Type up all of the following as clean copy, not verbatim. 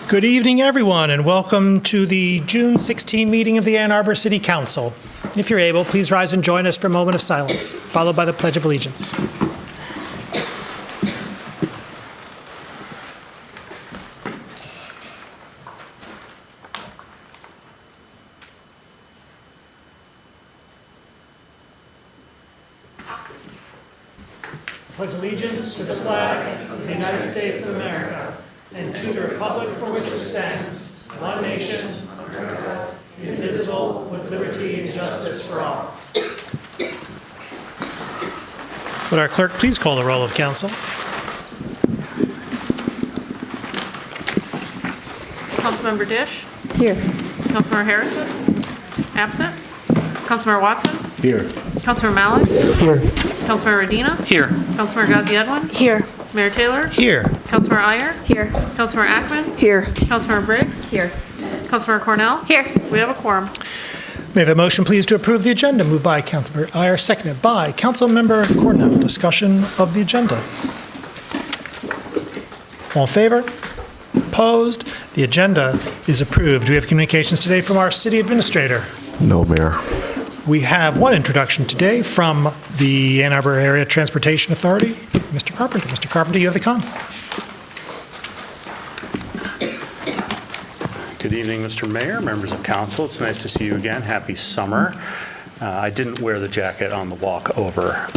Good evening, everyone, and welcome to the June 16 meeting of the Ann Arbor City Council. If you're able, please rise and join us for a moment of silence, followed by the Pledge of Allegiance. Pledge allegiance to the flag of the United States of America and to the republic for which it stands, one nation, under God, indivisible, with liberty and justice for all. Would our clerk please call the roll of council? Councilmember Dish? Here. Councilmember Harrison? Absent. Councilmember Watson? Here. Councilmember Mallett? Here. Councilmember Radina? Here. Councilmember Ghazi Edwin? Here. Mayor Taylor? Here. Councilmember Iyer? Here. Councilmember Ackman? Here. Councilmember Briggs? Here. Councilmember Cornell? Here. We have a quorum. May I have a motion, please, to approve the agenda? Moved by Councilmember Iyer, seconded by Councilmember Cornell. Discussion of the agenda. All in favor? Opposed? The agenda is approved. Do we have communications today from our city administrator? No, Mayor. We have one introduction today from the Ann Arbor Area Transportation Authority, Mr. Carpenter. Mr. Carpenter, you have the con. Good evening, Mr. Mayor, members of council. It's nice to see you again. Happy summer. I didn't wear the jacket on the walk over,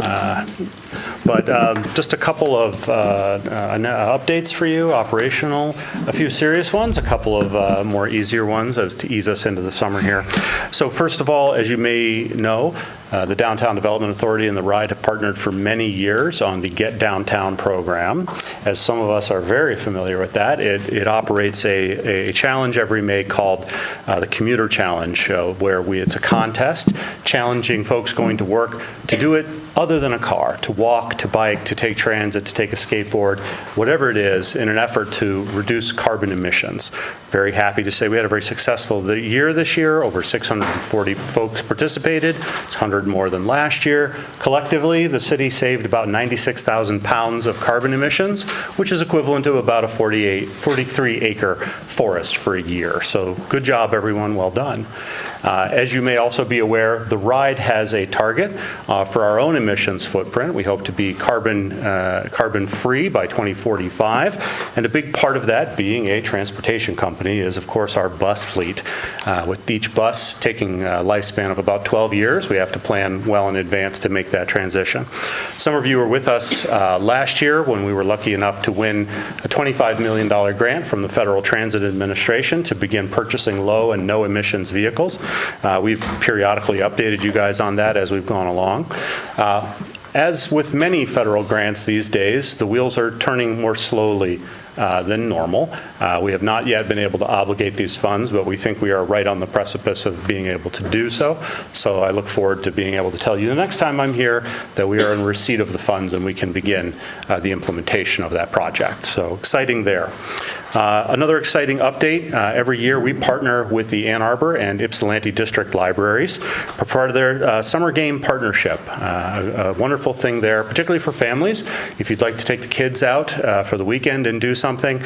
but just a couple of updates for you, operational, a few serious ones, a couple of more easier ones as to ease us into the summer here. So first of all, as you may know, the Downtown Development Authority and the RIDE have partnered for many years on the Get Downtown program. As some of us are very familiar with that, it operates a challenge every May called the Commuter Challenge, where it's a contest challenging folks going to work to do it other than a car, to walk, to bike, to take transit, to take a skateboard, whatever it is, in an effort to reduce carbon emissions. Very happy to say we had a very successful year this year. Over 640 folks participated. It's 100 more than last year. Collectively, the city saved about 96,000 pounds of carbon emissions, which is equivalent to about a 43-acre forest for a year. So good job, everyone. Well done. As you may also be aware, the RIDE has a target for our own emissions footprint. We hope to be carbon-free by 2045, and a big part of that, being a transportation company, is of course our bus fleet. With each bus taking a lifespan of about 12 years, we have to plan well in advance to make that transition. Some of you were with us last year when we were lucky enough to win a $25 million grant from the Federal Transit Administration to begin purchasing low and no emissions vehicles. We've periodically updated you guys on that as we've gone along. As with many federal grants these days, the wheels are turning more slowly than normal. We have not yet been able to obligate these funds, but we think we are right on the precipice of being able to do so. So I look forward to being able to tell you the next time I'm here that we are in receipt of the funds and we can begin the implementation of that project. So exciting there. Another exciting update, every year we partner with the Ann Arbor and Ypsilanti District Libraries for part of their summer game partnership. A wonderful thing there, particularly for families. If you'd like to take the kids out for the weekend and do something,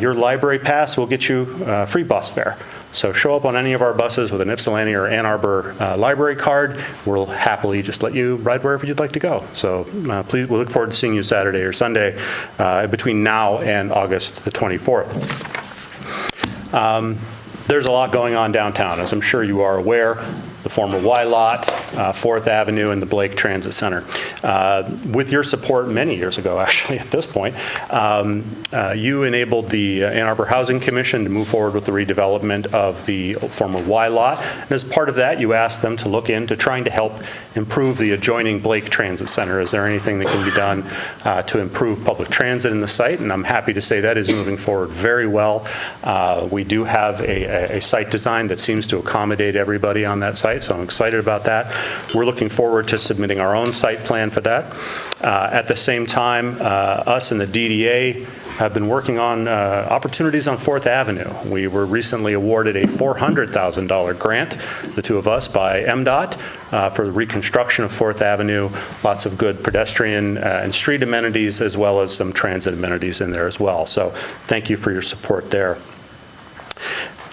your library pass will get you free bus fare. So show up on any of our buses with an Ypsilanti or Ann Arbor library card. We'll happily just let you ride wherever you'd like to go. So please, we'll look forward to seeing you Saturday or Sunday between now and August the 24th. There's a lot going on downtown, as I'm sure you are aware. The former Y Lot, 4th Avenue, and the Blake Transit Center. With your support many years ago, actually, at this point, you enabled the Ann Arbor Housing Commission to move forward with the redevelopment of the former Y Lot. And as part of that, you asked them to look into trying to help improve the adjoining Blake Transit Center. Is there anything that can be done to improve public transit in the site? And I'm happy to say that is moving forward very well. We do have a site design that seems to accommodate everybody on that site. So I'm excited about that. We're looking forward to submitting our own site plan for that. At the same time, us and the DDA have been working on opportunities on 4th Avenue. We were recently awarded a $400,000 grant, the two of us, by MDOT for the reconstruction of 4th Avenue. Lots of good pedestrian and street amenities, as well as some transit amenities in there as well. So thank you for your support there.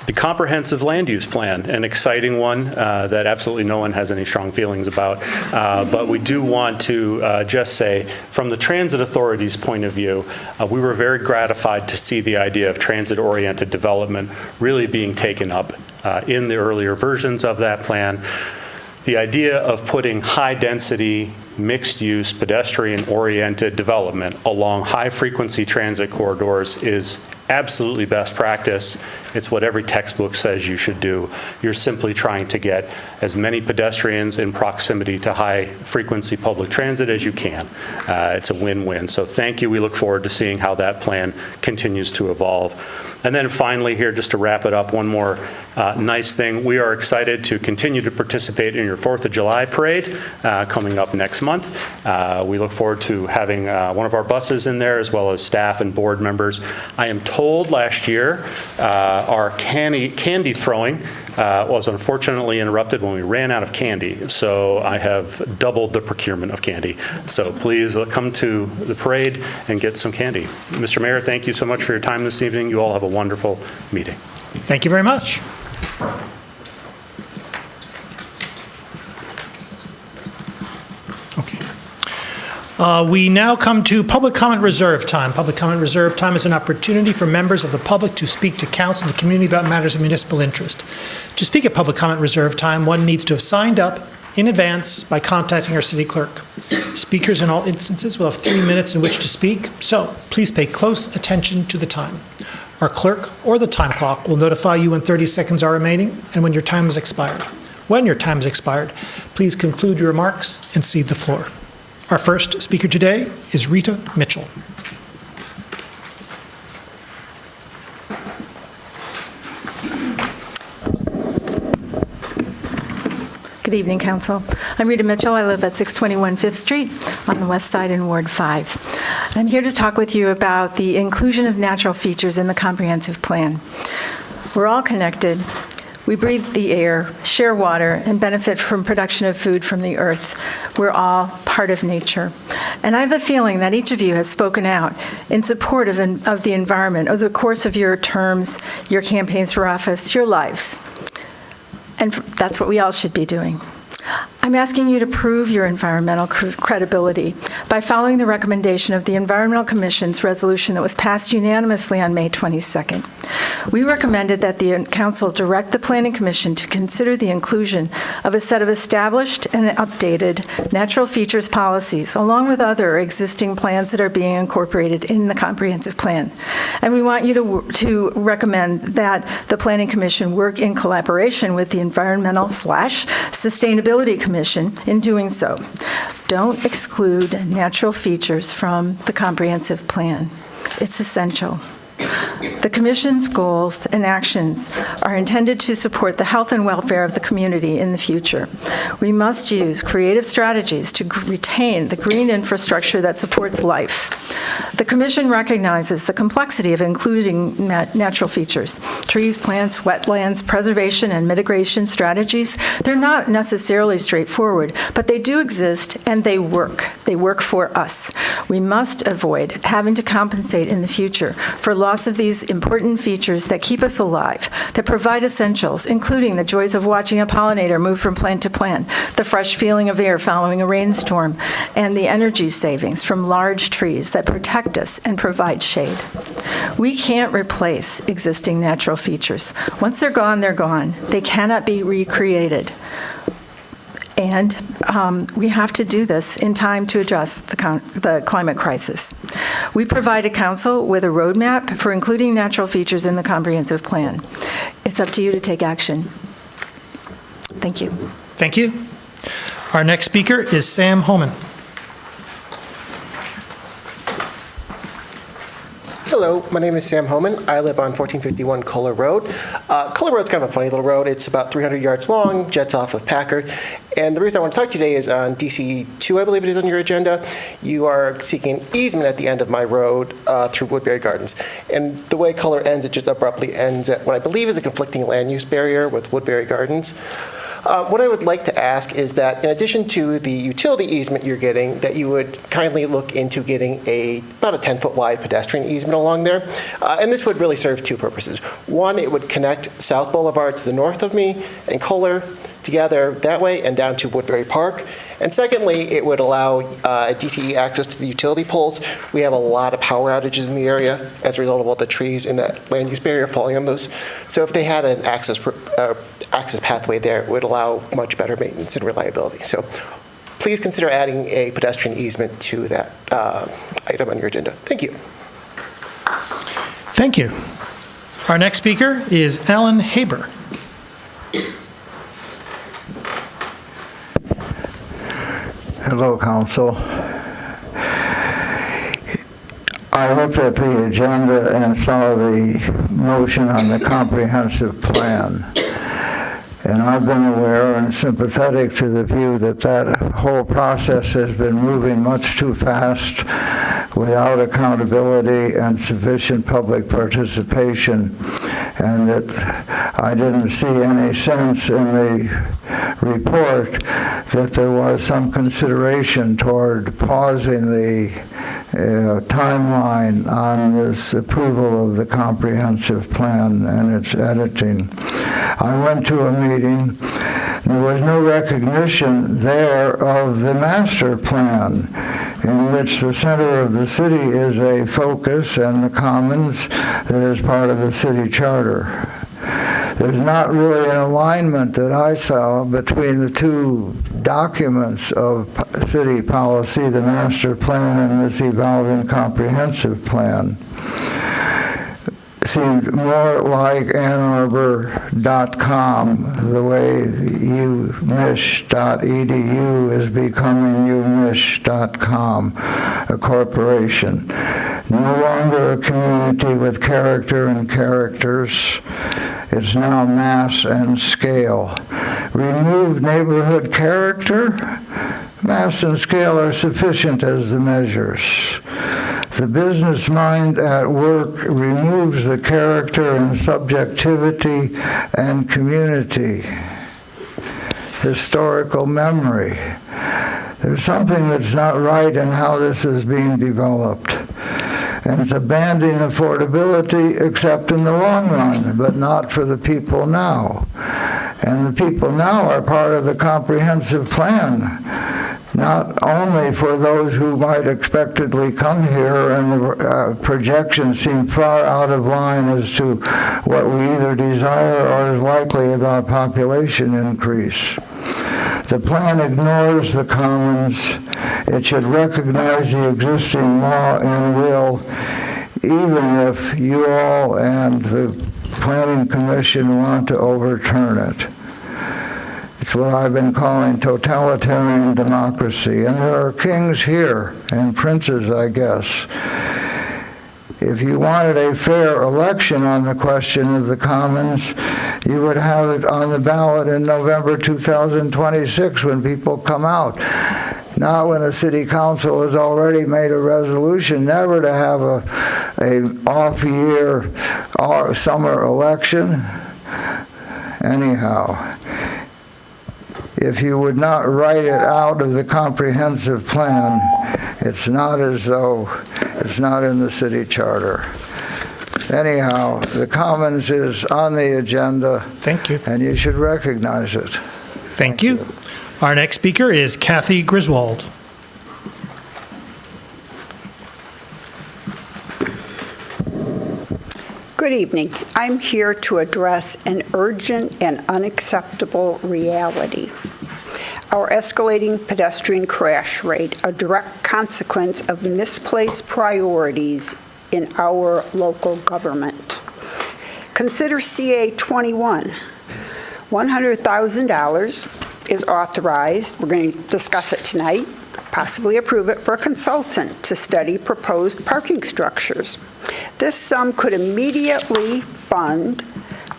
The comprehensive land use plan, an exciting one that absolutely no one has any strong feelings about. But we do want to just say, from the transit authority's point of view, we were very gratified to see the idea of transit-oriented development really being taken up in the earlier versions of that plan. The idea of putting high-density, mixed-use, pedestrian-oriented development along high-frequency transit corridors is absolutely best practice. It's what every textbook says you should do. You're simply trying to get as many pedestrians in proximity to high-frequency public transit as you can. It's a win-win. So thank you. We look forward to seeing how that plan continues to evolve. And then finally here, just to wrap it up, one more nice thing. We are excited to continue to participate in your 4th of July parade coming up next month. We look forward to having one of our buses in there, as well as staff and board members. I am told last year our candy throwing was unfortunately interrupted when we ran out of candy. So I have doubled the procurement of candy. So please come to the parade and get some candy. Mr. Mayor, thank you so much for your time this evening. You all have a wonderful meeting. Thank you very much. Okay. We now come to public comment reserve time. Public comment reserve time is an opportunity for members of the public to speak to council and the community about matters of municipal interest. To speak at public comment reserve time, one needs to have signed up in advance by contacting our city clerk. Speakers in all instances will have 3 minutes in which to speak, so please pay close attention to the time. Our clerk or the time clock will notify you when 30 seconds are remaining and when your time has expired. When your time has expired, please conclude your remarks and cede the floor. Our first speaker today is Rita Mitchell. Good evening, Council. I'm Rita Mitchell. I live at 621 5th Street on the west side in Ward 5. I'm here to talk with you about the inclusion of natural features in the comprehensive plan. We're all connected. We breathe the air, share water, and benefit from production of food from the earth. We're all part of nature. And I have the feeling that each of you has spoken out in support of the environment over the course of your terms, your campaigns for office, your lives. And that's what we all should be doing. I'm asking you to prove your environmental credibility by following the recommendation of the Environmental Commission's resolution that was passed unanimously on May 22nd. We recommended that the Council direct the Planning Commission to consider the inclusion of a set of established and updated natural features policies, along with other existing plans that are being incorporated in the comprehensive plan. And we want you to recommend that the Planning Commission work in collaboration with the Environmental/Sustainability Commission in doing so. Don't exclude natural features from the comprehensive plan. It's essential. The Commission's goals and actions are intended to support the health and welfare of the community in the future. We must use creative strategies to retain the green infrastructure that supports life. The Commission recognizes the complexity of including natural features, trees, plants, wetlands, preservation, and mitigation strategies. They're not necessarily straightforward, but they do exist and they work. They work for us. We must avoid having to compensate in the future for loss of these important features that keep us alive, that provide essentials, including the joys of watching a pollinator move from plant to plant, the fresh feeling of air following a rainstorm, and the energy savings from large trees that protect us and provide shade. We can't replace existing natural features. Once they're gone, they're gone. They cannot be recreated. And we have to do this in time to address the climate crisis. We provided Council with a roadmap for including natural features in the comprehensive plan. It's up to you to take action. Thank you. Thank you. Our next speaker is Sam Homan. Hello, my name is Sam Homan. I live on 1451 Kohler Road. Kohler Road's kind of a funny little road. It's about 300 yards long, jets off of Packard. And the reason I want to talk today is on DC 2, I believe it is on your agenda. You are seeking easement at the end of my road through Woodbury Gardens. And the way Kohler ends, it just abruptly ends at what I believe is a conflicting land use barrier with Woodbury Gardens. What I would like to ask is that in addition to the utility easement you're getting, that you would kindly look into getting about a 10-foot wide pedestrian easement along there. And this would really serve two purposes. One, it would connect South Boulevard to the north of me and Kohler together that way and down to Woodbury Park. And secondly, it would allow DTE access to the utility poles. We have a lot of power outages in the area as a result of all the trees in that land use barrier falling on those. So if they had an access pathway there, it would allow much better maintenance and reliability. So please consider adding a pedestrian easement to that item on your agenda. Thank you. Thank you. Our next speaker is Alan Haber. Hello, Council. I looked at the agenda and saw the motion on the comprehensive plan. And I've been aware and sympathetic to the view that that whole process has been moving much too fast without accountability and sufficient public participation, and that I didn't see any sense in the report that there was some consideration toward pausing the timeline on this approval of the comprehensive plan and its editing. I went to a meeting. There was no recognition there of the master plan, in which the center of the city is a focus and the commons that is part of the city charter. There's not really an alignment that I saw between the two documents of city policy, the master plan and this evolving comprehensive plan. Seemed more like AnnArbor.com, the way umich.edu is becoming umich.com, a corporation. No longer a community with character and characters. It's now mass and scale. Remove neighborhood character, mass and scale are sufficient as the measures. The business mind at work removes the character and subjectivity and community, historical memory. There's something that's not right in how this is being developed. And it's abandoning affordability except in the long run, but not for the people now. And the people now are part of the comprehensive plan. Not only for those who might expectedly come here, and the projections seem far out of line as to what we either desire or is likely about population increase. The plan ignores the commons. It should recognize the existing law and will, even if you all and the Planning Commission want to overturn it. It's what I've been calling totalitarian democracy. And there are kings here, and princes, I guess. If you wanted a fair election on the question of the commons, you would have it on the ballot in November 2026 when people come out. Not when the city council has already made a resolution never to have a off-year summer election. Anyhow, if you would not write it out of the comprehensive plan, it's not as though it's not in the city charter. Anyhow, the commons is on the agenda. Thank you. And you should recognize it. Thank you. Our next speaker is Kathy Griswold. Good evening. I'm here to address an urgent and unacceptable reality. Our escalating pedestrian crash rate, a direct consequence of misplaced priorities in our local government. Consider CA 21. $100,000 is authorized. We're going to discuss it tonight, possibly approve it, for a consultant to study proposed parking structures. This sum could immediately fund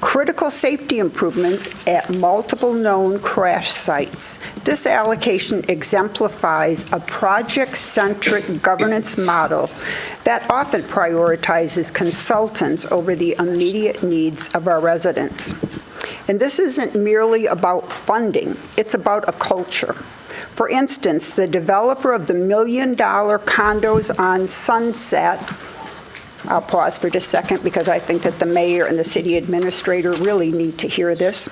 critical safety improvements at multiple known crash sites. This allocation exemplifies a project-centric governance model that often prioritizes consultants over the immediate needs of our residents. And this isn't merely about funding, it's about a culture. For instance, the developer of the $1 million condos on Sunset, I'll pause for just a second because I think that the mayor and the city administrator really need to hear this.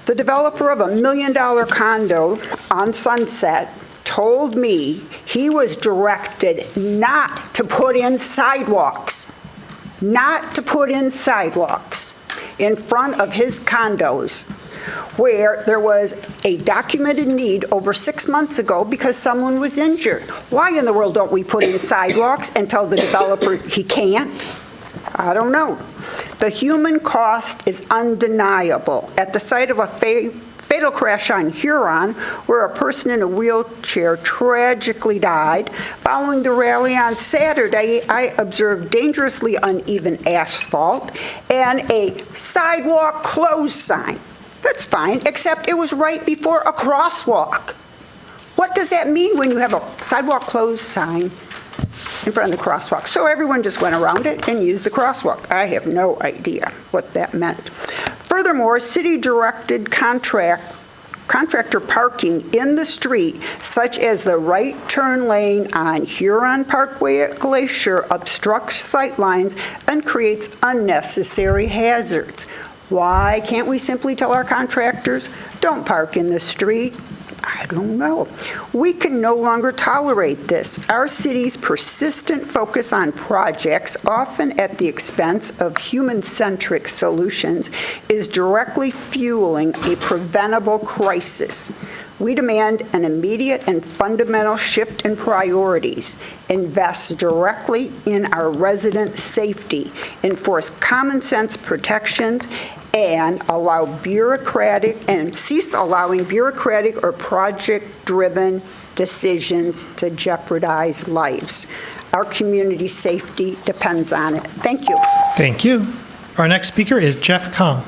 The developer of a $1 million condo on Sunset told me he was directed not to put in sidewalks in front of his condos, where there was a documented need over 6 months ago because someone was injured. Why in the world don't we put in sidewalks and tell the developer he can't? I don't know. The human cost is undeniable. At the site of a fatal crash on Huron, where a person in a wheelchair tragically died, following the rally on Saturday, I observed dangerously uneven asphalt and a sidewalk closed sign. That's fine, except it was right before a crosswalk. What does that mean when you have a sidewalk closed sign in front of the crosswalk? So everyone just went around it and used the crosswalk. I have no idea what that meant. Furthermore, city-directed contractor parking in the street, such as the right turn lane on Huron Parkway at Glacier, obstructs sightlines and creates unnecessary hazards. Why can't we simply tell our contractors, don't park in the street? I don't know. We can no longer tolerate this. Our city's persistent focus on projects, often at the expense of human-centric solutions, is directly fueling a preventable crisis. We demand an immediate and fundamental shift in priorities, invest directly in our resident safety, enforce common sense protections, and cease allowing bureaucratic or project-driven decisions to jeopardize lives. Our community safety depends on it. Thank you. Thank you. Our next speaker is Jeff Kong.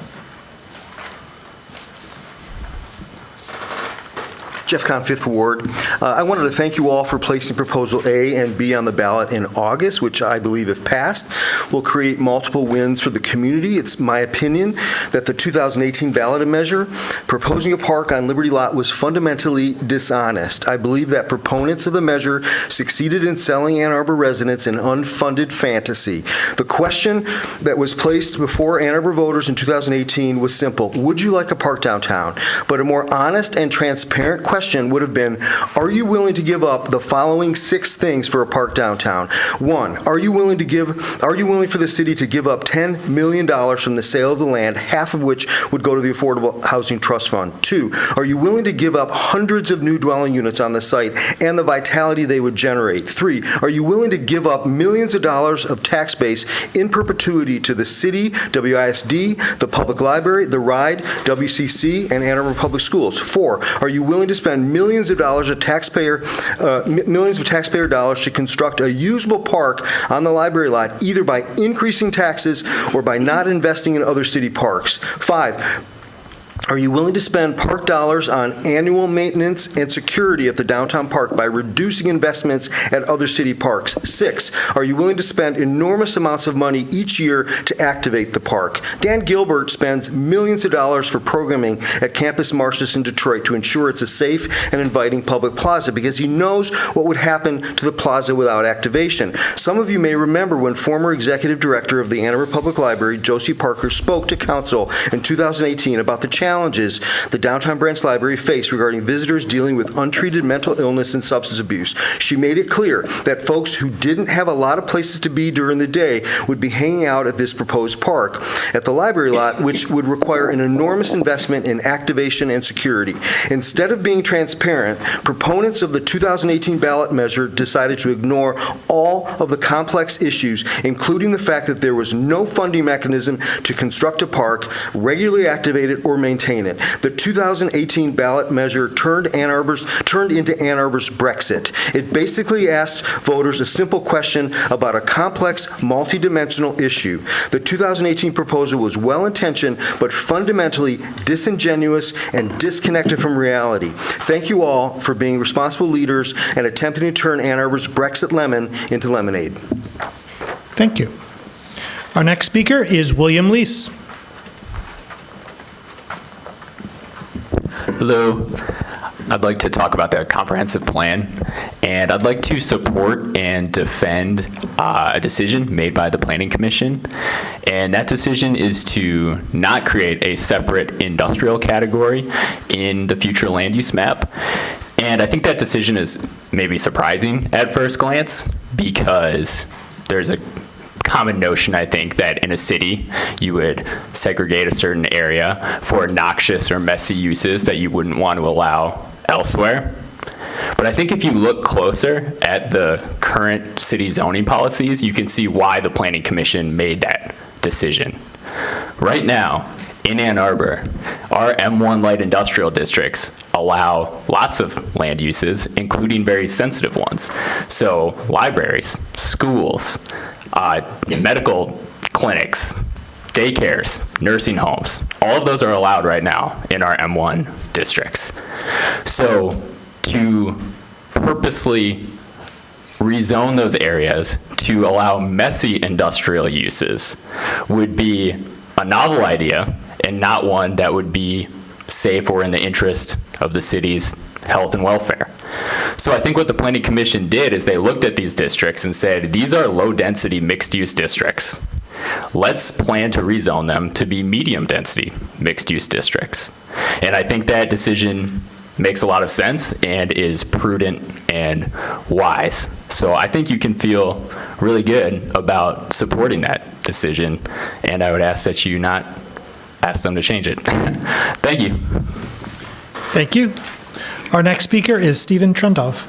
Jeff Kahn, 5th Ward. I wanted to thank you all for placing Proposal A and B on the ballot in August, which I believe, if passed, will create multiple wins for the community. It's my opinion that the 2018 ballot measure proposing a park on Liberty Lot was fundamentally dishonest. I believe that proponents of the measure succeeded in selling Ann Arbor residents an unfunded fantasy. The question that was placed before Ann Arbor voters in 2018 was simple: would you like a park downtown? But a more honest and transparent question would have been, are you willing to give up the following 6 things for a park downtown? 1, are you willing for the city to give up $10 million from the sale of the land, half of which would go to the Affordable Housing Trust Fund? 2, are you willing to give up hundreds of new dwelling units on the site and the vitality they would generate? 3, are you willing to give up millions of dollars of tax base in perpetuity to the city, WISD, the public library, the RIDE, WCC, and Ann Arbor Public Schools? 4, are you willing to spend millions of taxpayer dollars to construct a usable park on the library lot, either by increasing taxes or by not investing in other city parks? 5, are you willing to spend park dollars on annual maintenance and security at the downtown park by reducing investments at other city parks? 6, are you willing to spend enormous amounts of money each year to activate the park? Dan Gilbert spends millions of dollars for programming at Campus Martius in Detroit to ensure it's a safe and inviting public plaza because he knows what would happen to the plaza without activation. Some of you may remember when former executive director of the Ann Arbor Public Library, Josie Parker, spoke to council in 2018 about the challenges the downtown branch library faced regarding visitors dealing with untreated mental illness and substance abuse. She made it clear that folks who didn't have a lot of places to be during the day would be hanging out at this proposed park at the library lot, which would require an enormous investment in activation and security. Instead of being transparent, proponents of the 2018 ballot measure decided to ignore all of the complex issues, including the fact that there was no funding mechanism to construct a park, regularly activate it, or maintain it. The 2018 ballot measure turned into Ann Arbor's Brexit. It basically asked voters a simple question about a complex, multidimensional issue. The 2018 proposal was well-intentioned, but fundamentally disingenuous and disconnected from reality. Thank you all for being responsible leaders and attempting to turn Ann Arbor's Brexit lemon into lemonade. Thank you. Our next speaker is William Leese. Hello. I'd like to talk about the comprehensive plan, and I'd like to support and defend a decision made by the Planning Commission. And that decision is to not create a separate industrial category in the future land use map. And I think that decision is maybe surprising at first glance because there's a common notion, I think, that in a city you would segregate a certain area for noxious or messy uses that you wouldn't want to allow elsewhere. But I think if you look closer at the current city zoning policies, you can see why the Planning Commission made that decision. Right now, in Ann Arbor, our M1 light industrial districts allow lots of land uses, including very sensitive ones. So libraries, schools, medical clinics, daycares, nursing homes, all of those are allowed right now in our M1 districts. So to purposely rezone those areas to allow messy industrial uses would be a novel idea and not one that would be safe or in the interest of the city's health and welfare. So I think what the Planning Commission did is they looked at these districts and said, these are low-density mixed-use districts. Let's plan to rezone them to be medium-density mixed-use districts. And I think that decision makes a lot of sense and is prudent and wise. So I think you can feel really good about supporting that decision, and I would ask that you not ask them to change it. Thank you. Thank you. Our next speaker is Stephen Trendov.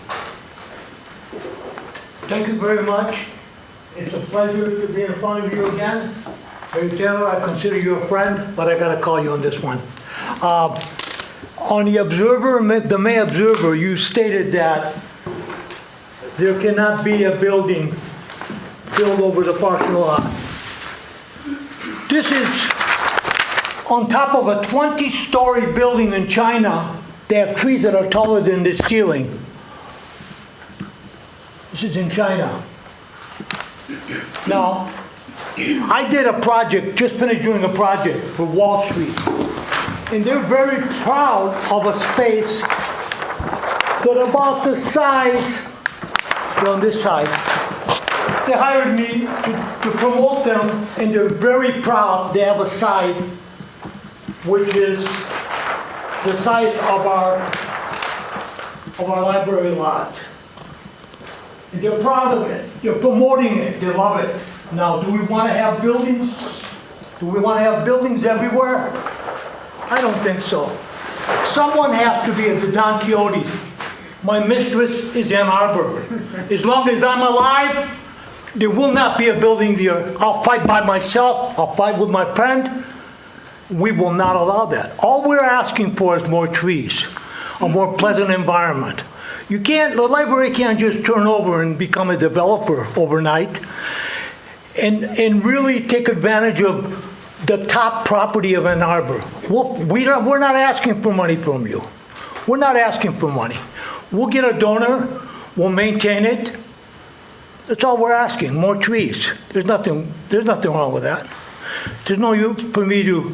Thank you very much. It's a pleasure to be in front of you again. Mary Taylor, I consider you a friend, but I got to call you on this one. On the Observer, the May Observer, you stated that there cannot be a building built over the parking lot. This is on top of a 20-story building in China. They have trees that are taller than the ceiling. This is in China. Now, I did a project, just finished doing a project for Wall Street. And they're very proud of a space that about the size, on this side. They hired me to promote them, and they're very proud. They have a side which is the size of our library lot. And they're proud of it. They're promoting it. They love it. Now, do we want to have buildings? Do we want to have buildings everywhere? I don't think so. Someone has to be the Don Quixote. My mistress is Ann Arbor. As long as I'm alive, there will not be a building there. I'll fight by myself. I'll fight with my friend. We will not allow that. All we're asking for is more trees, a more pleasant environment. You can't, the library can't just turn over and become a developer overnight and really take advantage of the top property of Ann Arbor. We're not asking for money from you. We're not asking for money. We'll get a donor, we'll maintain it. That's all we're asking, more trees. There's nothing wrong with that. There's no use for me to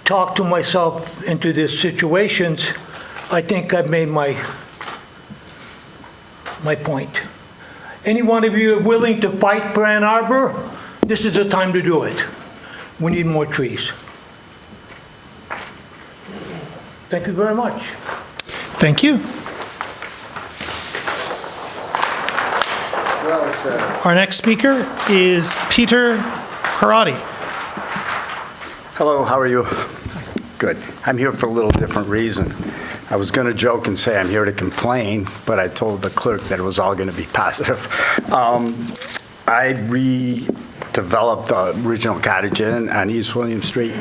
talk to myself into these situations. I think I've made my point. Any one of you willing to fight for Ann Arbor? This is the time to do it. We need more trees. Thank you very much. Thank you. Our next speaker is Peter Karate. Hello, how are you? Good. I'm here for a little different reason. I was going to joke and say I'm here to complain, but I told the clerk that it was all going to be positive. I redeveloped the original Cottage Inn on East William Street.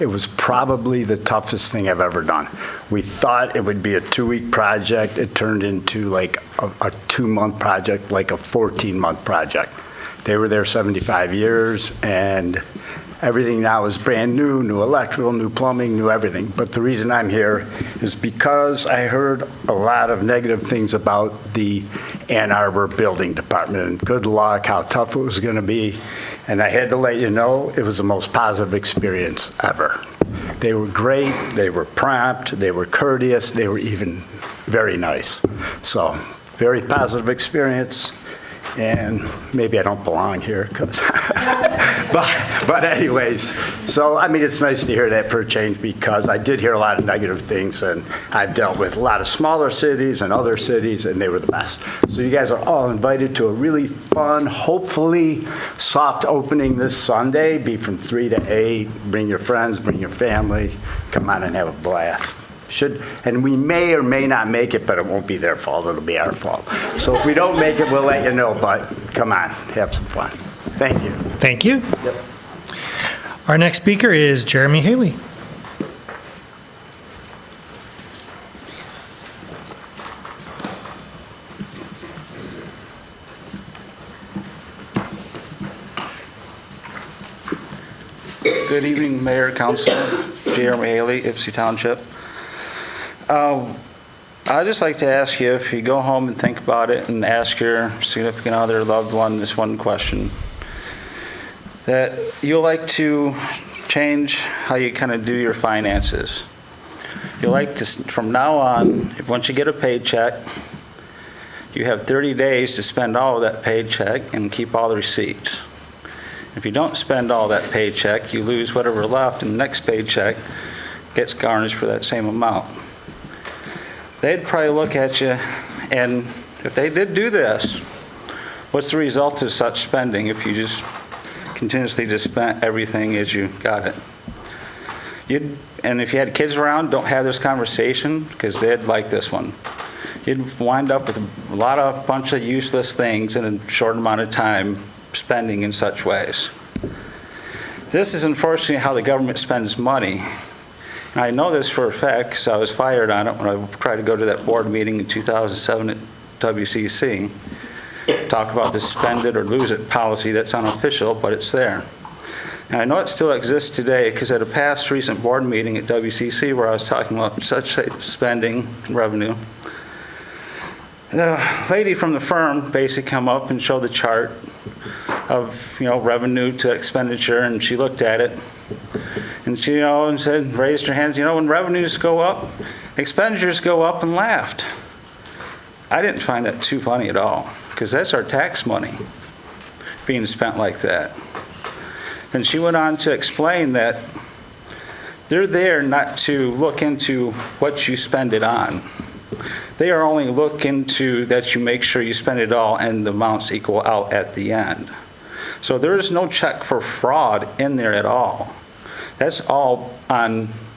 It was probably the toughest thing I've ever done. We thought it would be a 2-week project. It turned into like a 2-month project, like a 14-month project. They were there 75 years, and everything now is brand new, new electrical, new plumbing, new everything. But the reason I'm here is because I heard a lot of negative things about the Ann Arbor Building Department, and good luck, how tough it was going to be. And I had to let you know it was the most positive experience ever. They were great, they were prompt, they were courteous, they were even very nice. So, very positive experience, and maybe I don't belong here, 'cause but anyways, so I mean, it's nice to hear that for a change, because I did hear a lot of negative things, and I've dealt with a lot of smaller cities and other cities, and they were the best. So you guys are all invited to a really fun, hopefully soft opening this Sunday, be from 3 to 8, bring your friends, bring your family, come on and have a blast. And we may or may not make it, but it won't be their fault, it'll be our fault. So if we don't make it, we'll let you know, but come on, have some fun. Thank you. Thank you. Yep. Our next speaker is Jeremy Haley. Good evening, Mayor, Council. Jeremy Haley, Ypsi Township. I'd just like to ask you, if you go home and think about it and ask your significant other, loved one, this one question, that you'll like to change how you kind of do your finances. You like to, from now on, once you get a paycheck, you have 30 days to spend all of that paycheck and keep all the receipts. If you don't spend all that paycheck, you lose whatever left, and the next paycheck gets garnished for that same amount. They'd probably look at you, and if they did do this, what's the result of such spending if you just continuously just spent everything as you got it? And if you had kids around, don't have this conversation, because they'd like this one. You'd wind up with a bunch of useless things in a short amount of time, spending in such ways. This is unfortunately how the government spends money. And I know this for a fact because I was fired on it when I tried to go to that board meeting in 2007 at WCC. Talk about the spend it or lose it policy that's unofficial, but it's there. And I know it still exists today because at a past recent board meeting at WCC where I was talking about such spending and revenue, the lady from the firm basically come up and showed the chart of, revenue to expenditure, and she looked at it, and she, and said, raised her hands, when revenues go up, expenditures go up, and laughed. I didn't find that too funny at all, because that's our tax money being spent like that. Then she went on to explain that they're there not to look into what you spend it on. They are only looking to that you make sure you spend it all and the amounts equal out at the end. So there is no check for fraud in there at all. That's all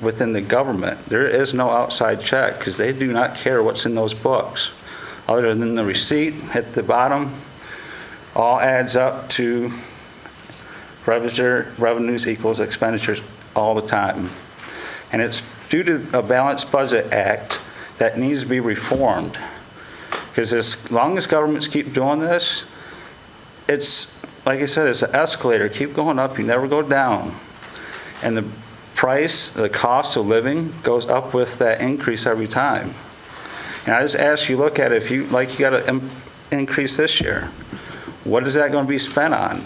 within the government. There is no outside check because they do not care what's in those books. Other than the receipt at the bottom, all adds up to revenues equals expenditures all the time. And it's due to a Balanced Budget Act that needs to be reformed. Because as long as governments keep doing this, it's, like I said, it's an escalator. Keep going up, you never go down. And the price, the cost of living goes up with that increase every time. And I just ask you, look at it, if you got an increase this year, what is that going to be spent on?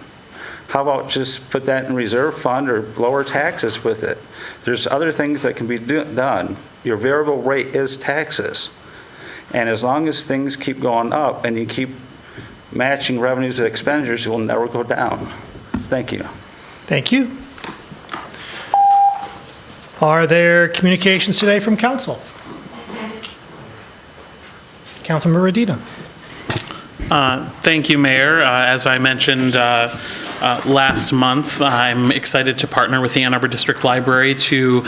How about just put that in reserve fund or lower taxes with it? There's other things that can be done. Your variable rate is taxes. And as long as things keep going up and you keep matching revenues to expenditures, it will never go down. Thank you. Thank you. Are there communications today from council? Councilmember Radina. Thank you, Mayor. As I mentioned last month, I'm excited to partner with the Ann Arbor District Library to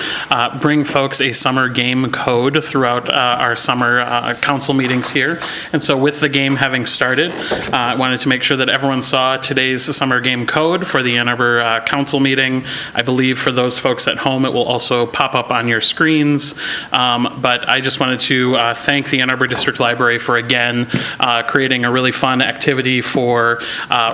bring folks a summer game code throughout our summer council meetings here. And so with the game having started, I wanted to make sure that everyone saw today's summer game code for the Ann Arbor council meeting. I believe for those folks at home, it will also pop up on your screens. But I just wanted to thank the Ann Arbor District Library for, again, creating a really fun activity for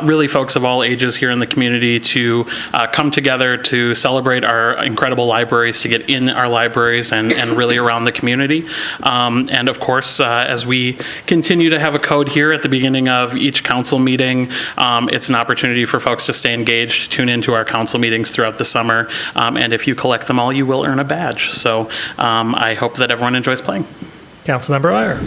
really folks of all ages here here in the community to come together to celebrate our incredible libraries, to get in our libraries and really around the community. And of course, as we continue to have a code here at the beginning of each council meeting, it's an opportunity for folks to stay engaged, tune into our council meetings throughout the summer, and if you collect them all, you will earn a badge. So I hope that everyone enjoys playing. Councilmember Iyer.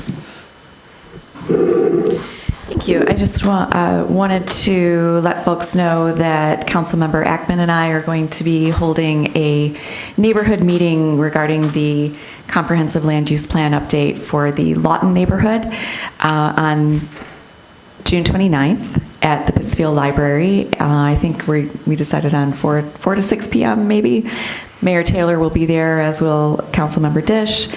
Thank you. I just wanted to let folks know that Councilmember Ackman and I are going to be holding a neighborhood meeting regarding the comprehensive land use plan update for the Lawton neighborhood on June 29th at the Pittsfield Library. I think we decided on 4 to 6 p.m. maybe. Mayor Taylor will be there, as will Councilmember Dish.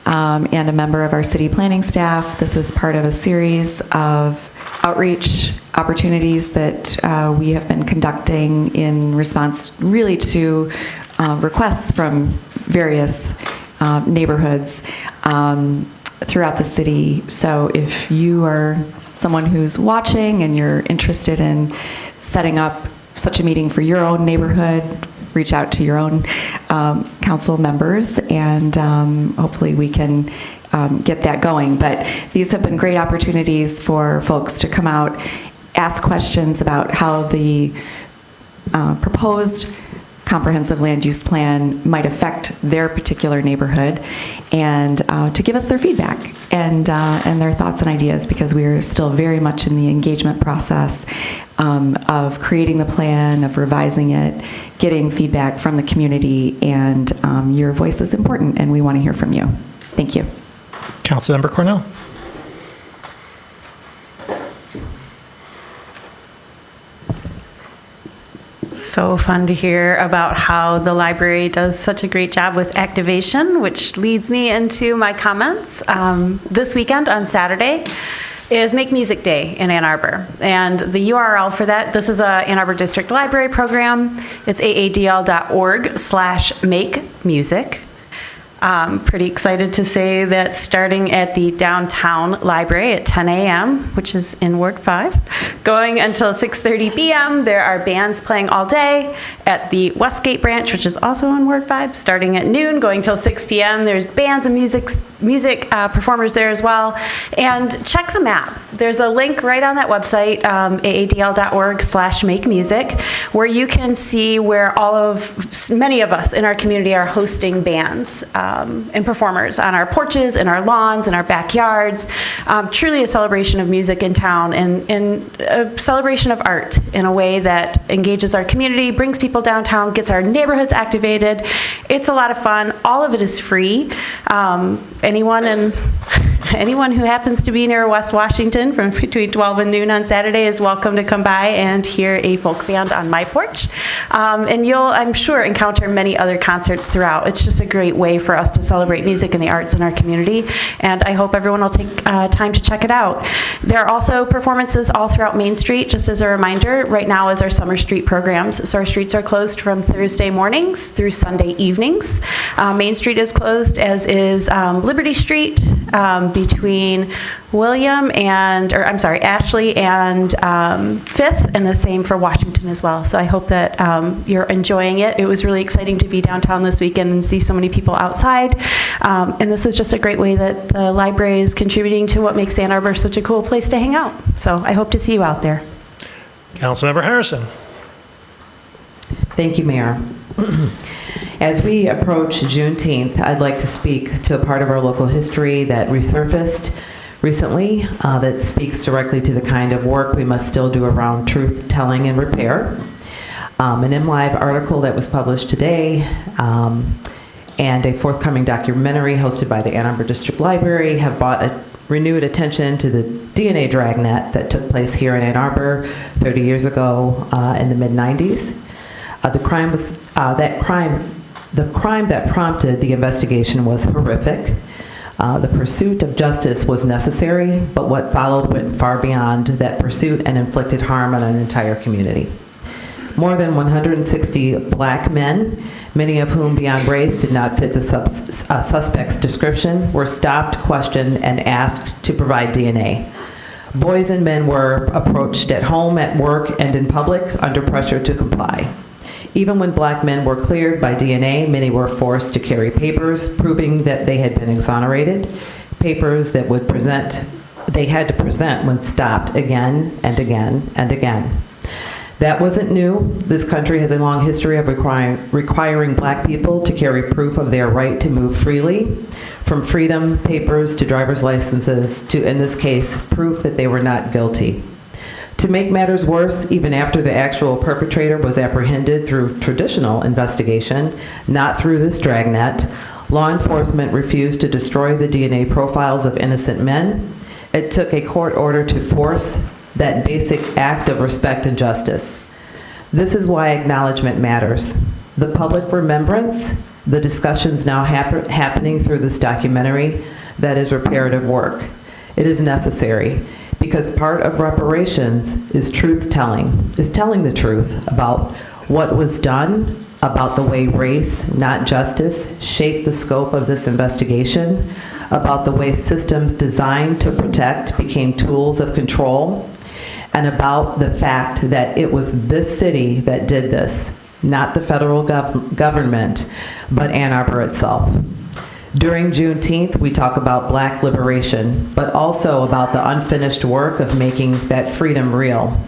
And a member of our city planning staff. This is part of a series of outreach opportunities that we have been conducting in response really to requests from various neighborhoods throughout the city. So if you are someone who's watching and you're interested in setting up such a meeting for your own neighborhood, reach out to your own council members, and hopefully we can get that going. But these have been great opportunities for folks to come out, ask questions about how the proposed comprehensive land use plan might affect their particular neighborhood, and to give us their feedback and their thoughts and ideas, because we are still very much in the engagement process of creating the plan, of revising it, getting feedback from the community, and your voice is important, and we want to hear from you. Thank you. Councilmember Cornell. So fun to hear about how the library does such a great job with activation, which leads me into my comments. This weekend on Saturday is Make Music Day in Ann Arbor. And the URL for that, this is a Ann Arbor District Library program. It's aadl.org/makemusic. Pretty excited to say that starting at the downtown library at 10 a.m., which is in Ward 5, going until 6:30 p.m., there are bands playing all day. At the Westgate branch, which is also in Ward 5, starting at noon, going till 6 p.m., there's bands and music performers there as well. And check the map. There's a link right on that website, aadl.org/makemusic, where you can see where many of us in our community are hosting bands and performers on our porches, in our lawns, in our backyards. Truly a celebration of music in town, and a celebration of art in a way that engages our community, brings people downtown, gets our neighborhoods activated. It's a lot of fun. All of it is free. Anyone who happens to be near West Washington from between 12 and noon on Saturday is welcome to come by and hear a folk band on my porch. And you'll, I'm sure, encounter many other concerts throughout. It's just a great way for us to celebrate music and the arts in our community, and I hope everyone will take time to check it out. There are also performances all throughout Main Street. Just as a reminder, right now is our Summer Street programs, so our streets are closed from Thursday mornings through Sunday evenings. Main Street is closed, as is Liberty Street, between Ashley and 5th, and the same for Washington as well. So I hope that you're enjoying it. It was really exciting to be downtown this weekend and see so many people outside. And this is just a great way that the library is contributing to what makes Ann Arbor such a cool place to hang out. So I hope to see you out there. Councilmember Harrison. Thank you, Mayor. As we approach Juneteenth, I'd like to speak to a part of our local history that resurfaced recently that speaks directly to the kind of work we must still do around truth telling and repair. An MLive article that was published today and a forthcoming documentary hosted by the Ann Arbor District Library have brought a renewed attention to the DNA dragnet that took place here in Ann Arbor 30 years ago in the mid-90s. The crime that prompted the investigation was horrific. The pursuit of justice was necessary, but what followed went far beyond that pursuit and inflicted harm on an entire community. More than 160 black men, many of whom beyond race did not fit the suspect's description, were stopped, questioned, and asked to provide DNA. Boys and men were approached at home, at work, and in public under pressure to comply. Even when black men were cleared by DNA, many were forced to carry papers proving that they had been exonerated, papers that they had to present when stopped again and again and again. That wasn't new. This country has a long history of requiring black people to carry proof of their right to move freely, from freedom papers to driver's licenses to, in this case, proof that they were not guilty. To make matters worse, even after the actual perpetrator was apprehended through traditional investigation, not through this dragnet, law enforcement refused to destroy the DNA profiles of innocent men. It took a court order to force that basic act of respect and justice. This is why acknowledgement matters. The public remembrance, the discussions now happening through this documentary, that is reparative work. It is necessary because part of reparations is truth-telling, is telling the truth about what was done, about the way race, not justice, shaped the scope of this investigation, about the way systems designed to protect became tools of control, and about the fact that it was this city that did this, not the federal government, but Ann Arbor itself. During Juneteenth, we talk about Black liberation, but also about the unfinished work of making that freedom real.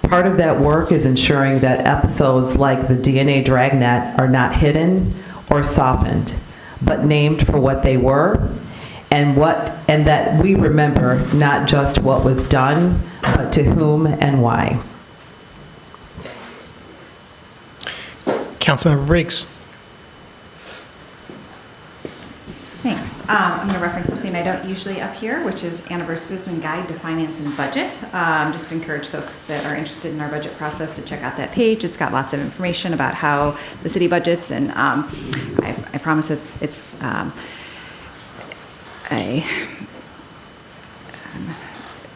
Part of that work is ensuring that episodes like the DNA dragnet are not hidden or softened, but named for what they were, and that we remember not just what was done, but to whom and why. Councilmember Briggs. Thanks. I'm going to reference something I don't usually up here, which is Ann Arbor Citizen Guide to Finance and Budget. Just to encourage folks that are interested in our budget process to check out that page. It's got lots of information about how the city budgets, and I promise it's a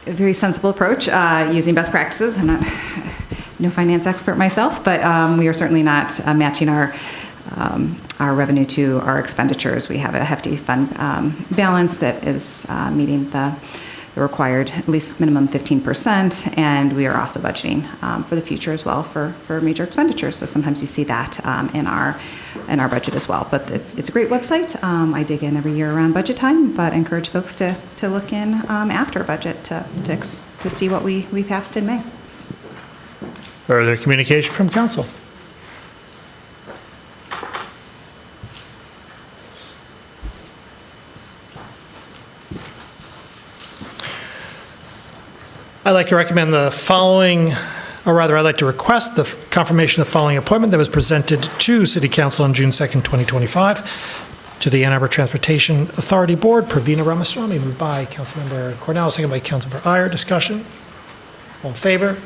very sensible approach using best practices. I'm not no finance expert myself, but we are certainly not matching our revenue to our expenditures. We have a hefty fund balance that is meeting the required at least minimum 15%, and we are also budgeting for the future as well for major expenditures. So sometimes you see that in our budget as well. But it's a great website. I dig in every year around budget time, but I encourage folks to look in after budget to see what we passed in May. Further communication from council. I'd like to recommend the following, or rather, I'd like to request the confirmation of the following appointment that was presented to City Council on June 2nd, 2025, to the Ann Arbor Transportation Authority Board, Pravina Ramaswamy, moved by Councilmember Cornell, second by Councilmember Iyer. Discussion? All in favor?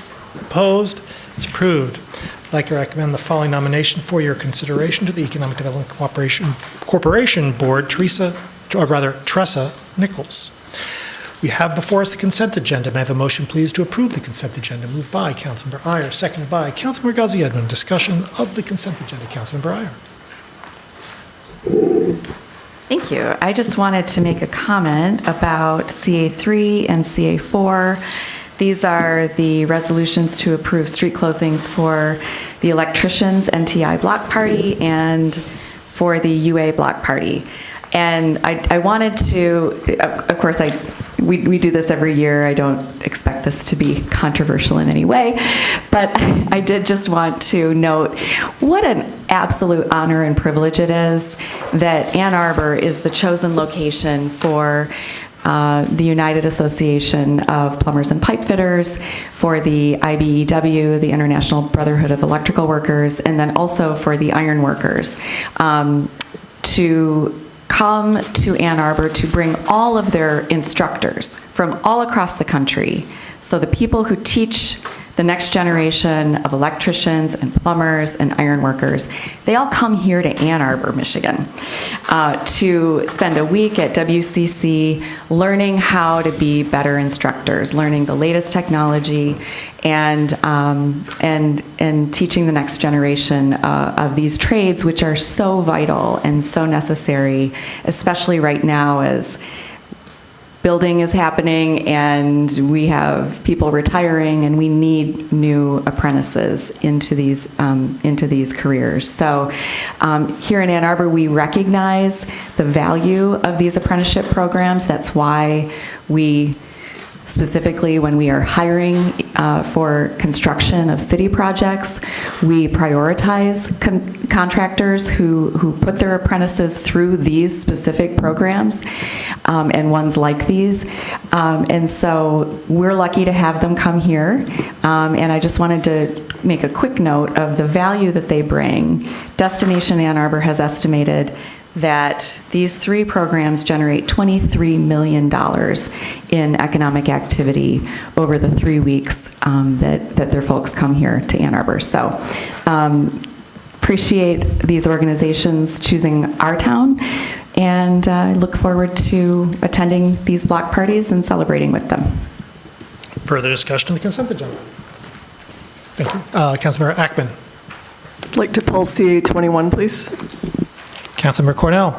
Opposed? It's approved. I'd like to recommend the following nomination for your consideration to the Economic Development Corporation Board, Tressa Nichols. We have before us the consent agenda. May I have a motion, please, to approve the consent agenda? Moved by Councilmember Iyer, seconded by Councilmember Ghazi Edmond. Discussion of the consent agenda. Councilmember Iyer. Thank you. I just wanted to make a comment about CA3 and CA4. These are the resolutions to approve street closings for the electricians NTI block party and for the UA block party. And I wanted to, of course, we do this every year. I don't expect this to be controversial in any way, but I did just want to note what an absolute honor and privilege it is that Ann Arbor is the chosen location for the United Association of Plumbers and Pipe Fitters, for the IBEW, the International Brotherhood of Electrical Workers, and then also for the iron workers, to come to Ann Arbor to bring all of their instructors from all across the country. So the people who teach the next generation of electricians and plumbers and iron workers, they all come here to Ann Arbor, Michigan, to spend a week at WCC learning how to be better instructors, learning the latest technology, and teaching the next generation of these trades, which are so vital and so necessary, especially right now as building is happening, and we have people retiring, and we need new apprentices into these careers. So here in Ann Arbor, we recognize the value of these apprenticeship programs. That's why we specifically, when we are hiring for construction of city projects, we prioritize contractors who put their apprentices through these specific programs and ones like these. And so we're lucky to have them come here. And I just wanted to make a quick note of the value that they bring. Destination Ann Arbor has estimated that these 3 programs generate $23 million in economic activity over the 3 weeks that their folks come here to Ann Arbor. So appreciate these organizations choosing our town, and I look forward to attending these block parties and celebrating with them. Further discussion on the consent agenda? Thank you. Councilmember Ackman. I'd like to pull CA 21, please. Councilmember Cornell.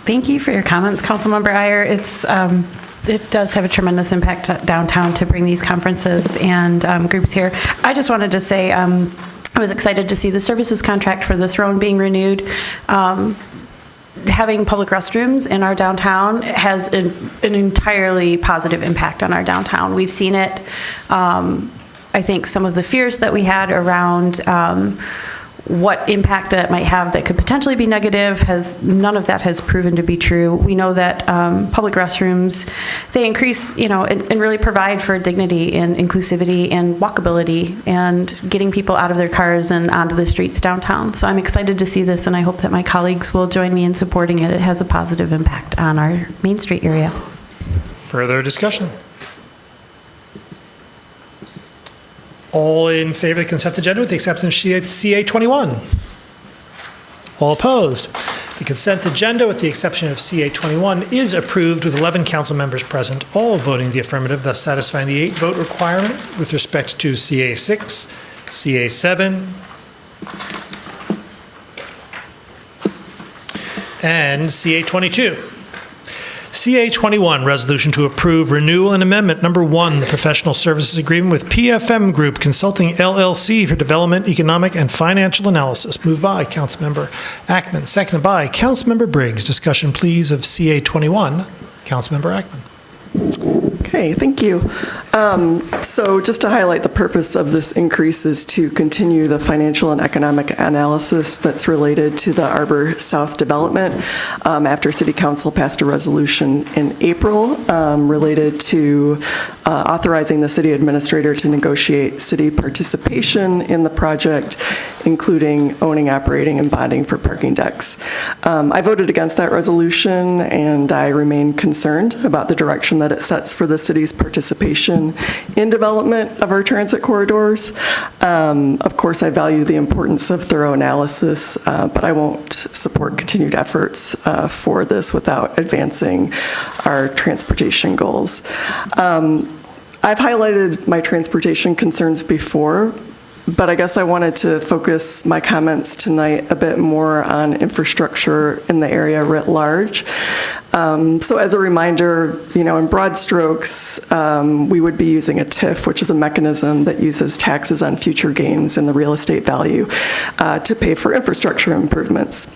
Thank you for your comments, Councilmember Iyer. It does have a tremendous impact downtown to bring these conferences and groups here. I just wanted to say I was excited to see the services contract for the Throne being renewed. Having public restrooms in our downtown has an entirely positive impact on our downtown. We've seen it. I think some of the fears that we had around what impact that might have that could potentially be negative, none of that has proven to be true. We know that public restrooms, they increase, and really provide for dignity and inclusivity and walkability and getting people out of their cars and onto the streets downtown. So I'm excited to see this, and I hope that my colleagues will join me in supporting it. It has a positive impact on our Main Street area. Further discussion? All in favor of the consent agenda with the exception of CA 21? All opposed? The consent agenda with the exception of CA 21 is approved with 11 council members present, all voting the affirmative, thus satisfying the 8-vote requirement with respect to CA 6, CA 7, and CA 22. CA 21, resolution to approve renewal and amendment number 1, the professional services agreement with PFM Group Consulting LLC for development, economic, and financial analysis. Moved by Councilmember Ackman, seconded by Councilmember Briggs. Discussion, please, of CA 21. Councilmember Ackman. Okay, thank you. So just to highlight the purpose of this increase is to continue the financial and economic analysis that's related to the Arbor South development after City Council passed a resolution in April related to authorizing the city administrator to negotiate city participation in the project, including owning, operating, and bonding for parking decks. I voted against that resolution, and I remain concerned about the direction that it sets for the city's participation in development of our transit corridors. Of course, I value the importance of thorough analysis, but I won't support continued efforts for this without advancing our transportation goals. I've highlighted my transportation concerns before, but I guess I wanted to focus my comments tonight a bit more on infrastructure in the area writ large. So as a reminder, in broad strokes, we would be using a TIF, which is a mechanism that uses taxes on future gains in the real estate value to pay for infrastructure improvements.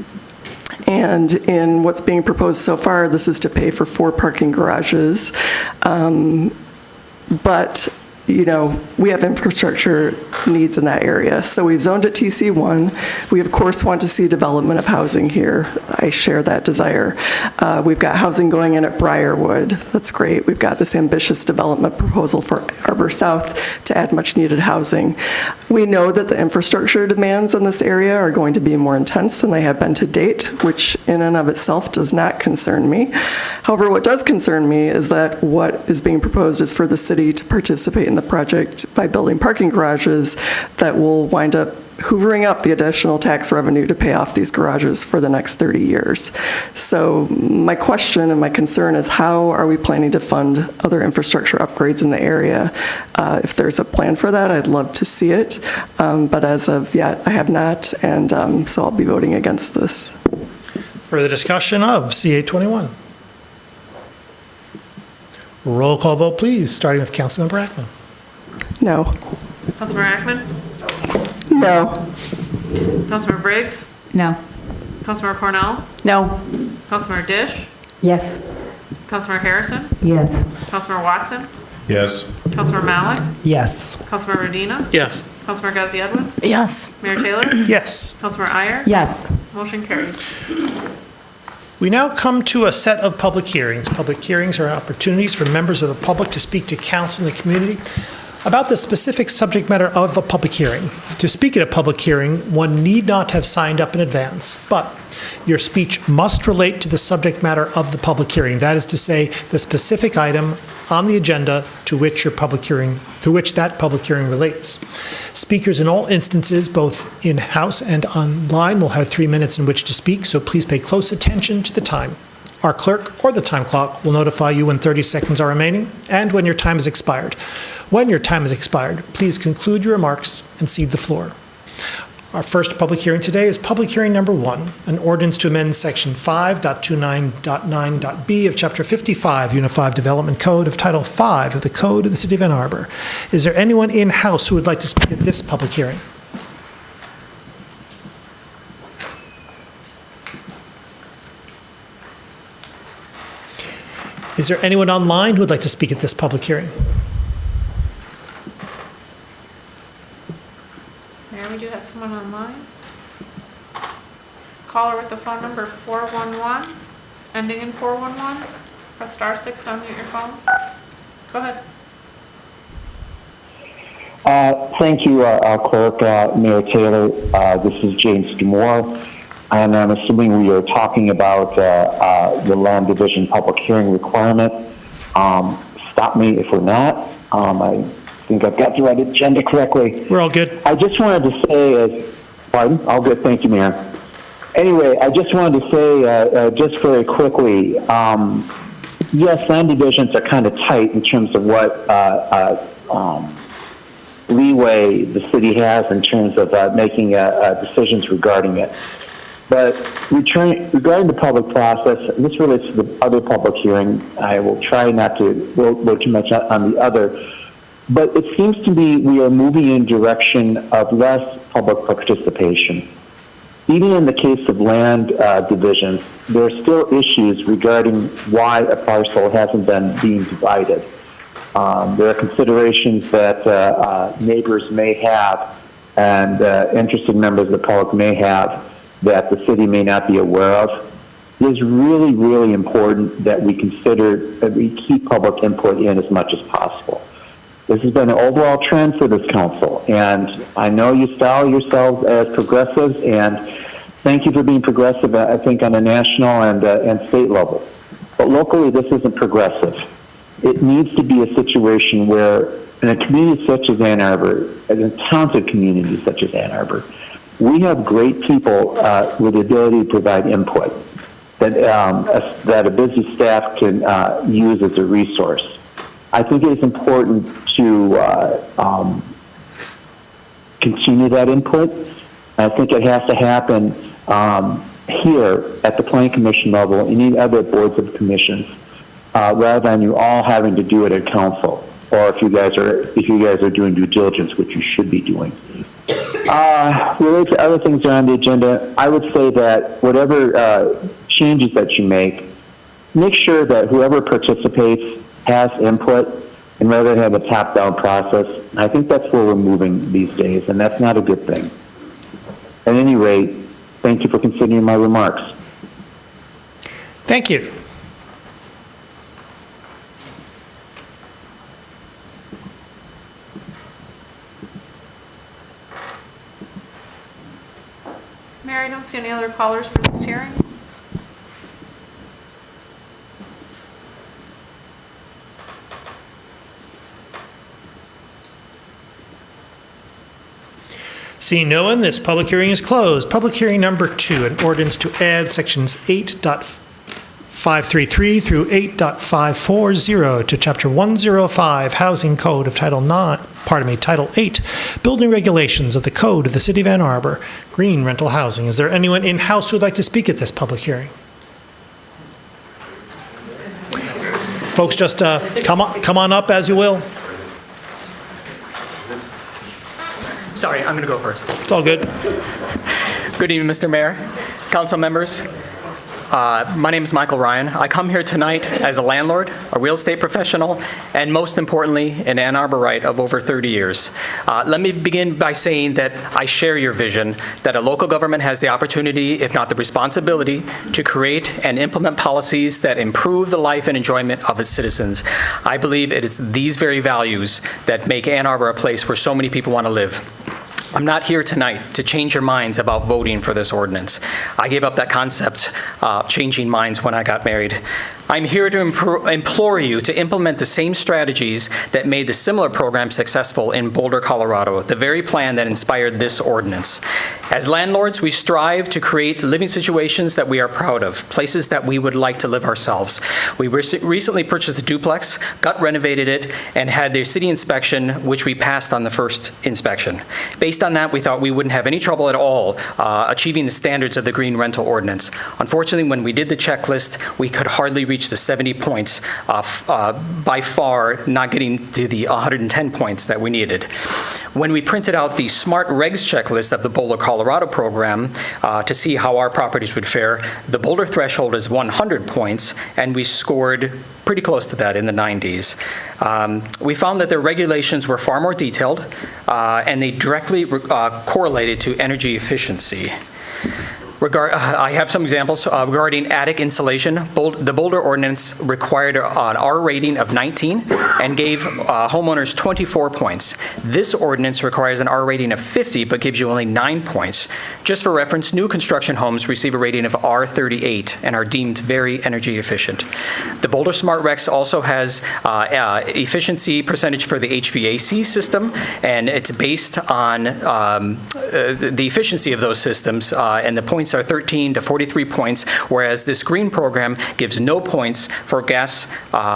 And in what's being proposed so far, this is to pay for 4 parking garages. But we have infrastructure needs in that area. So we've zoned it TC1. We, of course, want to see development of housing here. I share that desire. We've got housing going in at Briarwood. That's great. We've got this ambitious development proposal for Arbor South to add much needed housing. We know that the infrastructure demands in this area are going to be more intense than they have been to date, which in and of itself does not concern me. However, what does concern me is that what is being proposed is for the city to participate in the project by building parking garages that will wind up hoovering up the additional tax revenue to pay off these garages for the next 30 years. So my question and my concern is, how are we planning to fund other infrastructure upgrades in the area? If there's a plan for that, I'd love to see it. But as of yet, I have not, and so I'll be voting against this. Further discussion of CA 21? Roll call vote, please, starting with Councilmember Ackman. No. Councilmember Ackman? No. Councilmember Briggs? No. Councilmember Cornell? No. Councilmember Dish? Yes. Councilmember Harrison? Yes. Councilmember Watson? Yes. Councilmember Malik? Yes. Councilmember Medina? Yes. Councilmember Ghazi Edwin? Yes. Mayor Taylor? Yes. Councilmember Iyer? Yes. Motion carries. We now come to a set of public hearings. Public hearings are opportunities for members of the public to speak to council and the community about the specific subject matter of a public hearing. To speak at a public hearing, one need not have signed up in advance, but your speech must relate to the subject matter of the public hearing. That is to say, the specific item on the agenda to which that public hearing relates. Speakers in all instances, both in-house and online, will have 3 minutes in which to speak, so please pay close attention to the time. Our clerk or the time clock will notify you when 30 seconds are remaining and when your time has expired. When your time has expired, please conclude your remarks and cede the floor. Our first public hearing today is public hearing number 1, an ordinance to amend section 5.29.9.b of chapter 55, Unified Development Code of Title 5 of the Code of the City of Ann Arbor. Is there anyone in-house who would like to speak at this public hearing? Is there anyone online who would like to speak at this public hearing? Mayor, we do have someone online. Caller with the phone number 411, ending in 411. Press *6 to unmute your phone. Go ahead. Thank you, Clerk, Mayor Taylor. This is James Demore, and I'm assuming we are talking about the land division public hearing requirement. Stop me if we're not. I think I've got the right agenda correctly. We're all good. I just wanted to say, pardon? All good, thank you, Mayor. Anyway, I just wanted to say, just very quickly, yes, land divisions are kind of tight in terms of what leeway the city has in terms of making decisions regarding it. But regarding the public process, and this relates to the other public hearing, I will try not to go too much on the other, but it seems to me we are moving in direction of less public participation. Even in the case of land divisions, there are still issues regarding why a parcel hasn't been being divided. There are considerations that neighbors may have and interested members of the public may have that the city may not be aware of. It is really, really important that we consider, that we keep public input in as much as possible. This has been an overall trend for this council, and I know you style yourselves as progressives, and thank you for being progressive, I think, on a national and state level. But locally, this isn't progressive. It needs to be a situation where, in a community such as Ann Arbor, in a talented community such as Ann Arbor, we have great people with the ability to provide input that a busy staff can use as a resource. I think it is important to continue that input. I think it has to happen here at the Planning Commission level and in other boards of commissions, rather than you all having to do it at council, or if you guys are doing due diligence, which you should be doing. Related to other things that are on the agenda, I would say that whatever changes that you make sure that whoever participates has input, and rather than have a top-down process. I think that's where we're moving these days, and that's not a good thing. At any rate, thank you for considering my remarks. Thank you. Mayor, I don't see any other callers for this hearing. Seeing no one, this public hearing is closed. Public hearing number 2, an ordinance to add sections 8.533 through 8.540 to Chapter 105 Housing Code of Title 8, Building Regulations of the Code of the City of Ann Arbor, Green Rental Housing. Is there anyone in-house who would like to speak at this public hearing? Folks, just come on up as you will. Sorry, I'm going to go first. It's all good. Good evening, Mr. Mayor, council members. My name is Michael Ryan. I come here tonight as a landlord, a real estate professional, and most importantly, an Ann Arborite of over 30 years. Let me begin by saying that I share your vision that a local government has the opportunity, if not the responsibility, to create and implement policies that improve the life and enjoyment of its citizens. I believe it is these very values that make Ann Arbor a place where so many people want to live. I'm not here tonight to change your minds about voting for this ordinance. I gave up that concept of changing minds when I got married. I'm here to implore you to implement the same strategies that made the similar program successful in Boulder, Colorado, the very plan that inspired this ordinance. As landlords, we strive to create living situations that we are proud of, places that we would like to live ourselves. We recently purchased a duplex, gut renovated it, and had their city inspection, which we passed on the first inspection. Based on that, we thought we wouldn't have any trouble at all achieving the standards of the green rental ordinance. Unfortunately, when we did the checklist, we could hardly reach the 70 points, by far not getting to the 110 points that we needed. When we printed out the Smart Regs checklist of the Boulder, Colorado program to see how our properties would fare, the Boulder threshold is 100 points, and we scored pretty close to that in the 90s. We found that their regulations were far more detailed, and they directly correlated to energy efficiency. I have some examples regarding attic insulation. The Boulder ordinance required an R rating of 19 and gave homeowners 24 points. This ordinance requires an R rating of 50 but gives you only 9 points. Just for reference, new construction homes receive a rating of R38 and are deemed very energy efficient. The Boulder Smart Recs also has efficiency percentage for the HVAC system, and it's based on the efficiency of those systems, and the points are 13 to 43 points, whereas this green program gives no points for gas,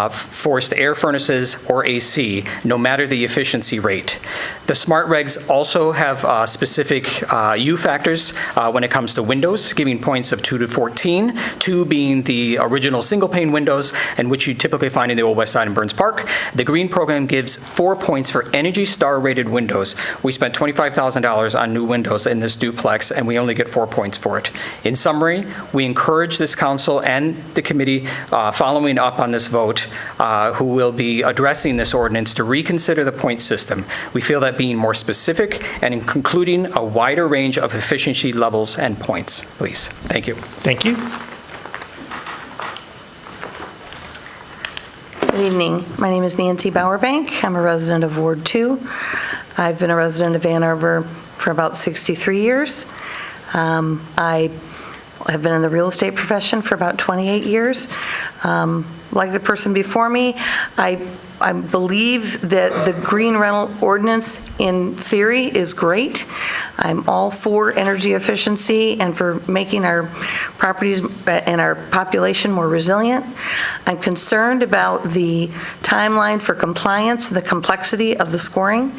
forced air furnaces, or AC, no matter the efficiency rate. The Smart Regs also have specific U factors when it comes to windows, giving points of 2 to 14, 2 being the original single-pane windows, and which you typically find in the Old West Side and Burns Park. The green program gives 4 points for Energy Star-rated windows. We spent $25,000 on new windows in this duplex, and we only get 4 points for it. In summary, we encourage this council and the committee following up on this vote, who will be addressing this ordinance, to reconsider the point system. We feel that being more specific and in concluding a wider range of efficiency levels and points, please. Thank you. Thank you. Good evening. My name is Nancy Bowerbank. I'm a resident of Ward 2. I've been a resident of Ann Arbor for about 63 years. I have been in the real estate profession for about 28 years. Like the person before me, I believe that the green rental ordinance in theory is great. I'm all for energy efficiency and for making our properties and our population more resilient. I'm concerned about the timeline for compliance, the complexity of the scoring,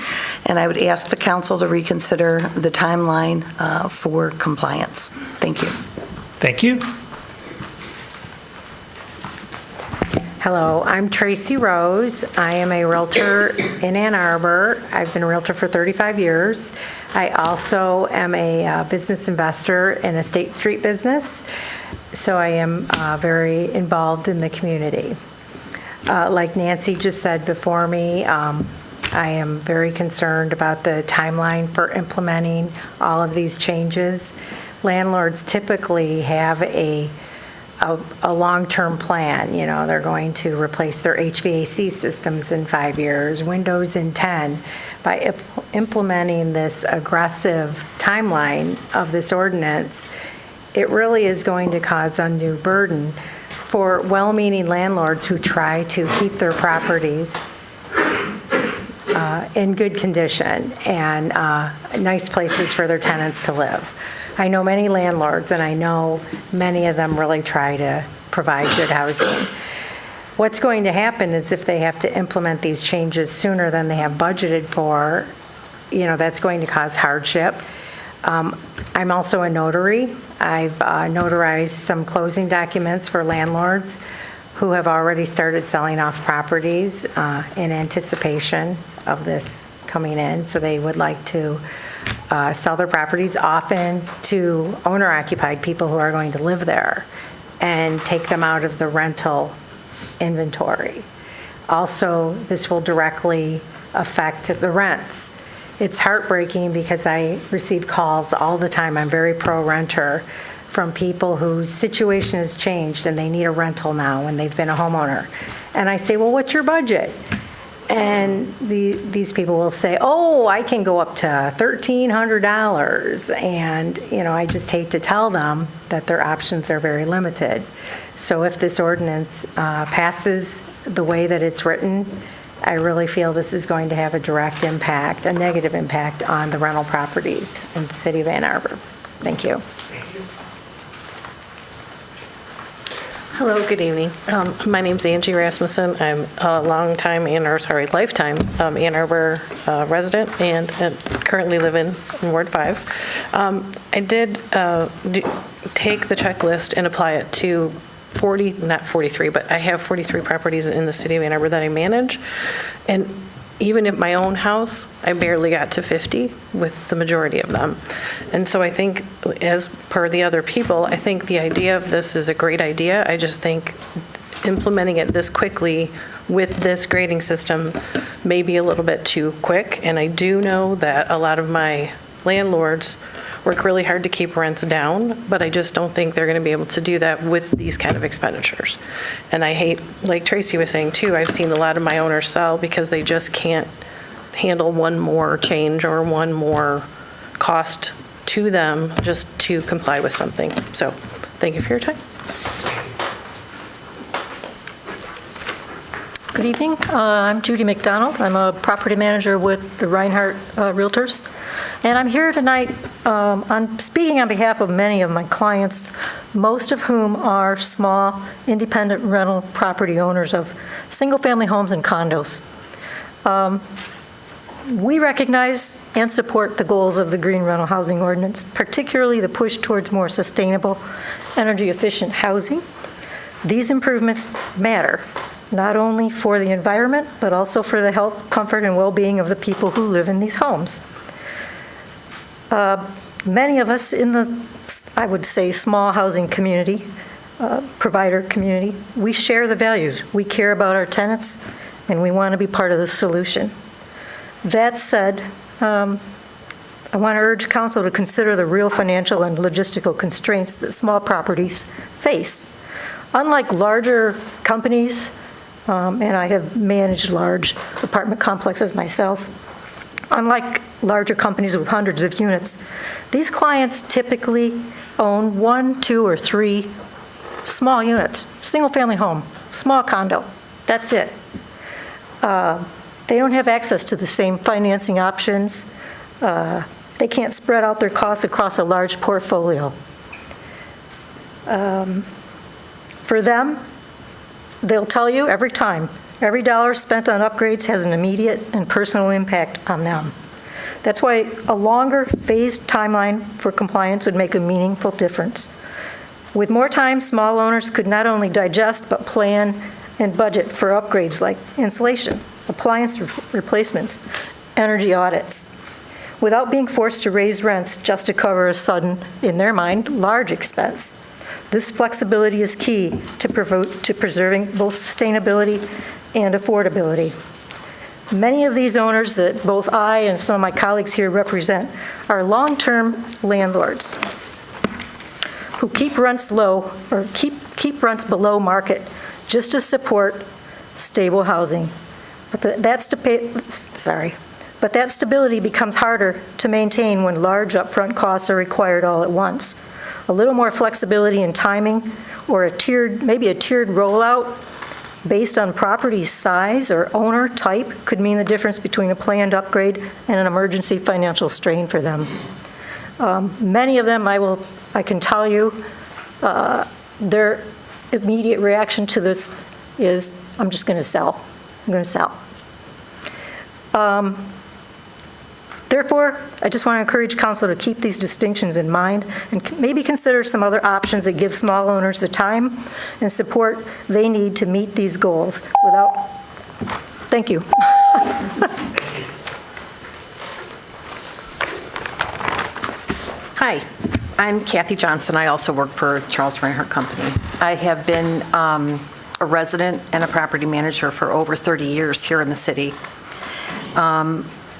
and I would ask the council to reconsider the timeline for compliance. Thank you. Thank you. Hello, I'm Tracy Rose. I am a realtor in Ann Arbor. I've been a realtor for 35 years. I also am a business investor in a State Street business, so I am very involved in the community. Like Nancy just said before me, I am very concerned about the timeline for implementing all of these changes. Landlords typically have a long-term plan. You know, they're going to replace their HVAC systems in 5 years, windows in 10. By implementing this aggressive timeline of this ordinance, it really is going to cause undue burden for well-meaning landlords who try to keep their properties in good condition and nice places for their tenants to live. I know many landlords, and I know many of them really try to provide good housing. What's going to happen is if they have to implement these changes sooner than they have budgeted for, you know, that's going to cause hardship. I'm also a notary. I've notarized some closing documents for landlords who have already started selling off properties in anticipation of this coming in. So they would like to sell their properties, often to owner-occupied people who are going to live there, and take them out of the rental inventory. Also, this will directly affect the rents. It's heartbreaking because I receive calls all the time. I'm very pro-renter from people whose situation has changed and they need a rental now and they've been a homeowner. And I say, well, what's your budget? And these people will say, oh, I can go up to $1,300. And, I just hate to tell them that their options are very limited. So if this ordinance passes the way that it's written, I really feel this is going to have a direct impact, a negative impact on the rental properties in the city of Ann Arbor. Thank you. Hello, good evening. My name's Angie Rasmussen. I'm a lifetime Ann Arbor resident and currently live in Ward 5. I did take the checklist and apply it to 43, but I have 43 properties in the city of Ann Arbor that I manage. And even at my own house, I barely got to 50 with the majority of them. And so I think, as per the other people, I think the idea of this is a great idea. I just think implementing it this quickly with this grading system may be a little bit too quick. And I do know that a lot of my landlords work really hard to keep rents down, but I just don't think they're going to be able to do that with these kind of expenditures. And I hate, like Tracy was saying too, I've seen a lot of my owners sell because they just can't handle one more change or one more cost to them just to comply with something. So thank you for your time. Good evening. I'm Judy McDonald. I'm a property manager with the Reinhardt Realtors. And I'm here tonight I'm speaking on behalf of many of my clients, most of whom are small, independent rental property owners of single-family homes and condos. We recognize and support the goals of the Green Rental Housing Ordinance, particularly the push towards more sustainable, energy-efficient housing. These improvements matter, not only for the environment, but also for the health, comfort, and well-being of the people who live in these homes. Many of us in the, I would say, small housing community, provider community, we share the values. We care about our tenants, and we want to be part of the solution. That said, I want to urge council to consider the real financial and logistical constraints that small properties face. Unlike larger companies, and I have managed large apartment complexes myself, unlike larger companies with hundreds of units, these clients typically own 1, 2, or 3 small units, single-family home, small condo. That's it. They don't have access to the same financing options. They can't spread out their costs across a large portfolio. For them, they'll tell you every time, every dollar spent on upgrades has an immediate and personal impact on them. That's why a longer phased timeline for compliance would make a meaningful difference. With more time, small owners could not only digest, but plan and budget for upgrades like insulation, appliance replacements, energy audits, without being forced to raise rents just to cover a sudden, in their mind, large expense. This flexibility is key to preserving both sustainability and affordability. Many of these owners that both I and some of my colleagues here represent are long-term landlords who keep rents low or keep rents below market just to support stable housing. But that stability becomes harder to maintain when large upfront costs are required all at once. A little more flexibility in timing or maybe a tiered rollout based on property size or owner type could mean the difference between a planned upgrade and an emergency financial strain for them. Many of them, I can tell you, their immediate reaction to this is, I'm just going to sell. I'm going to sell. Therefore, I just want to encourage council to keep these distinctions in mind and maybe consider some other options that give small owners the time and support they need to meet these goals without, thank you. Hi, I'm Kathy Johnson. I also work for Charles Reinhardt Company. I have been a resident and a property manager for over 30 years here in the city.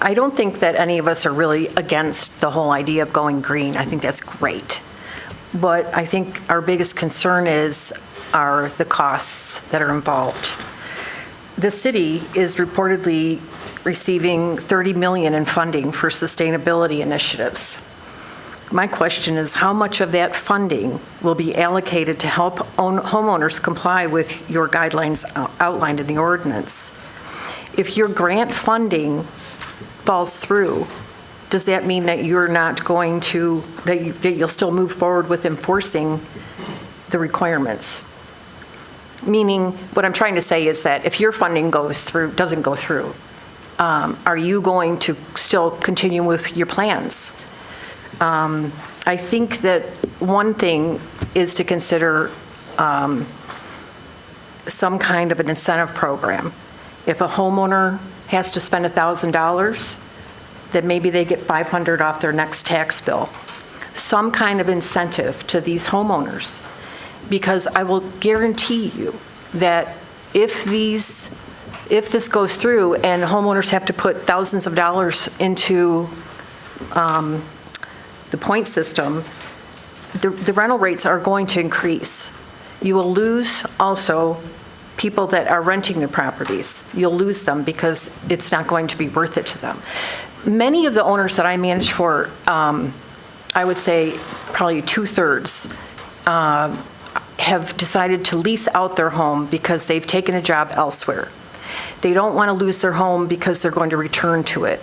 I don't think that any of us are really against the whole idea of going green. I think that's great. But I think our biggest concern are the costs that are involved. The city is reportedly receiving $30 million in funding for sustainability initiatives. My question is, how much of that funding will be allocated to help homeowners comply with your guidelines outlined in the ordinance? If your grant funding falls through, does that mean that you're not going to, that you'll still move forward with enforcing the requirements? Meaning, what I'm trying to say is that if your funding doesn't go through, are you going to still continue with your plans? I think that one thing is to consider some kind of an incentive program. If a homeowner has to spend $1,000, then maybe they get $500 off their next tax bill. Some kind of incentive to these homeowners. Because I will guarantee you that if this goes through and homeowners have to put thousands of dollars into the point system, the rental rates are going to increase. You will lose also people that are renting the properties. You'll lose them because it's not going to be worth it to them. Many of the owners that I manage for, I would say probably 2/3, have decided to lease out their home because they've taken a job elsewhere. They don't want to lose their home because they're going to return to it.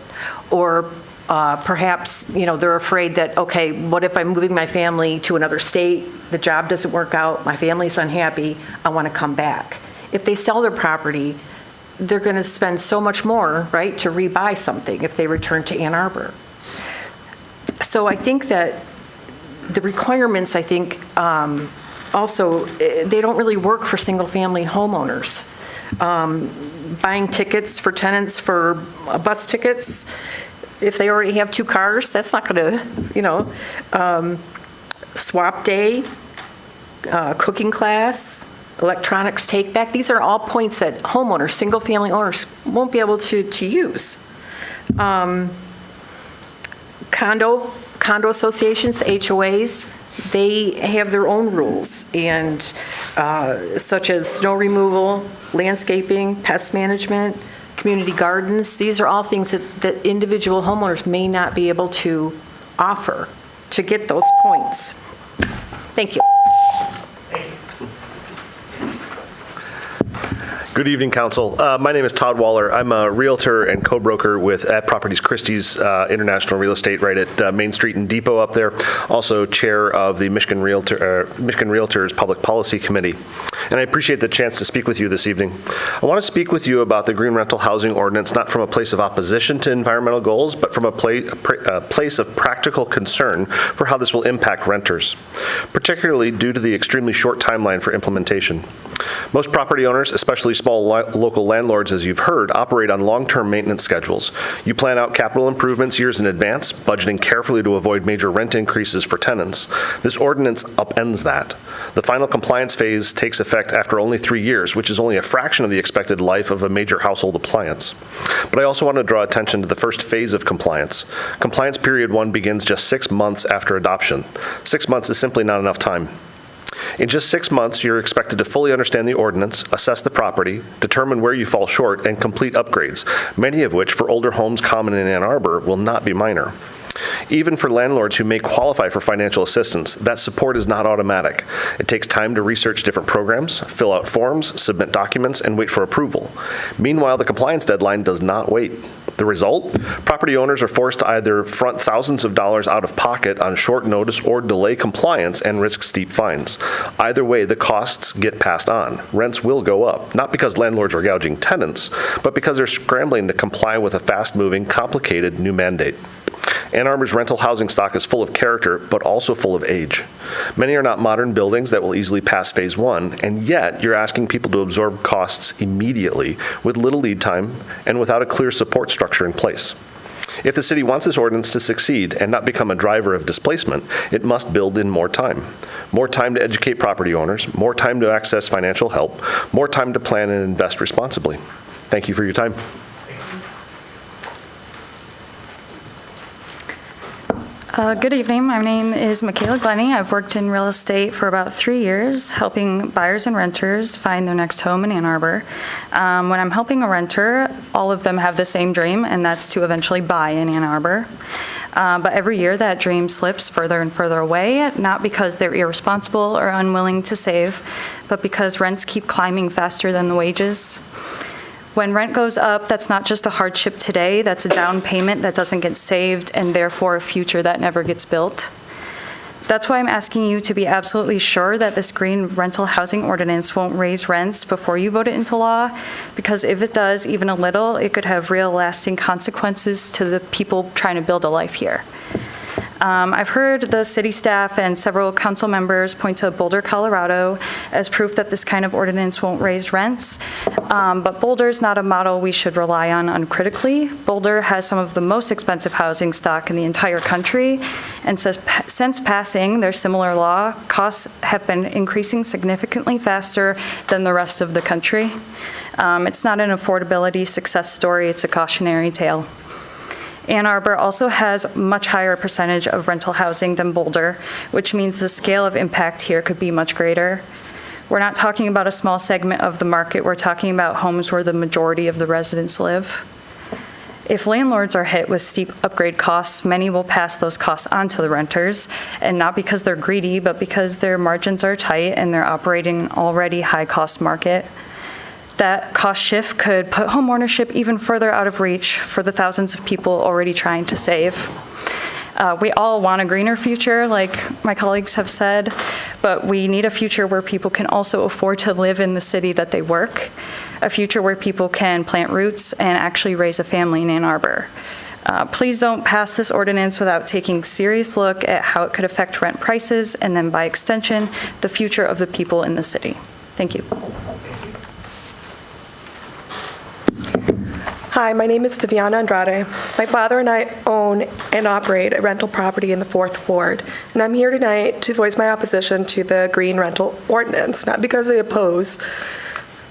Or perhaps, they're afraid that, okay, what if I'm moving my family to another state, the job doesn't work out, my family's unhappy, I want to come back. If they sell their property, they're going to spend so much more, right, to rebuy something if they return to Ann Arbor. So I think that the requirements, also, they don't really work for single-family homeowners. Buying tickets for tenants for bus tickets, if they already have 2 cars, that's not going to, swap day, cooking class, electronics take back. These are all points that homeowners, single-family owners, won't be able to use. Condo associations, HOAs, they have their own rules, and such as snow removal, landscaping, pest management, community gardens. These are all things that individual homeowners may not be able to offer to get those points. Thank you. Good evening, Council. My name is Todd Waller. I'm a realtor and co-broker at Properties Christie's International Real Estate right at Main Street and Depot up there. Also chair of the Michigan Realtors Public Policy Committee. And I appreciate the chance to speak with you this evening. I want to speak with you about the Green Rental Housing Ordinance, not from a place of opposition to environmental goals, but from a place of practical concern for how this will impact renters, particularly due to the extremely short timeline for implementation. Most property owners, especially small local landlords, as you've heard, operate on long-term maintenance schedules. You plan out capital improvements years in advance, budgeting carefully to avoid major rent increases for tenants. This ordinance upends that. The final compliance phase takes effect after only 3 years, which is only a fraction of the expected life of a major household appliance. But I also want to draw attention to the first phase of compliance. Compliance period 1 begins just 6 months after adoption. 6 months is simply not enough time. In just 6 months, you're expected to fully understand the ordinance, assess the property, determine where you fall short, and complete upgrades, many of which, for older homes common in Ann Arbor, will not be minor. Even for landlords who may qualify for financial assistance, that support is not automatic. It takes time to research different programs, fill out forms, submit documents, and wait for approval. Meanwhile, the compliance deadline does not wait. The result? Property owners are forced to either front thousands of dollars out of pocket on short notice or delay compliance and risk steep fines. Either way, the costs get passed on. Rents will go up, not because landlords are gouging tenants, but because they're scrambling to comply with a fast-moving, complicated new mandate. Ann Arbor's rental housing stock is full of character, but also full of age. Many are not modern buildings that will easily pass phase 1, and yet you're asking people to absorb costs immediately with little lead time and without a clear support structure in place. If the city wants this ordinance to succeed and not become a driver of displacement, it must build in more time. More time to educate property owners, more time to access financial help, more time to plan and invest responsibly. Thank you for your time. Good evening. My name is Michaela Glenny. I've worked in real estate for about 3 years, helping buyers and renters find their next home in Ann Arbor. When I'm helping a renter, all of them have the same dream, and that's to eventually buy in Ann Arbor. But every year that dream slips further and further away, not because they're irresponsible or unwilling to save, but because rents keep climbing faster than the wages. When rent goes up, that's not just a hardship today, that's a down payment that doesn't get saved and therefore a future that never gets built. That's why I'm asking you to be absolutely sure that this green rental housing ordinance won't raise rents before you vote it into law, because if it does even a little, it could have real lasting consequences to the people trying to build a life here. I've heard the city staff and several council members point to Boulder, Colorado as proof that this kind of ordinance won't raise rents, but Boulder is not a model we should rely on uncritically. Boulder has some of the most expensive housing stock in the entire country, and since passing their similar law, costs have been increasing significantly faster than the rest of the country. It's not an affordability success story, it's a cautionary tale. Ann Arbor also has a much higher percentage of rental housing than Boulder, which means the scale of impact here could be much greater. We're not talking about a small segment of the market, we're talking about homes where the majority of the residents live. If landlords are hit with steep upgrade costs, many will pass those costs on to the renters, and not because they're greedy, but because their margins are tight and they're operating an already high-cost market. That cost shift could put homeownership even further out of reach for the thousands of people already trying to save. We all want a greener future, like my colleagues have said, but we need a future where people can also afford to live in the city that they work, a future where people can plant roots and actually raise a family in Ann Arbor. Please don't pass this ordinance without taking a serious look at how it could affect rent prices and then by extension, the future of the people in the city. Thank you. Hi, my name is Viviana Andrade. My father and I own and operate a rental property in the 4th Ward, and I'm here tonight to voice my opposition to the green rental ordinance, not because I oppose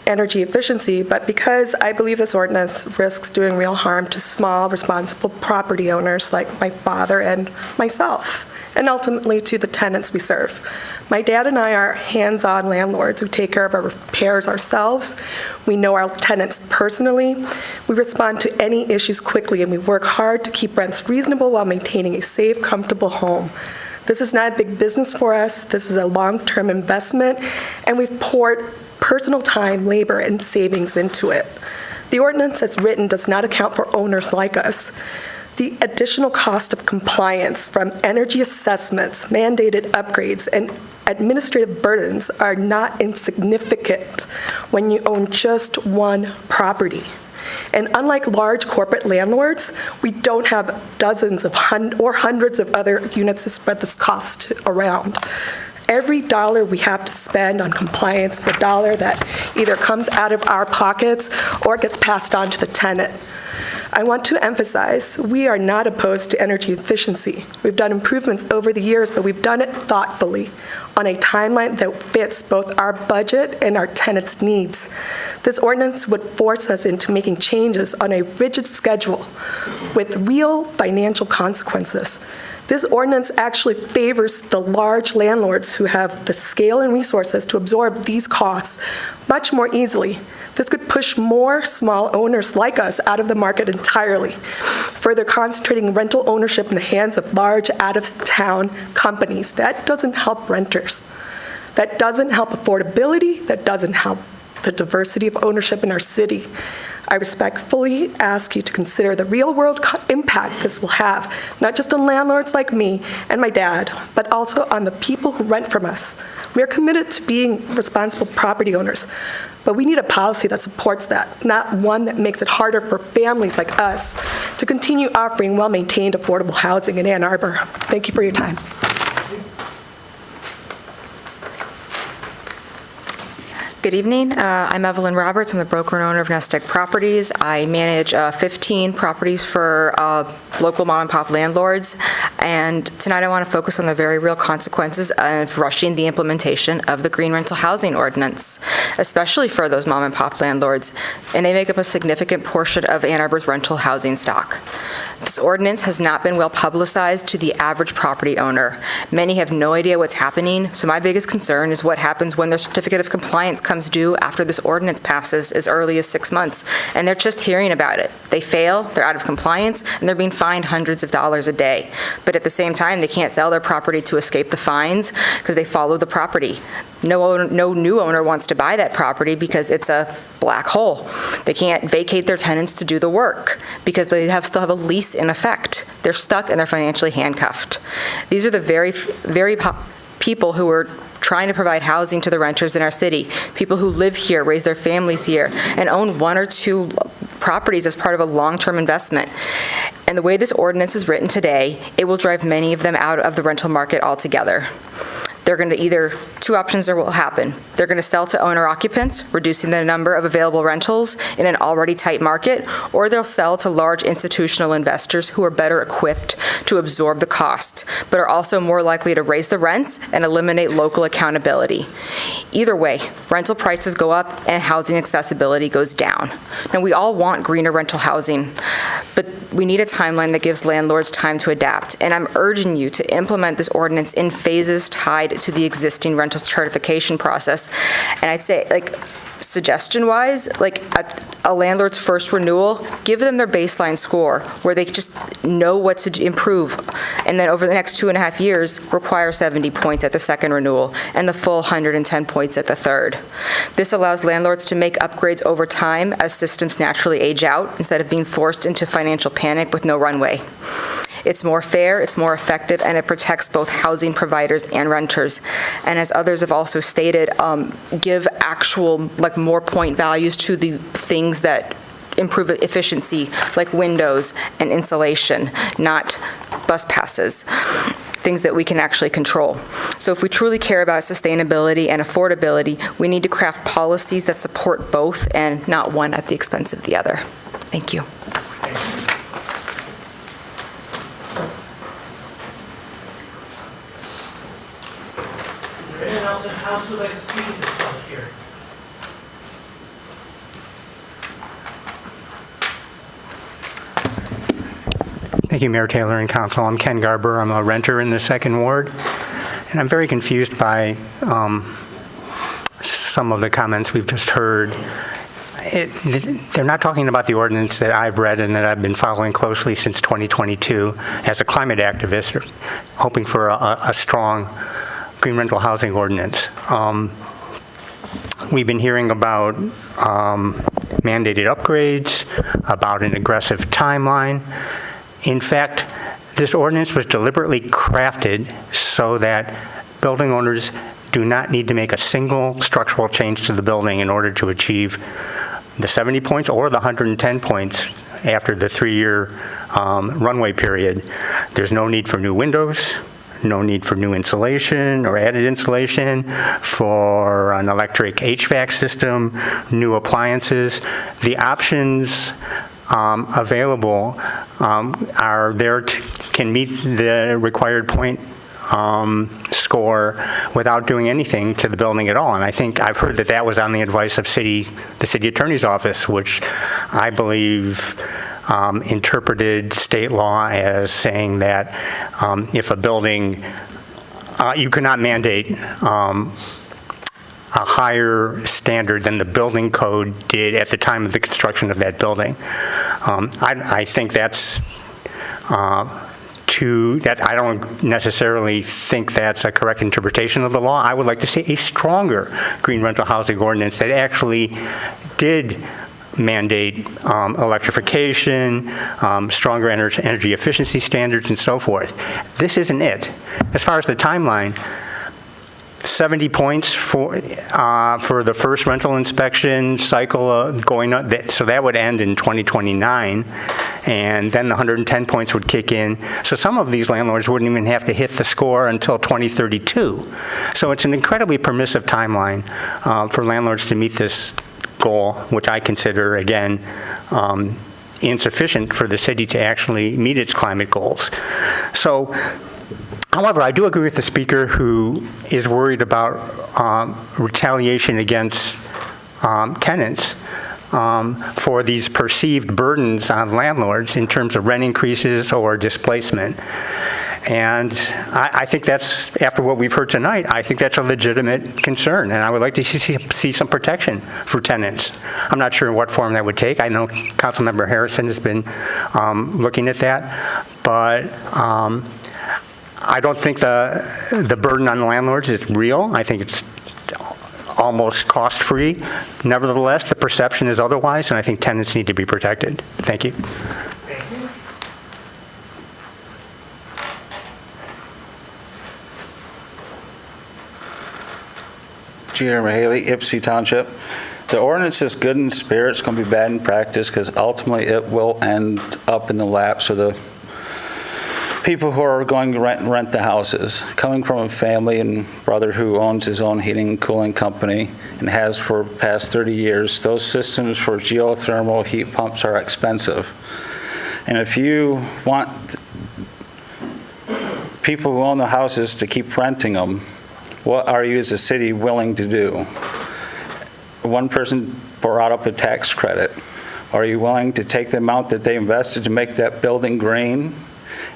energy efficiency, but because I believe this ordinance risks doing real harm to small, responsible property owners like my father and myself, and ultimately to the tenants we serve. My dad and I are hands-on landlords who take care of our repairs ourselves. We know our tenants personally. We respond to any issues quickly, and we work hard to keep rents reasonable while maintaining a safe, comfortable home. This is not a big business for us. This is a long-term investment, and we've poured personal time, labor, and savings into it. The ordinance as written does not account for owners like us. The additional cost of compliance from energy assessments, mandated upgrades, and administrative burdens are not insignificant when you own just one property. And unlike large corporate landlords, we don't have dozens of or hundreds of other units to spread this cost around. Every dollar we have to spend on compliance is a dollar that either comes out of our pockets or gets passed on to the tenant. I want to emphasize, we are not opposed to energy efficiency. We've done improvements over the years, but we've done it thoughtfully on a timeline that fits both our budget and our tenants' needs. This ordinance would force us into making changes on a rigid schedule with real financial consequences. This ordinance actually favors the large landlords who have the scale and resources to absorb these costs much more easily. This could push more small owners like us out of the market entirely, further concentrating rental ownership in the hands of large, out-of-town companies. That doesn't help renters. That doesn't help affordability. That doesn't help the diversity of ownership in our city. I respectfully ask you to consider the real-world impact this will have, not just on landlords like me and my dad, but also on the people who rent from us. We are committed to being responsible property owners, But we need a policy that supports that, not one that makes it harder for families like us to continue offering well-maintained, affordable housing in Ann Arbor. Thank you for your time. Good evening. I'm Evelyn Roberts. I'm the broker and owner of Nest Egg Properties. I manage 15 properties for local mom and pop landlords. And tonight I want to focus on the very real consequences of rushing the implementation of the Green Rental Housing Ordinance, especially for those mom and pop landlords. And they make up a significant portion of Ann Arbor's rental housing stock. This ordinance has not been well publicized to the average property owner. Many have no idea what's happening, so my biggest concern is what happens when their certificate of compliance comes due after this ordinance passes as early as 6 months, and they're just hearing about it. They fail, they're out of compliance, and they're being fined hundreds of dollars a day. But at the same time, they can't sell their property to escape the fines because they follow the property. No new owner wants to buy that property because it's a black hole. They can't vacate their tenants to do the work because they still have a lease in effect. They're stuck and they're financially handcuffed. These are the very people who are trying to provide housing to the renters in our city, people who live here, raise their families here, and own 1 or 2 properties as part of a long-term investment. And the way this ordinance is written today, it will drive many of them out of the rental market altogether. They're going to either, 2 options will happen. They're going to sell to owner occupants, reducing the number of available rentals in an already tight market, or they'll sell to large institutional investors who are better equipped to absorb the cost, but are also more likely to raise the rents and eliminate local accountability. Either way, rental prices go up and housing accessibility goes down. Now, we all want greener rental housing, but we need a timeline that gives landlords time to adapt, and I'm urging you to implement this ordinance in phases tied to the existing rental certification process. And I'd say, suggestion-wise, at a landlord's first renewal, give them their baseline score where they just know what to improve. And then over the next 2.5 years, require 70 points at the second renewal and the full 110 points at the third. This allows landlords to make upgrades over time as systems naturally age out instead of being forced into financial panic with no runway. It's more fair, it's more effective, and it protects both housing providers and renters. And as others have also stated, give actual, more point values to the things that improve efficiency, like windows and insulation, not bus passes, things that we can actually control. So if we truly care about sustainability and affordability, we need to craft policies that support both and not one at the expense of the other. Thank you. Is there anyone else in the House who would like to speak in this public hearing? Thank you, Mayor Taylor and Council. I'm Ken Garber. I'm a renter in the 2nd Ward, and I'm very confused by some of the comments we've just heard. They're not talking about the ordinance that I've read and that I've been following closely since 2022 as a climate activist, hoping for a strong green rental housing ordinance. We've been hearing about mandated upgrades, about an aggressive timeline. In fact, this ordinance was deliberately crafted so that building owners do not need to make a single structural change to the building in order to achieve the 70 points or the 110 points after the 3-year runway period. There's no need for new windows, no need for new insulation or added insulation, for an electric HVAC system, new appliances. The options available are there can meet the required point score without doing anything to the building at all. And I think I've heard that was on the advice of the city attorney's office, which I believe interpreted state law as saying that if a building, you cannot mandate a higher standard than the building code did at the time of the construction of that building. I think that's I don't necessarily think that's a correct interpretation of the law. I would like to see a stronger green rental housing ordinance that actually did mandate electrification, stronger energy efficiency standards, and so forth. This isn't it. As far as the timeline, 70 points for the first rental inspection cycle going on, so that would end in 2029, and then the 110 points would kick in. So some of these landlords wouldn't even have to hit the score until 2032. So it's an incredibly permissive timeline for landlords to meet this goal, which I consider, again, insufficient for the city to actually meet its climate goals. So, however, I do agree with the speaker who is worried about retaliation against tenants for these perceived burdens on landlords in terms of rent increases or displacement. And I think that's, after what we've heard tonight, I think that's a legitimate concern, and I would like to see some protection for tenants. I'm not sure what form that would take. I know Councilmember Harrison has been looking at that, but I don't think the burden on the landlords is real. I think it's almost cost-free. Nevertheless, the perception is otherwise, and I think tenants need to be protected. Thank you. Thank you. Jeremy Haley, Ypsi Township. The ordinance is good in spirit. It's going to be bad in practice because ultimately it will end up in the laps of the people who are going to rent the houses. Coming from a family and brother who owns his own heating and cooling company and has for the past 30 years, those systems for geothermal heat pumps are expensive. And if you want people who own the houses to keep renting them, what are you as a city willing to do? One person brought up a tax credit. Are you willing to take the amount that they invested to make that building green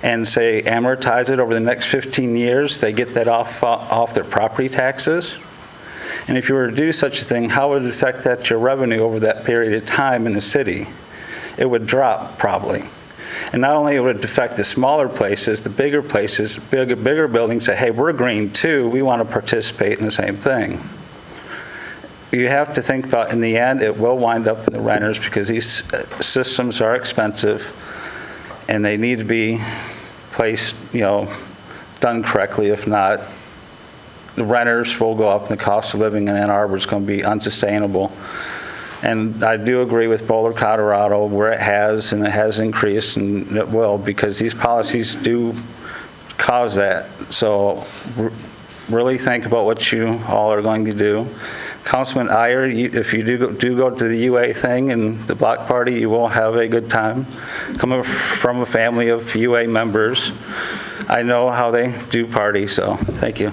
and say amortize it over the next 15 years? They get that off their property taxes? And if you were to do such a thing, how would it affect that your revenue over that period of time in the city? It would drop probably. And not only would it affect the smaller places, the bigger places, bigger buildings say, hey, we're green too, we want to participate in the same thing. You have to think about, in the end, it will wind up in the renters because these systems are expensive and they need to be placed, done correctly. If not, the renters will go up and the cost of living in Ann Arbor is going to be unsustainable. And I do agree with Boulder, Colorado, where it has increased, and it will, because these policies do cause that. So really think about what you all are going to do. Councilman Iyer, if you do go to the UA thing and the block party, you will have a good time. Coming from a family of UA members, I know how they do party, so thank you.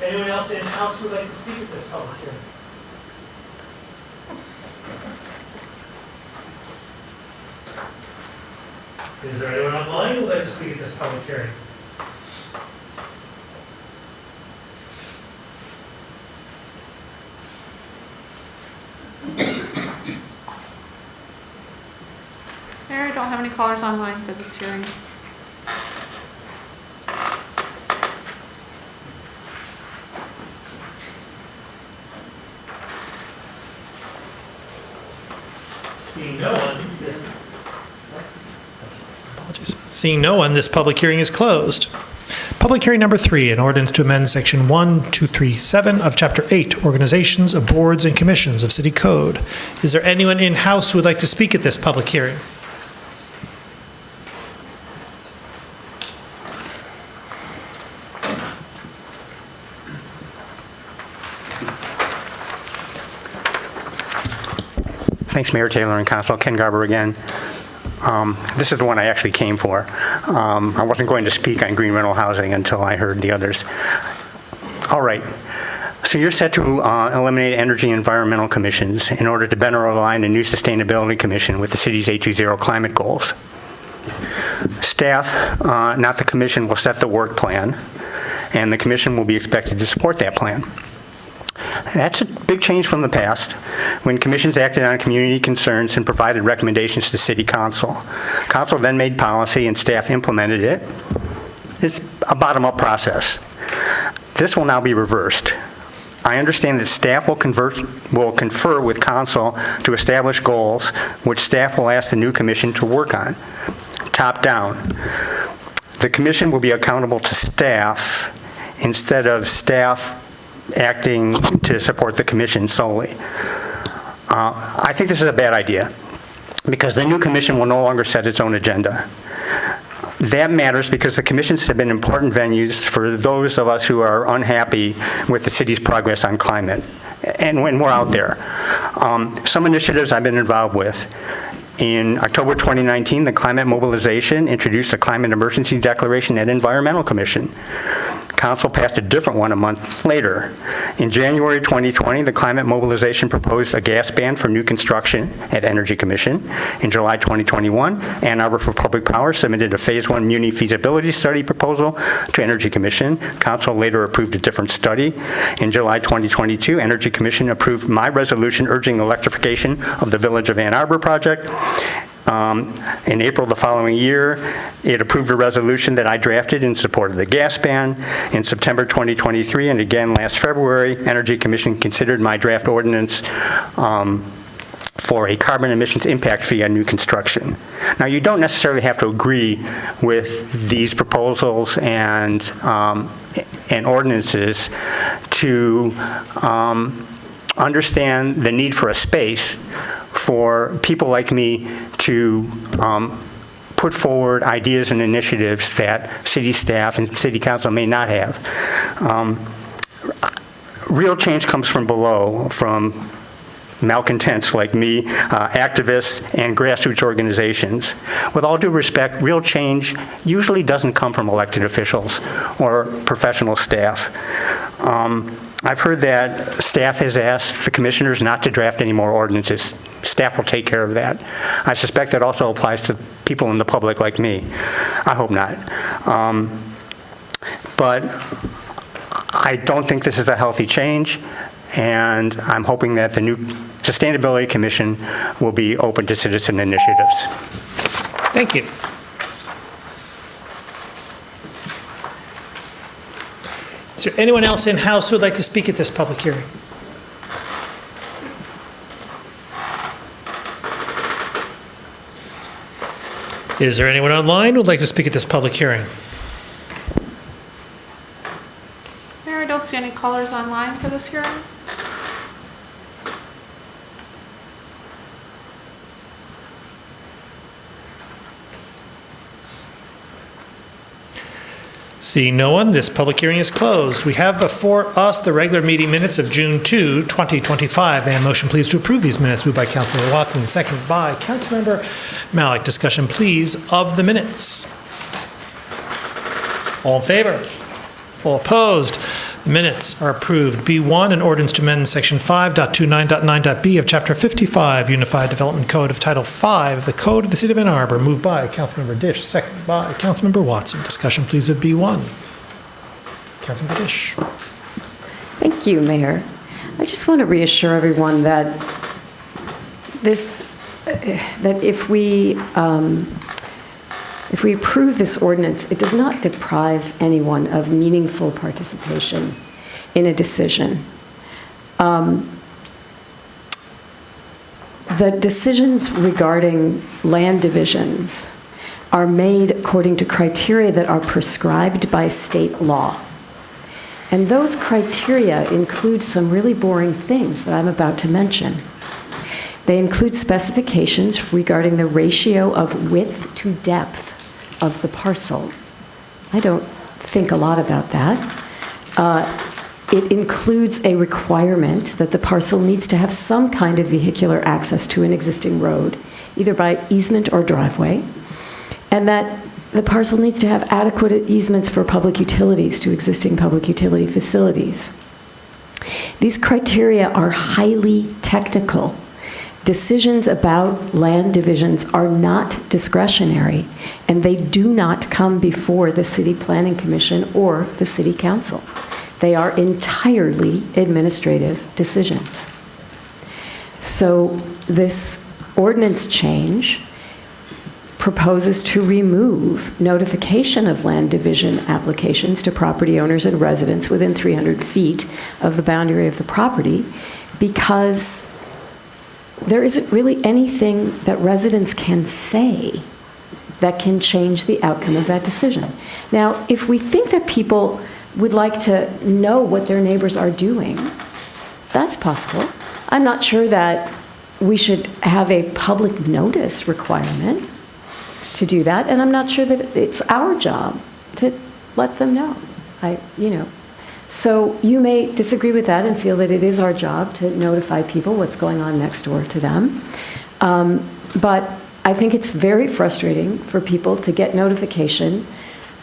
Anyone else in the house who would like to speak at this public hearing? Is there anyone online who would like to speak at this public hearing? Mayor, I don't have any callers online for this hearing. Seeing no one, this public hearing is closed. Public hearing number 3, an ordinance to amend section 1237 of chapter 8, organizations of boards and commissions of city code. Is there anyone in-house who would like to speak at this public hearing? Thanks, Mayor Taylor and Council. Ken Garber again. This is the one I actually came for. I wasn't going to speak on green rental housing until I heard the others. All right. So you're set to eliminate energy and environmental commissions in order to better align a new sustainability commission with the city's 820 climate goals. Staff, not the commission, will set the work plan, and the commission will be expected to support that plan. That's a big change from the past, when commissions acted on community concerns and provided recommendations to City Council. Council then made policy and staff implemented it. It's a bottom-up process. This will now be reversed. I understand that staff will confer with Council to establish goals, which staff will ask the new commission to work on, top down. the commission will be accountable to staff instead of staff acting to support the commission solely. I think this is a bad idea because the new commission will no longer set its own agenda. That matters because the commissions have been important venues for those of us who are unhappy with the city's progress on climate. And when we're out there. Some initiatives I've been involved with. In October 2019, the Climate Mobilization introduced a climate emergency declaration at Environmental Commission. Council passed a different one a month later. In January 2020, the Climate Mobilization proposed a gas ban for new construction at Energy Commission. In July 2021, Ann Arbor for Public Power submitted a Phase 1 Muni feasibility study proposal to Energy Commission. Council later approved a different study. In July 2022, Energy Commission approved my resolution urging electrification of the Village of Ann Arbor project. In April the following year, it approved a resolution that I drafted in support of the gas ban. In September 2023, and again last February, Energy Commission considered my draft ordinance for a carbon emissions impact fee on new construction. Now, you don't necessarily have to agree with these proposals and ordinances to understand the need for a space for people like me to put forward ideas and initiatives that city staff and city council may not have. Real change comes from below, from malcontents like me, activists, and grassroots organizations. With all due respect, real change usually doesn't come from elected officials or professional staff. I've heard that staff has asked the commissioners not to draft any more ordinances. Staff will take care of that. I suspect that also applies to people in the public like me. I hope not. But I don't think this is a healthy change, and I'm hoping that the new Sustainability Commission will be open to citizen initiatives. Thank you. Is there anyone else in-house who would like to speak at this public hearing? Is there anyone online who would like to speak at this public hearing? Mayor, I don't see any callers online for this hearing. Seeing no one, this public hearing is closed. We have before us the regular meeting minutes of June 2, 2025. May I motion please to approve these minutes? Moved by Councilmember Watson, seconded by Councilmember Malik. Discussion please of the minutes. All in favor? All opposed? The minutes are approved. B1, an ordinance to amend Section 5.29.9.b of Chapter 55, Unified Development Code of Title 5 of the Code of the City of Ann Arbor. Moved by Councilmember Dish, seconded by Councilmember Watson. Discussion please of B1. Councilmember Dish. Thank you, Mayor. I just want to reassure everyone that if we approve this ordinance, it does not deprive anyone of meaningful participation in a decision. The decisions regarding land divisions are made according to criteria that are prescribed by state law. And those criteria include some really boring things that I'm about to mention. They include specifications regarding the ratio of width to depth of the parcel. I don't think a lot about that. It includes a requirement that the parcel needs to have some kind of vehicular access to an existing road, either by easement or driveway, and that the parcel needs to have adequate easements for public utilities to existing public utility facilities. These criteria are highly technical. Decisions about land divisions are not discretionary, and they do not come before the City Planning Commission or the City Council. They are entirely administrative decisions. So this ordinance change proposes to remove notification of land division applications to property owners and residents within 300 feet of the boundary of the property, because there isn't really anything that residents can say that can change the outcome of that decision. Now, if we think that people would like to know what their neighbors are doing, that's possible. I'm not sure that we should have a public notice requirement to do that, and I'm not sure that it's our job to let them know. So you may disagree with that and feel that it is our job to notify people what's going on next door to them. But I think it's very frustrating for people to get notification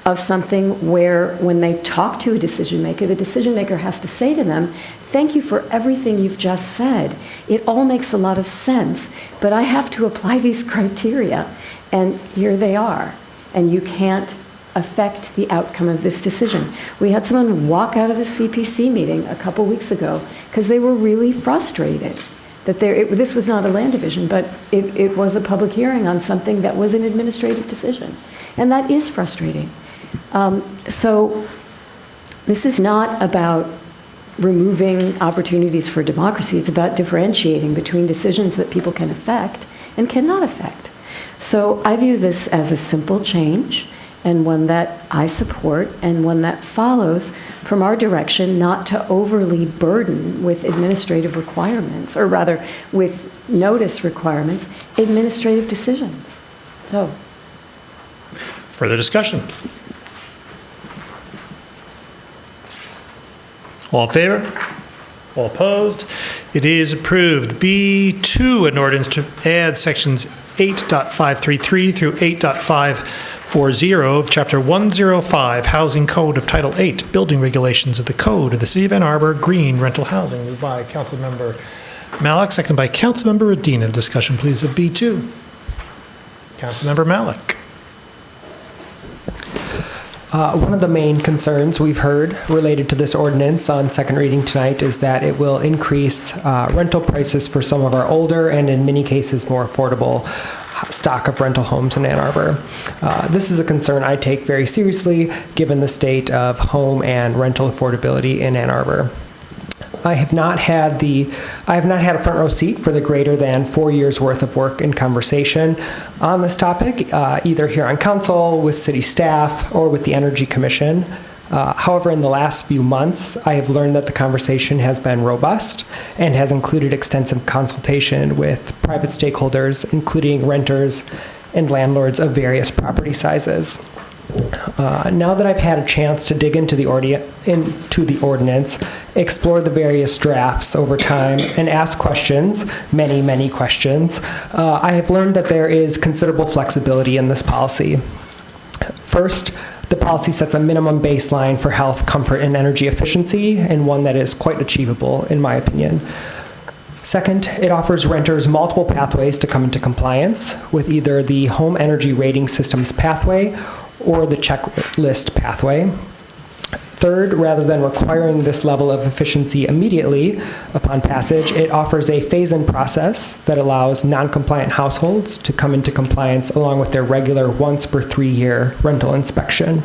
of something where when they talk to a decision maker, the decision maker has to say to them, thank you for everything you've just said. It all makes a lot of sense, but I have to apply these criteria, and here they are, and you can't affect the outcome of this decision. We had someone walk out of a CPC meeting a couple weeks ago because they were really frustrated that this was not a land division, but it was a public hearing on something that was an administrative decision. And that is frustrating. So this is not about removing opportunities for democracy. It's about differentiating between decisions that people can affect and cannot affect. So I view this as a simple change, and one that I support, and one that follows from our direction not to overly burden with administrative requirements, or rather with notice requirements, administrative decisions. So. Further discussion? All in favor? All opposed? It is approved. B2, an ordinance to add sections 8.533 through 8.540 of Chapter 105 Housing Code of Title 8 Building Regulations of the Code of the City of Ann Arbor Green Rental Housing. Moved by Councilmember Malik, seconded by Councilmember Adina. Discussion, please, of B2. Councilmember Malik. One of the main concerns we've heard related to this ordinance on second reading tonight is that it will increase rental prices for some of our older and in many cases more affordable stock of rental homes in Ann Arbor. This is a concern I take very seriously given the state of home and rental affordability in Ann Arbor. I have not had a front row seat for the greater than 4 years worth of work and conversation on this topic, either here on council, with city staff, or with the Energy Commission. However, in the last few months, I have learned that the conversation has been robust and has included extensive consultation with private stakeholders, including renters and landlords of various property sizes. Now that I've had a chance to dig into the ordinance, explore the various drafts over time, and ask questions, many questions, I have learned that there is considerable flexibility in this policy. First, the policy sets a minimum baseline for health, comfort, and energy efficiency, and one that is quite achievable, in my opinion. Second, it offers renters multiple pathways to come into compliance with either the Home Energy Rating Systems pathway or the checklist pathway. Third, rather than requiring this level of efficiency immediately upon passage, it offers a phase-in process that allows non-compliant households to come into compliance along with their regular once per 3-year rental inspection.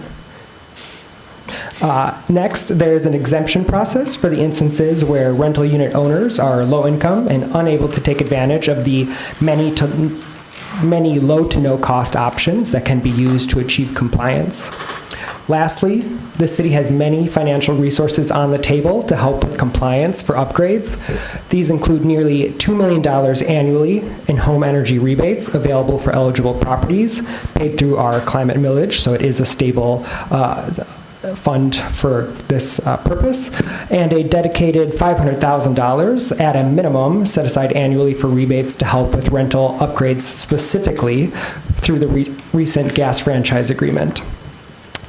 Next, there is an exemption process for the instances where rental unit owners are low income and unable to take advantage of the many low to no cost options that can be used to achieve compliance. Lastly, the city has many financial resources on the table to help with compliance for upgrades. These include nearly $2 million annually in home energy rebates available for eligible properties paid through our climate millage, so it is a stable fund for this purpose, and a dedicated $500,000 at a minimum set aside annually for rebates to help with rental upgrades specifically through the recent gas franchise agreement.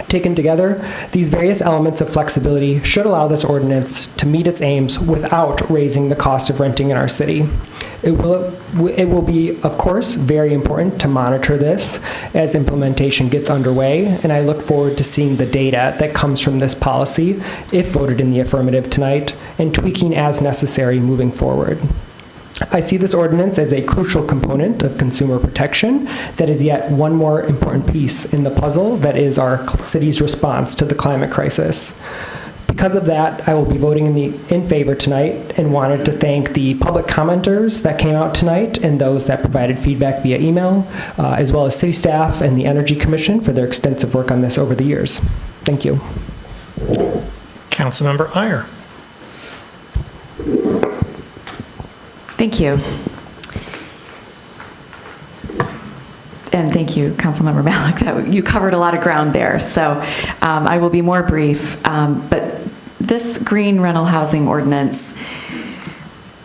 Taken together, these various elements of flexibility should allow this ordinance to meet its aims without raising the cost of renting in our city. It will be, of course, very important to monitor this as implementation gets underway, and I look forward to seeing the data that comes from this policy, if voted in the affirmative tonight, and tweaking as necessary moving forward. I see this ordinance as a crucial component of consumer protection that is yet one more important piece in the puzzle that is our city's response to the climate crisis. Because of that, I will be voting in favor tonight and wanted to thank the public commenters that came out tonight and those that provided feedback via email, as well as city staff and the Energy Commission for their extensive work on this over the years. Thank you. Councilmember Iyer. Thank you. And thank you, Councilmember Malik. You covered a lot of ground there, so I will be more brief. But this green rental housing ordinance,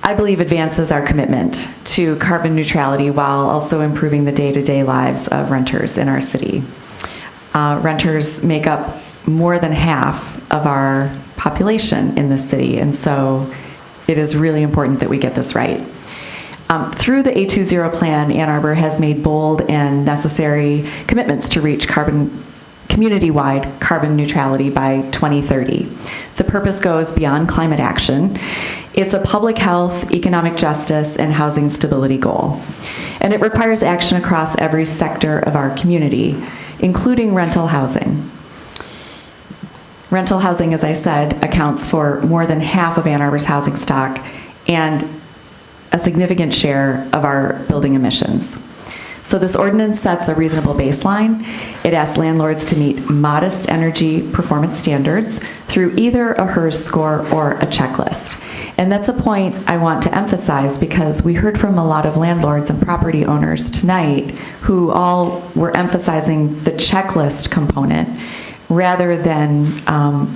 I believe, advances our commitment to carbon neutrality while also improving the day-to-day lives of renters in our city. Renters make up more than half of our population in this city, and so it is really important that we get this right. Through the 820 plan, Ann Arbor has made bold and necessary commitments to reach community-wide carbon neutrality by 2030. The purpose goes beyond climate action. It's a public health, economic justice, and housing stability goal. And it requires action across every sector of our community, including rental housing. Rental housing, as I said, accounts for more than half of Ann Arbor's housing stock and a significant share of our building emissions. So this ordinance sets a reasonable baseline. It asks landlords to meet modest energy performance standards through either a HERS score or a checklist. And that's a point I want to emphasize because we heard from a lot of landlords and property owners tonight who all were emphasizing the checklist component rather than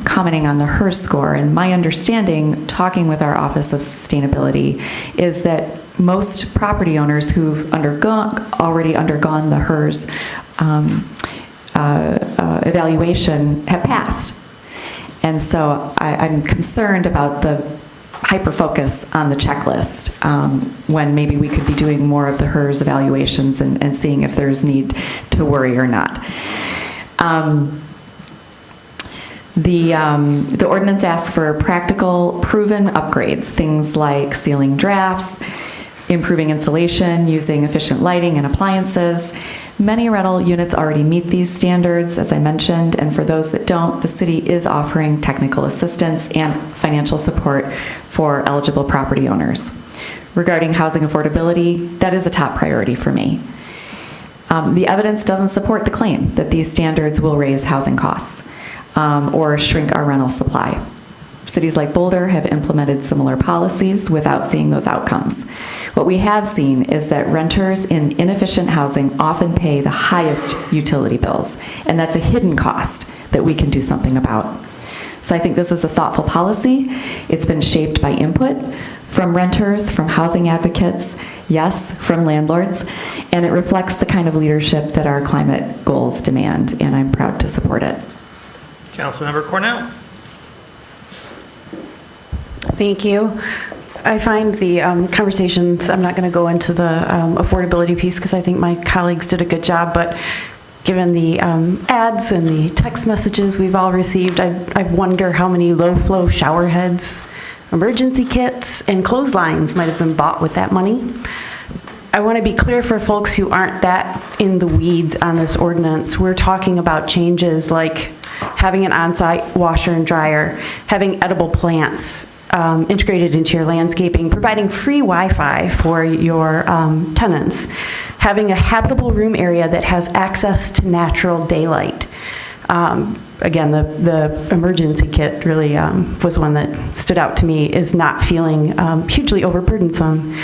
commenting on the HERS score. And my understanding, talking with our Office of Sustainability, is that most property owners who've already undergone the HERS evaluation have passed. And so I'm concerned about the hyper-focus on the checklist when maybe we could be doing more of the HERS evaluations and seeing if there's need to worry or not. The ordinance asks for practical, proven upgrades, things like sealing drafts, improving insulation, using efficient lighting and appliances. Many rental units already meet these standards, as I mentioned, and for those that don't, the city is offering technical assistance and financial support for eligible property owners. Regarding housing affordability, that is a top priority for me. The evidence doesn't support the claim that these standards will raise housing costs or shrink our rental supply. Cities like Boulder have implemented similar policies without seeing those outcomes. What we have seen is that renters in inefficient housing often pay the highest utility bills, and that's a hidden cost that we can do something about. So I think this is a thoughtful policy. It's been shaped by input from renters, from housing advocates, yes, from landlords, and it reflects the kind of leadership that our climate goals demand, and I'm proud to support it. Councilmember Cornell. Thank you. I find the conversations, I'm not going to go into the affordability piece because I think my colleagues did a good job, but given the ads and the text messages we've all received, I wonder how many low-flow shower heads, emergency kits, and clotheslines might have been bought with that money. I want to be clear for folks who aren't that in the weeds on this ordinance. We're talking about changes like having an on-site washer and dryer, having edible plants integrated into your landscaping, providing free Wi-Fi for your tenants, having a habitable room area that has access to natural daylight. Again, the emergency kit really was one that stood out to me, is not feeling hugely overburdensome.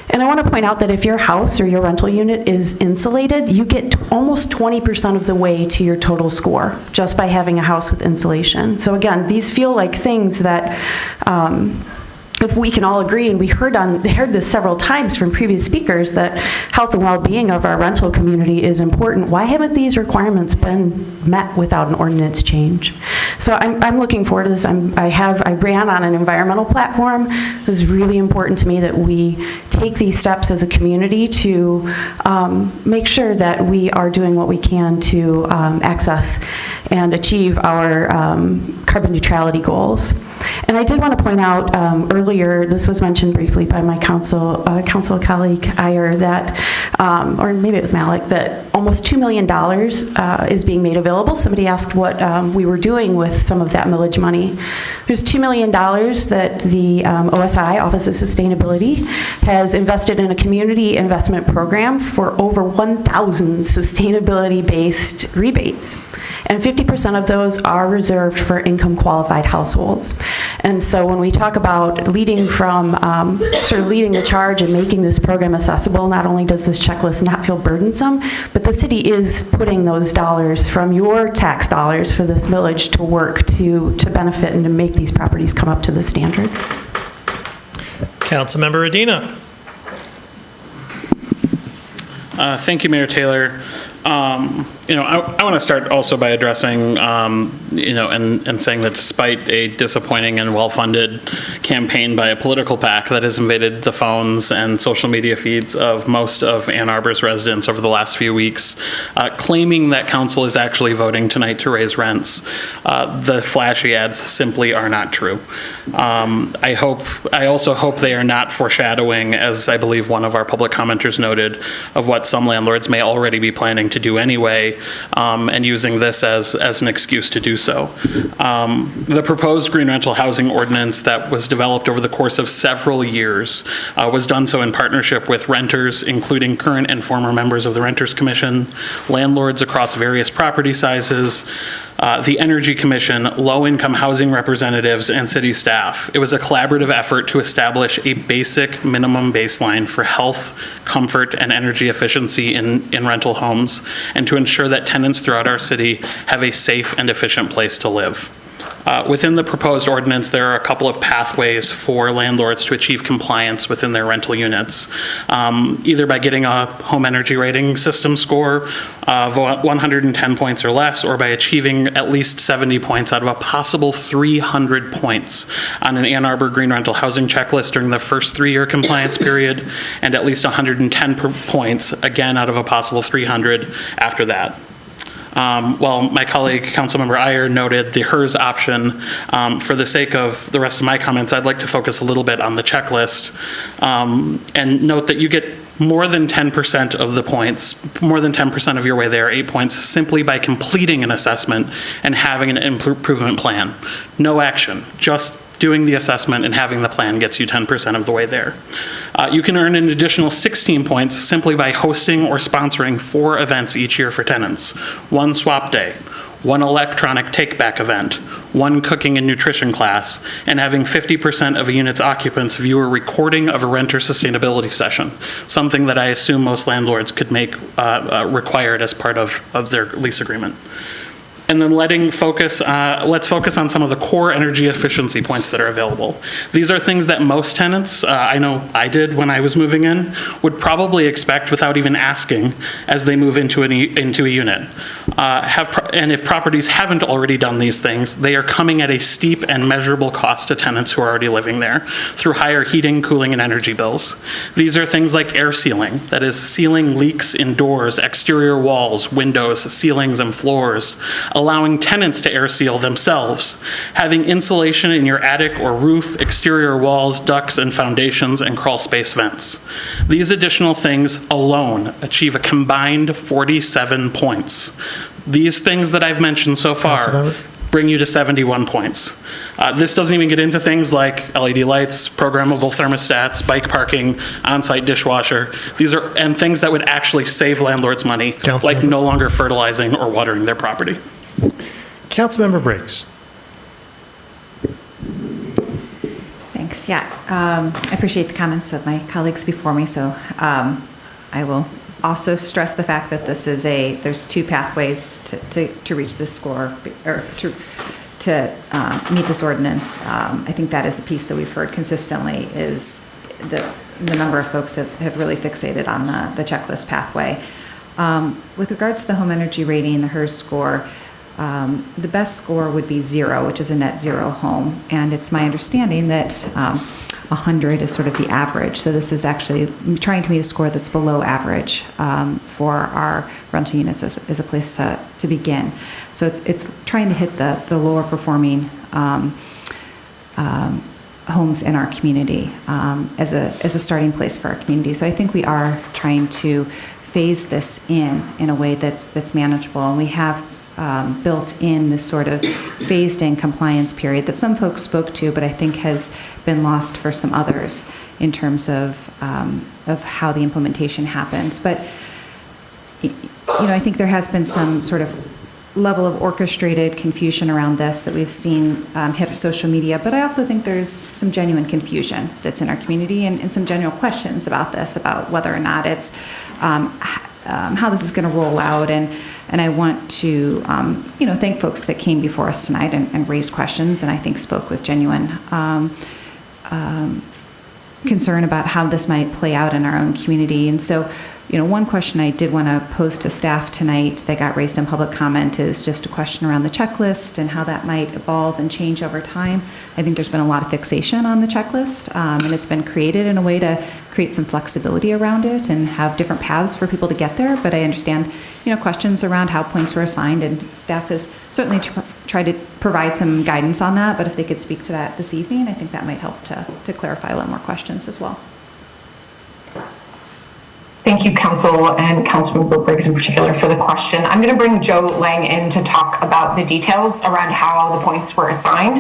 And I want to point out that if your house or your rental unit is insulated, you get almost 20% of the way to your total score just by having a house with insulation. So again, these feel like things that if we can all agree, and we heard this several times from previous speakers, that health and well-being of our rental community is important, why haven't these requirements been met without an ordinance change? So I'm looking forward to this. I ran on an environmental platform. It is really important to me that we take these steps as a community to make sure that we are doing what we can to access and achieve our carbon neutrality goals. And I did want to point out earlier, this was mentioned briefly by my council colleague Iyer, that, or maybe it was Malik, that almost $2 million is being made available. Somebody asked what we were doing with some of that millage money. There's $2 million that the OSI, Office of Sustainability, has invested in a community investment program for over 1,000 sustainability-based rebates. And 50% of those are reserved for income-qualified households. And so when we talk about leading from, sort of leading the charge and making this program accessible, not only does this checklist not feel burdensome, but the city is putting those dollars from your tax dollars for this millage to work to benefit and to make these properties come up to the standard. Councilmember Adina. Thank you, Mayor Taylor. I want to start also by addressing, and saying that despite a disappointing and well-funded campaign by a political PAC that has invaded the phones and social media feeds of most of Ann Arbor's residents over the last few weeks, claiming that council is actually voting tonight to raise rents, the flashy ads simply are not true. I also hope they are not foreshadowing, as I believe one of our public commenters noted, of what some landlords may already be planning to do anyway, and using this as an excuse to do so. The proposed green rental housing ordinance that was developed over the course of several years was done so in partnership with renters, including current and former members of the Renters Commission, landlords across various property sizes, the Energy Commission, low-income housing representatives, and city staff. It was a collaborative effort to establish a basic minimum baseline for health, comfort, and energy efficiency in rental homes, and to ensure that tenants throughout our city have a safe and efficient place to live. Within the proposed ordinance, there are a couple of pathways for landlords to achieve compliance within their rental units, either by getting a home energy rating system score of 110 points or less, or by achieving at least 70 points out of a possible 300 points on an Ann Arbor green rental housing checklist during the first 3-year compliance period, and at least 110 points, again, out of a possible 300 after that. While my colleague, Councilmember Iyer, noted the HERS option, for the sake of the rest of my comments, I'd like to focus a little bit on the checklist, and note that you get more than 10% of the points, more than 10% of your way there, 8 points, simply by completing an assessment and having an improvement plan. No action, just doing the assessment and having the plan gets you 10% of the way there. You can earn an additional 16 points simply by hosting or sponsoring 4 events each year for tenants. 1 swap day, 1 electronic take-back event, 1 cooking and nutrition class, and having 50% of a unit's occupants view a recording of a renter sustainability session, something that I assume most landlords could make required as part of their lease agreement. And then let's focus on some of the core energy efficiency points that are available. These are things that most tenants, I know I did when I was moving in, would probably expect without even asking as they move into a unit. And if properties haven't already done these things, they are coming at a steep and measurable cost to tenants who are already living there through higher heating, cooling, and energy bills. These are things like air sealing, that is, sealing leaks in doors, exterior walls, windows, ceilings, and floors, allowing tenants to air seal themselves, having insulation in your attic or roof, exterior walls, ducts and foundations, and crawl space vents. These additional things alone achieve a combined 47 points. These things that I've mentioned so far bring you to 71 points. This doesn't even get into things like LED lights, programmable thermostats, bike parking, on-site dishwasher. These are things that would actually save landlords money, like no longer fertilizing or watering their property. Councilmember Briggs. Thanks. Yeah, I appreciate the comments of my colleagues before me. So I will also stress the fact that there's 2 pathways to reach this score, or to meet this ordinance. I think that is a piece that we've heard consistently, is the number of folks have really fixated on the checklist pathway. With regards to the home energy rating, the HERS score, the best score would be 0, which is a net zero home. And it's my understanding that 100 is sort of the average. So this is actually trying to meet a score that's below average for our rental units as a place to begin. So it's trying to hit the lower performing homes in our community as a starting place for our community. So I think we are trying to phase this in a way that's manageable, and we have built in this sort of phased-in compliance period that some folks spoke to, but I think has been lost for some others in terms of how the implementation happens. But I think there has been some sort of level of orchestrated confusion around this that we've seen hit social media, but I also think there's some genuine confusion that's in our community and some genuine questions about this, about whether or not it's how this is going to roll out. And I want to thank folks that came before us tonight and raised questions, and I think spoke with genuine concern about how this might play out in our own community. And so, one question I did want to pose to staff tonight that got raised in public comment is just a question around the checklist and how that might evolve and change over time. I think there's been a lot of fixation on the checklist, and it's been created in a way to create some flexibility around it and have different paths for people to get there. But I understand, questions around how points were assigned, and staff has certainly tried to provide some guidance on that. But if they could speak to that this evening, I think that might help to clarify a lot more questions as well. Thank you, Council and Councilmember Briggs in particular for the question. I'm going to bring Joe Lang in to talk about the details around how the points were assigned.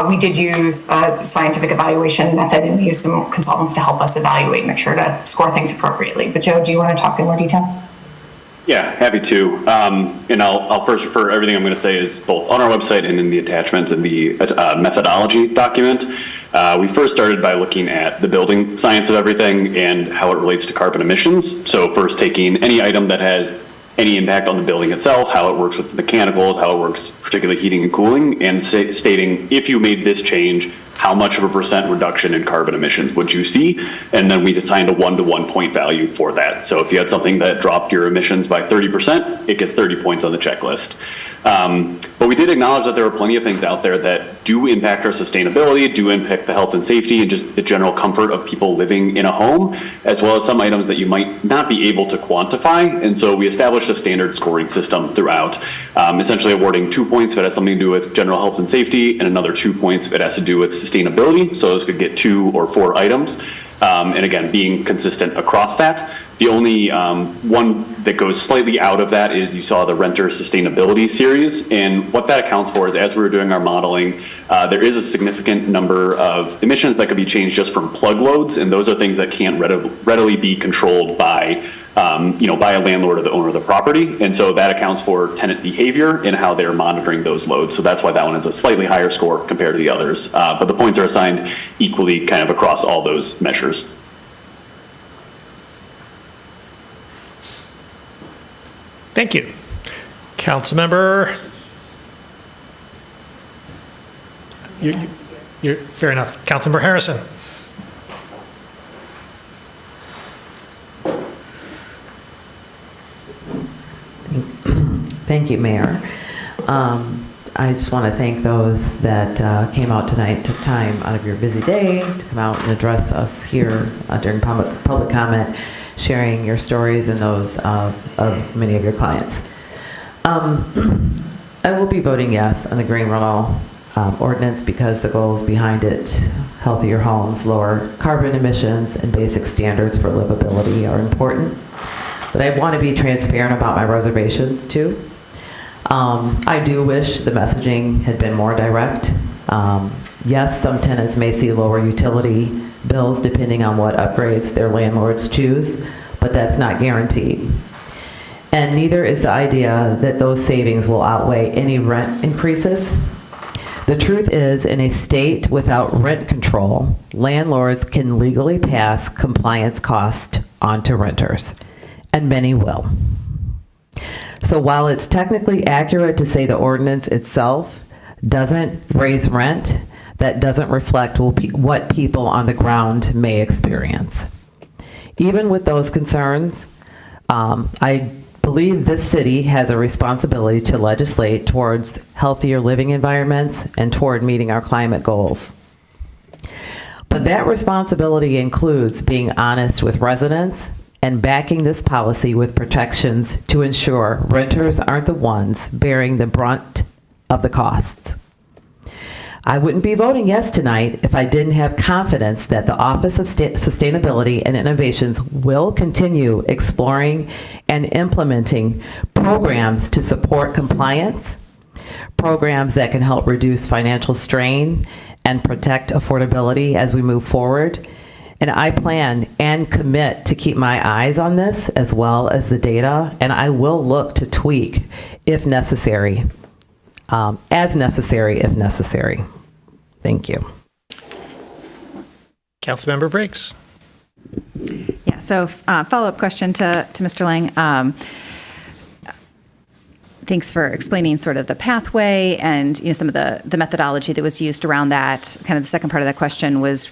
We did use a scientific evaluation method, and we used some consultants to help us evaluate, make sure to score things appropriately. But Joe, do you want to talk in more detail? Yeah, happy to. And I'll first refer everything I'm going to say is both on our website and in the attachments in the methodology document. We first started by looking at the building science of everything and how it relates to carbon emissions. So first taking any item that has any impact on the building itself, how it works with mechanicals, how it works, particularly heating and cooling, and stating if you made this change, how much of a % reduction in carbon emissions would you see? And then we assigned a 1-to-1 point value for that. So if you had something that dropped your emissions by 30%, it gets 30 points on the checklist. But we did acknowledge that there are plenty of things out there that do impact our sustainability, do impact the health and safety and just the general comfort of people living in a home, as well as some items that you might not be able to quantify. And so we established a standard scoring system throughout, essentially awarding 2 points if it has something to do with general health and safety, and another 2 points if it has to do with sustainability. So those could get 2 or 4 items. And again, being consistent across that. The only one that goes slightly out of that is you saw the renter sustainability series. And what that accounts for is as we were doing our modeling, there is a significant number of emissions that could be changed just from plug loads. And those are things that can't readily be controlled by by a landlord or the owner of the property. And so that accounts for tenant behavior and how they're monitoring those loads. So that's why that one is a slightly higher score compared to the others. But the points are assigned equally kind of across all those measures. Thank you. Councilmember, you're fair enough. Councilmember Harrison. Thank you, Mayor. I just want to thank those that came out tonight, took time out of your busy day to come out and address us here during public comment, sharing your stories and those of many of your clients. I will be voting yes on the green rental ordinance because the goals behind it, healthier homes, lower carbon emissions, and basic standards for livability are important. But I want to be transparent about my reservations too. I do wish the messaging had been more direct. Yes, some tenants may see lower utility bills depending on what upgrades their landlords choose, but that's not guaranteed. And neither is the idea that those savings will outweigh any rent increases. The truth is, in a state without rent control, landlords can legally pass compliance costs onto renters, and many will. So while it's technically accurate to say the ordinance itself doesn't raise rent, that doesn't reflect what people on the ground may experience. Even with those concerns, I believe this city has a responsibility to legislate towards healthier living environments and toward meeting our climate goals. But that responsibility includes being honest with residents and backing this policy with protections to ensure renters aren't the ones bearing the brunt of the costs. I wouldn't be voting yes tonight if I didn't have confidence that the Office of Sustainability and Innovations will continue exploring and implementing programs to support compliance, programs that can help reduce financial strain and protect affordability as we move forward. And I plan and commit to keep my eyes on this as well as the data, and I will look to tweak if necessary, as necessary if necessary. Thank you. Councilmember Briggs. Yeah, so follow-up question to Mr. Lang. Thanks for explaining sort of the pathway and some of the methodology that was used around that. Kind of the second part of that question was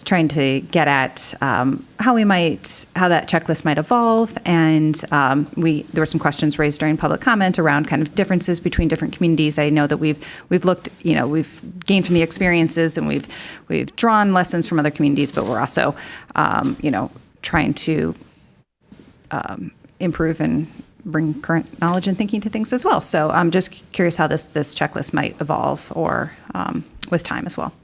trying to get at how that checklist might evolve, and there were some questions raised during public comment around kind of differences between different communities. I know that we've looked, we've gained from the experiences and we've drawn lessons from other communities, but we're also trying to improve and bring current knowledge and thinking to things as well. So I'm just curious how this checklist might evolve or with time as well.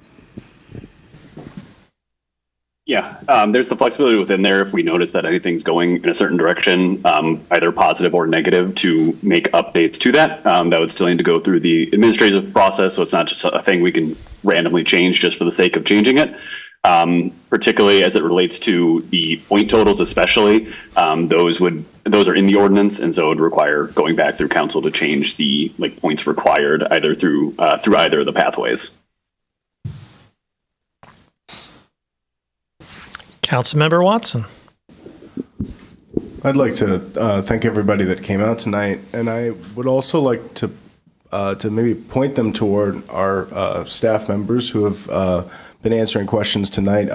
Yeah, there's the flexibility within there if we notice that anything's going in a certain direction, either positive or negative, to make updates to that. That would still need to go through the administrative process, so it's not just a thing we can randomly change just for the sake of changing it. Particularly as it relates to the point totals, especially, those are in the ordinance, and so it would require going back through council to change the points required either through either of the pathways. Councilmember Watson. I'd like to thank everybody that came out tonight, and I would also like to maybe point them toward our staff members who have been answering questions tonight.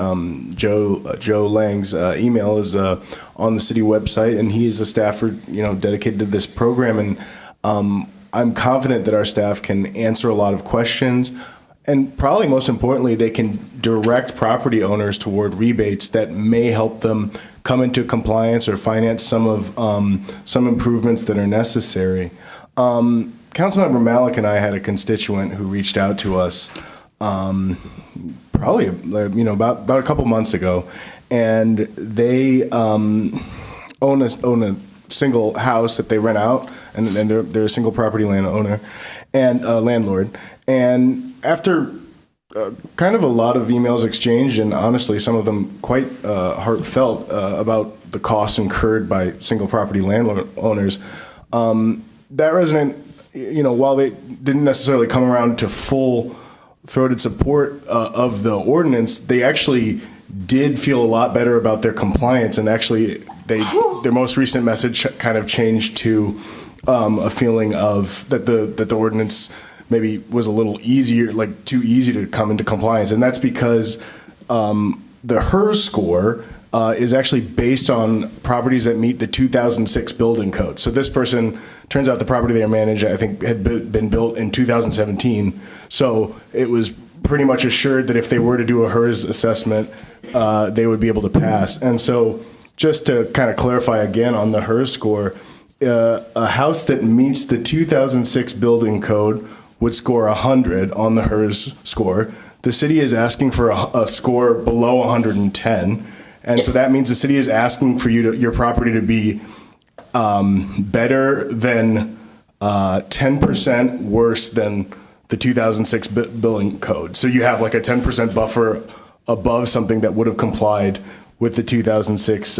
Joe Lang's email is on the city website, and he is a staffer, dedicated to this program. And I'm confident that our staff can answer a lot of questions, and probably most importantly, they can direct property owners toward rebates that may help them come into compliance or finance some improvements that are necessary. Councilmember Malik and I had a constituent who reached out to us probably about a couple months ago, and they own a single house that they rent out, and they're a single property landowner and landlord. And after kind of a lot of emails exchanged, and honestly some of them quite heartfelt about the costs incurred by single property landlord owners, that resident, while they didn't necessarily come around to full-throated support of the ordinance, they actually did feel a lot better about their compliance, and actually their most recent message kind of changed to a feeling of that the ordinance maybe was a little easier, too easy to come into compliance. And that's because the HERS score is actually based on properties that meet the 2006 building code. So this person, turns out the property they manage, I think, had been built in 2017. So it was pretty much assured that if they were to do a HERS assessment, they would be able to pass. And so just to kind of clarify again on the HERS score, a house that meets the 2006 building code would score 100 on the HERS score. The city is asking for a score below 110. And so that means the city is asking for your property to be better than 10% worse than the 2006 building code. So you have a 10% buffer above something that would have complied with the 2006,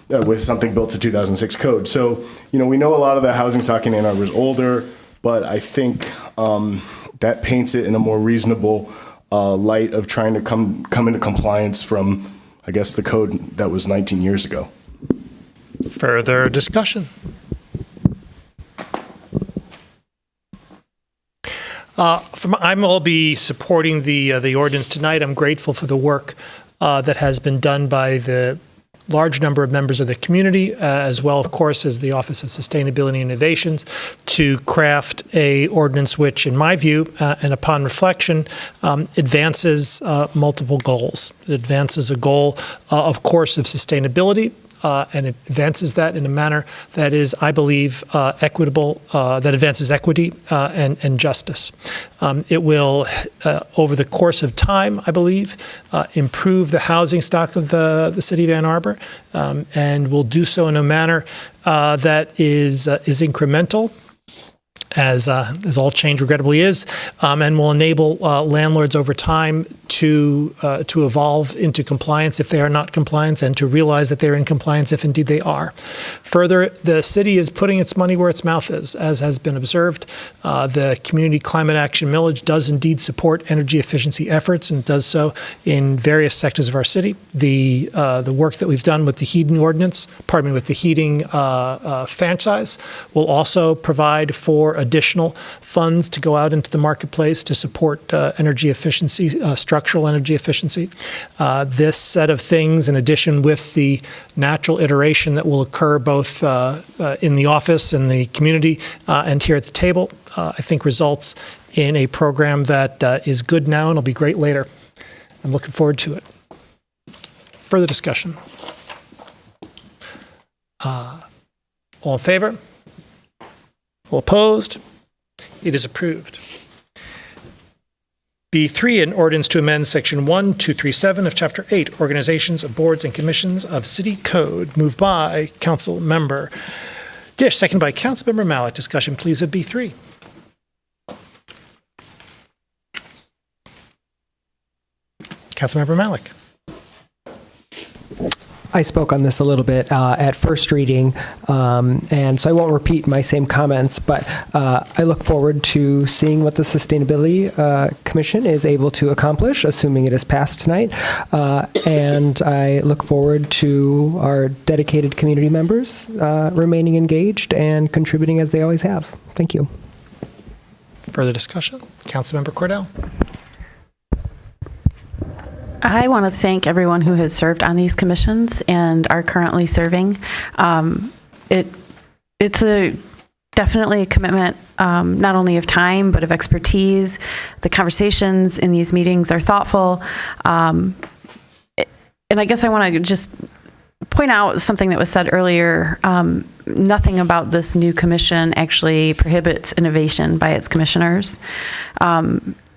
with something built to 2006 code. So, we know a lot of the housing stock in Ann Arbor is older, but I think that paints it in a more reasonable light of trying to come into compliance from, I guess, the code that was 19 years ago. Further discussion? I'll be supporting the ordinance tonight. I'm grateful for the work that has been done by the large number of members of the community, as well, of course, as the Office of Sustainability and Innovations, to craft a ordinance which, in my view, and upon reflection, advances multiple goals. It advances a goal, of course, of sustainability, and it advances that in a manner that is, I believe, equitable, that advances equity and justice. It will, over the course of time, I believe, improve the housing stock of the city of Ann Arbor, and will do so in a manner that is incremental, as all change regrettably is, and will enable landlords over time to evolve into compliance if they are not compliant, and to realize that they're in compliance if indeed they are. Further, the city is putting its money where its mouth is, as has been observed. The Community Climate Action Millage does indeed support energy efficiency efforts, and does so in various sectors of our city. The work that we've done with the heating ordinance, with the heating franchise, will also provide for additional funds to go out into the marketplace to support energy efficiency, structural energy efficiency. This set of things, in addition with the natural iteration that will occur both in the office, in the community, and here at the table, I think results in a program that is good now and will be great later. I'm looking forward to it. Further discussion? All in favor? All opposed? It is approved. B3, an ordinance to amend Section 1237 of Chapter 8, Organizations of Boards and Commissions of City Code. Moved by Council Member Dish, second by Council Member Malik. Discussion, please, of B3. Council Member Malik. I spoke on this a little bit at first reading, and so I won't repeat my same comments, but I look forward to seeing what the Sustainability Commission is able to accomplish, assuming it is passed tonight, and I look forward to our dedicated community members remaining engaged and contributing as they always have. Thank you. Further discussion? Councilmember Cordell. I want to thank everyone who has served on these commissions and are currently serving. It's definitely a commitment, not only of time, but of expertise. The conversations in these meetings are thoughtful. And I guess I want to just point out something that was said earlier. Nothing about this new commission actually prohibits innovation by its commissioners.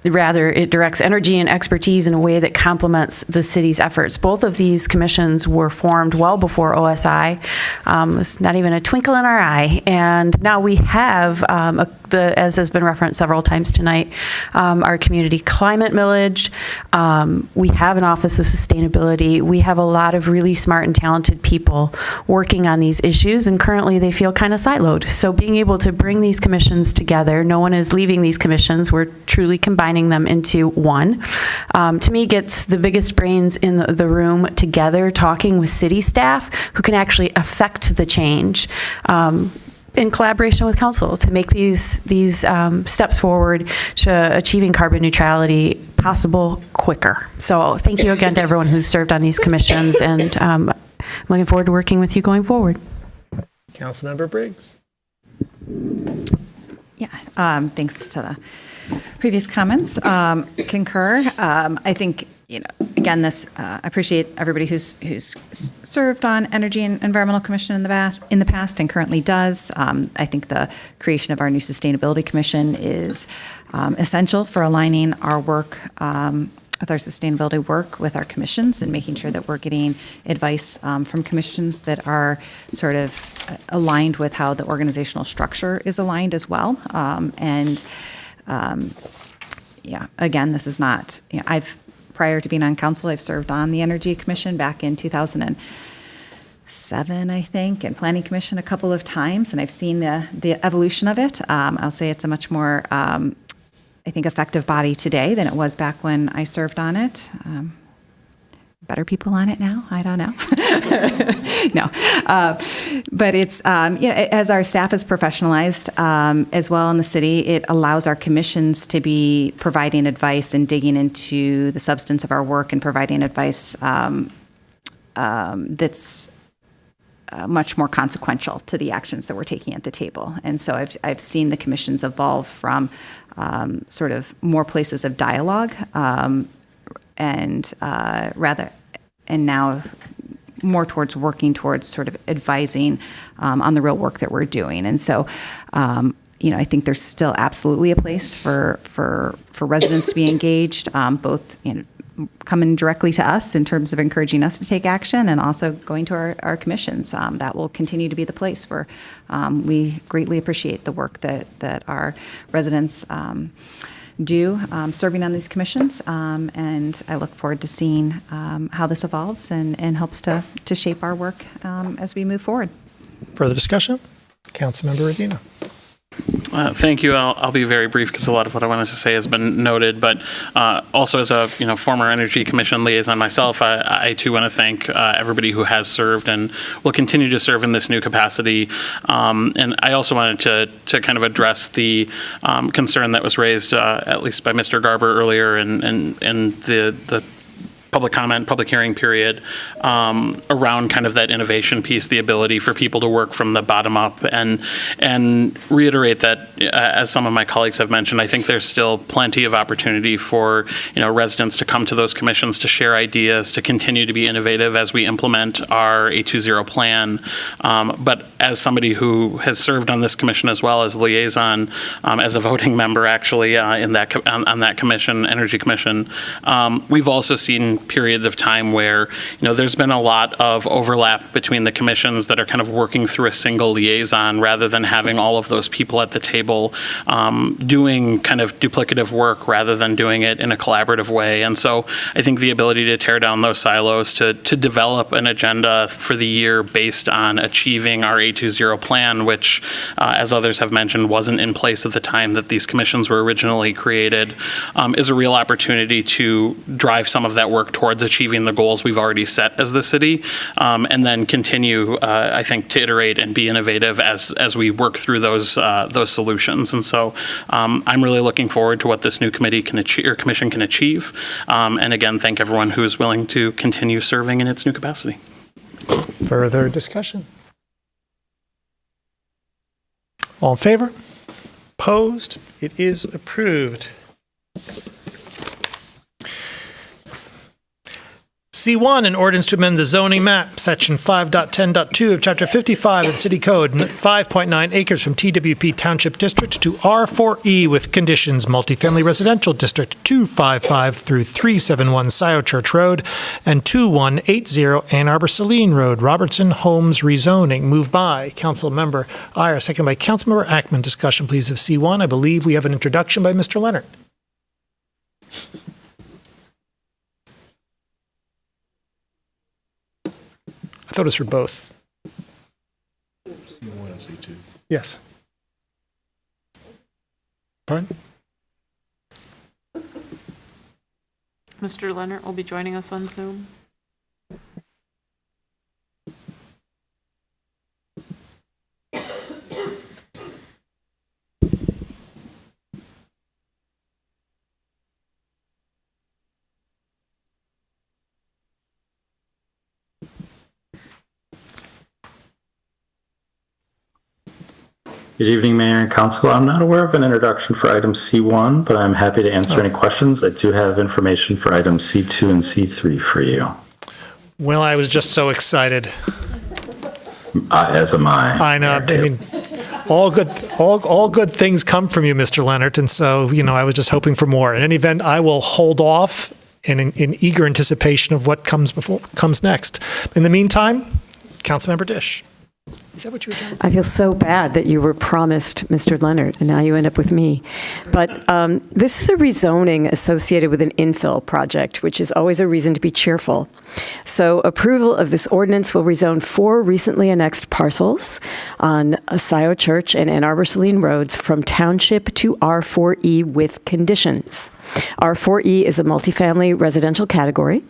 Rather, it directs energy and expertise in a way that complements the city's efforts. Both of these commissions were formed well before OSI. It was not even a twinkle in our eye. And now we have, as has been referenced several times tonight, our community climate millage. We have an Office of Sustainability. We have a lot of really smart and talented people working on these issues, and currently they feel kind of siloed. So being able to bring these commissions together, no one is leaving these commissions. We're truly combining them into one. To me, gets the biggest brains in the room together, talking with city staff who can actually affect the change in collaboration with council to make these steps forward to achieving carbon neutrality possible quicker. So thank you again to everyone who's served on these commissions, and I'm looking forward to working with you going forward. Councilmember Briggs. Yeah, thanks to the previous comments. Concur. I think, again, I appreciate everybody who's served on Energy and Environmental Commission in the past and currently does. I think the creation of our new Sustainability Commission is essential for aligning our work with our sustainability work with our commissions and making sure that we're getting advice from commissions that are sort of aligned with how the organizational structure is aligned as well. Again, this is not, prior to being on council, I've served on the Energy Commission back in 2007, I think, and Planning Commission a couple of times, and I've seen the evolution of it. I'll say it's a much more, I think, effective body today than it was back when I served on it. Better people on it now? I don't know. No. But it's, as our staff is professionalized as well in the city, it allows our commissions to be providing advice and digging into the substance of our work and providing advice that's much more consequential to the actions that we're taking at the table. And so I've seen the commissions evolve from sort of more places of dialogue and now more towards working towards sort of advising on the real work that we're doing. And so, I think there's still absolutely a place for residents to be engaged, both coming directly to us in terms of encouraging us to take action, and also going to our commissions. That will continue to be the place where we greatly appreciate the work that our residents do serving on these commissions, and I look forward to seeing how this evolves and helps to shape our work as we move forward. Further discussion? Councilmember Urbina. Thank you. I'll be very brief because a lot of what I wanted to say has been noted. But also, as a former Energy Commission liaison myself, I too want to thank everybody who has served and will continue to serve in this new capacity. And I also wanted to kind of address the concern that was raised, at least by Mr. Garber earlier, and the public comment, public hearing period around kind of that innovation piece, the ability for people to work from the bottom up, and reiterate that, as some of my colleagues have mentioned, I think there's still plenty of opportunity for residents to come to those commissions, to share ideas, to continue to be innovative as we implement our 820 plan. But as somebody who has served on this commission as well as liaison, as a voting member actually on that commission, Energy Commission, we've also seen periods of time where there's been a lot of overlap between the commissions that are kind of working through a single liaison rather than having all of those people at the table doing kind of duplicative work rather than doing it in a collaborative way. And so I think the ability to tear down those silos, to develop an agenda for the year based on achieving our 820 plan, which as others have mentioned wasn't in place at the time that these commissions were originally created, is a real opportunity to drive some of that work towards achieving the goals we've already set as the city, and then continue, I think, to iterate and be innovative as we work through those solutions. And so I'm really looking forward to what this new committee can achieve, or commission can achieve. And again, thank everyone who is willing to continue serving in its new capacity. Further discussion? All in favor? Opposed? It is approved. C1, an ordinance to amend the zoning map, section 5.10.2 of chapter 55 of the city code, 5.9 acres from TWP Township District to R4E with conditions, multifamily residential district 255 through 371 Scioto Church Road and 2180 Ann Arbor Saline Road, Robertson Homes rezoning. Moved by Councilmember Iyer, second by Councilmember Ackman. Discussion, please, of C1. I believe we have an introduction by Mr. Leonard. I thought it was for both. C1 and C2. Yes. Pardon? Mr. Leonard will be joining us on Zoom. Good evening, Mayor and Council. I'm not aware of an introduction for item C1, but I'm happy to answer any questions. I do have information for items C2 and C3 for you. Well, I was just so excited. As am I. I know. I mean, all good things come from you, Mr. Leonard, and so I was just hoping for more. In any event, I will hold off in eager anticipation of what comes next. In the meantime, Councilmember Dish. Is that what you were doing? I feel so bad that you were promised Mr. Leonard, and now you end up with me. But this is a rezoning associated with an infill project, which is always a reason to be cheerful. So approval of this ordinance will rezone 4 recently annexed parcels on Scioto Church and Ann Arbor Saline Roads from Township to R4E with conditions. R4E is a multifamily residential category.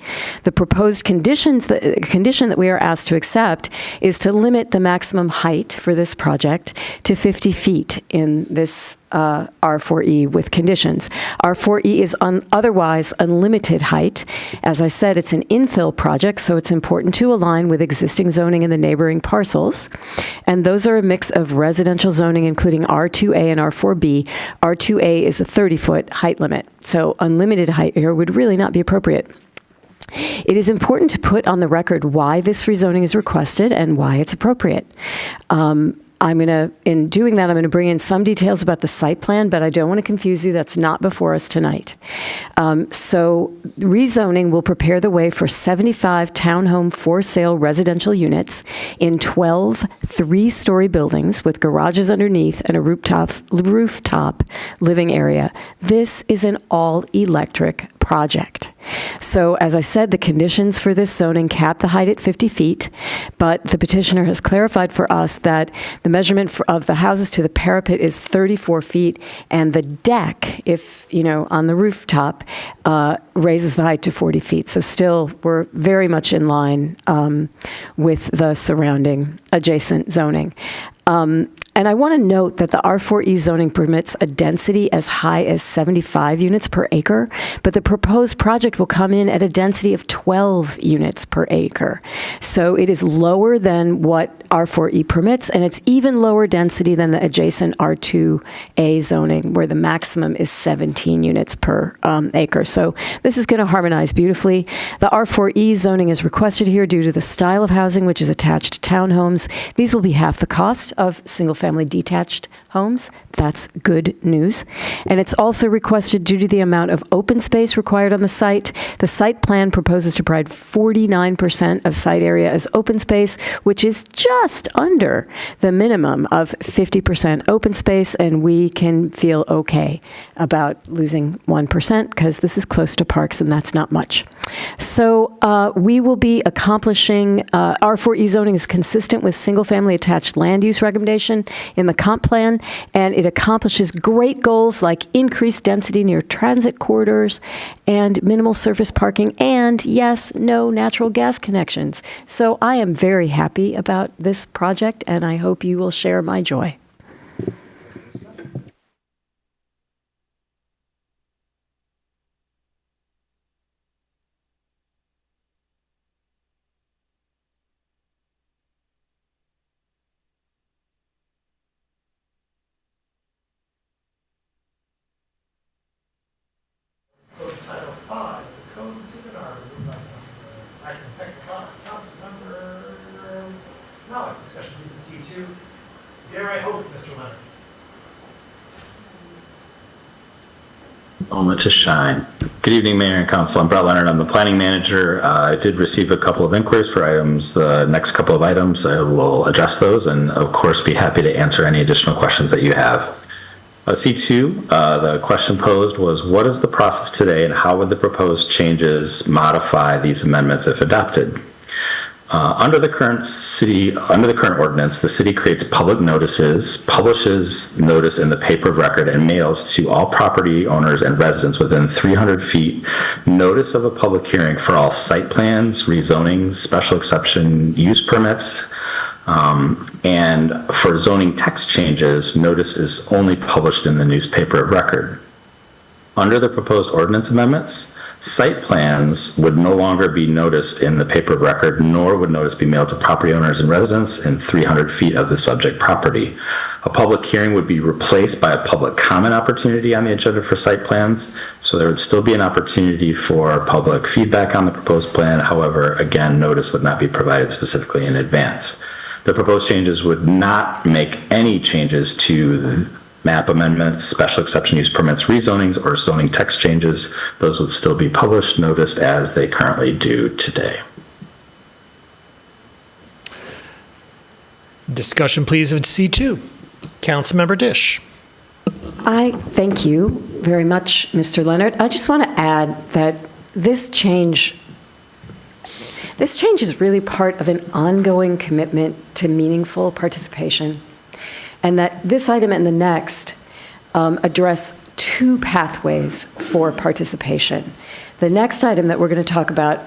The proposed condition that we are asked to accept is to limit the maximum height for this project to 50 feet in this R4E with conditions. R4E is otherwise unlimited height. As I said, it's an infill project, so it's important to align with existing zoning in the neighboring parcels. And those are a mix of residential zoning, including R2A and R4B. R2A is a 30-foot height limit, so unlimited height here would really not be appropriate. It is important to put on the record why this rezoning is requested and why it's appropriate. In doing that, I'm going to bring in some details about the site plan, but I don't want to confuse you. That's not before us tonight. So rezoning will prepare the way for 75 townhome for-sale residential units in 12 three-story buildings with garages underneath and a rooftop living area. This is an all-electric project. So, as I said, the conditions for this zoning cap the height at 50 feet, but the petitioner has clarified for us that the measurement of the houses to the parapet is 34 feet, and the deck, on the rooftop, raises the height to 40 feet. So still, we're very much in line with the surrounding adjacent zoning. And I want to note that the R4E zoning permits a density as high as 75 units per acre, but the proposed project will come in at a density of 12 units per acre. So it is lower than what R4E permits, and it's even lower density than the adjacent R2A zoning, where the maximum is 17 units per acre. So this is going to harmonize beautifully. The R4E zoning is requested here due to the style of housing, which is attached townhomes. These will be half the cost of single-family detached homes. That's good news. And it's also requested due to the amount of open space required on the site. The site plan proposes to provide 49% of site area as open space, which is just under the minimum of 50% open space, and we can feel okay about losing 1% because this is close to parks and that's not much. So we will be accomplishing, R4E zoning is consistent with single-family attached land use recommendation in the comp plan, and it accomplishes great goals like increased density near transit corridors and minimal surface parking and, yes, no natural gas connections. So I am very happy about this project, and I hope you will share my joy. Title 5, the Code of the City of Arbor, moved by Councilmember, I can second Councilmember Malik. Discussion please with C2. Dare I hope, Mr. Leonard? Moment to shine. Good evening, Mayor and Council. I'm Brett Leonard. I'm the planning manager. I did receive a couple of inquiries for items. The next couple of items, I will address those and, of course, be happy to answer any additional questions that you have. C2, the question posed was, what is the process today and how would the proposed changes modify these amendments if adopted? Under the current ordinance, the city creates public notices, publishes notice in the paper of record, and mails to all property owners and residents within 300 feet notice of a public hearing for all site plans, rezonings, special exception use permits, and for zoning text changes, notice is only published in the newspaper of record. Under the proposed ordinance amendments, site plans would no longer be noticed in the paper of record, nor would notice be mailed to property owners and residents in 300 feet of the subject property. A public hearing would be replaced by a public comment opportunity on the agenda for site plans, so there would still be an opportunity for public feedback on the proposed plan. However, again, notice would not be provided specifically in advance. The proposed changes would not make any changes to map amendments, special exception use permits, rezonings, or zoning text changes. Those would still be published, noticed as they currently do today. Discussion please of C2. Councilmember Dish. I thank you very much, Mr. Leonard. I just want to add that this change is really part of an ongoing commitment to meaningful participation, and that this item and the next address two pathways for participation. The next item that we're going to talk about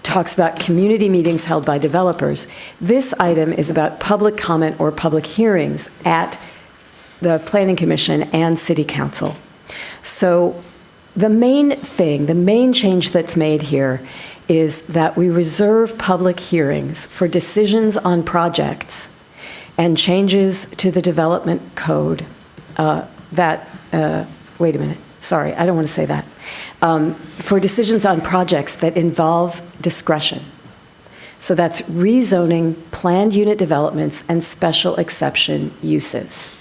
talks about community meetings held by developers. This item is about public comment or public hearings at the Planning Commission and City Council. So the main change that's made here is that we reserve public hearings for decisions on projects and changes to the development code wait a minute. sorry, I don't want to say that, for decisions on projects that involve discretion. So that's rezoning, planned unit developments, and special exception uses.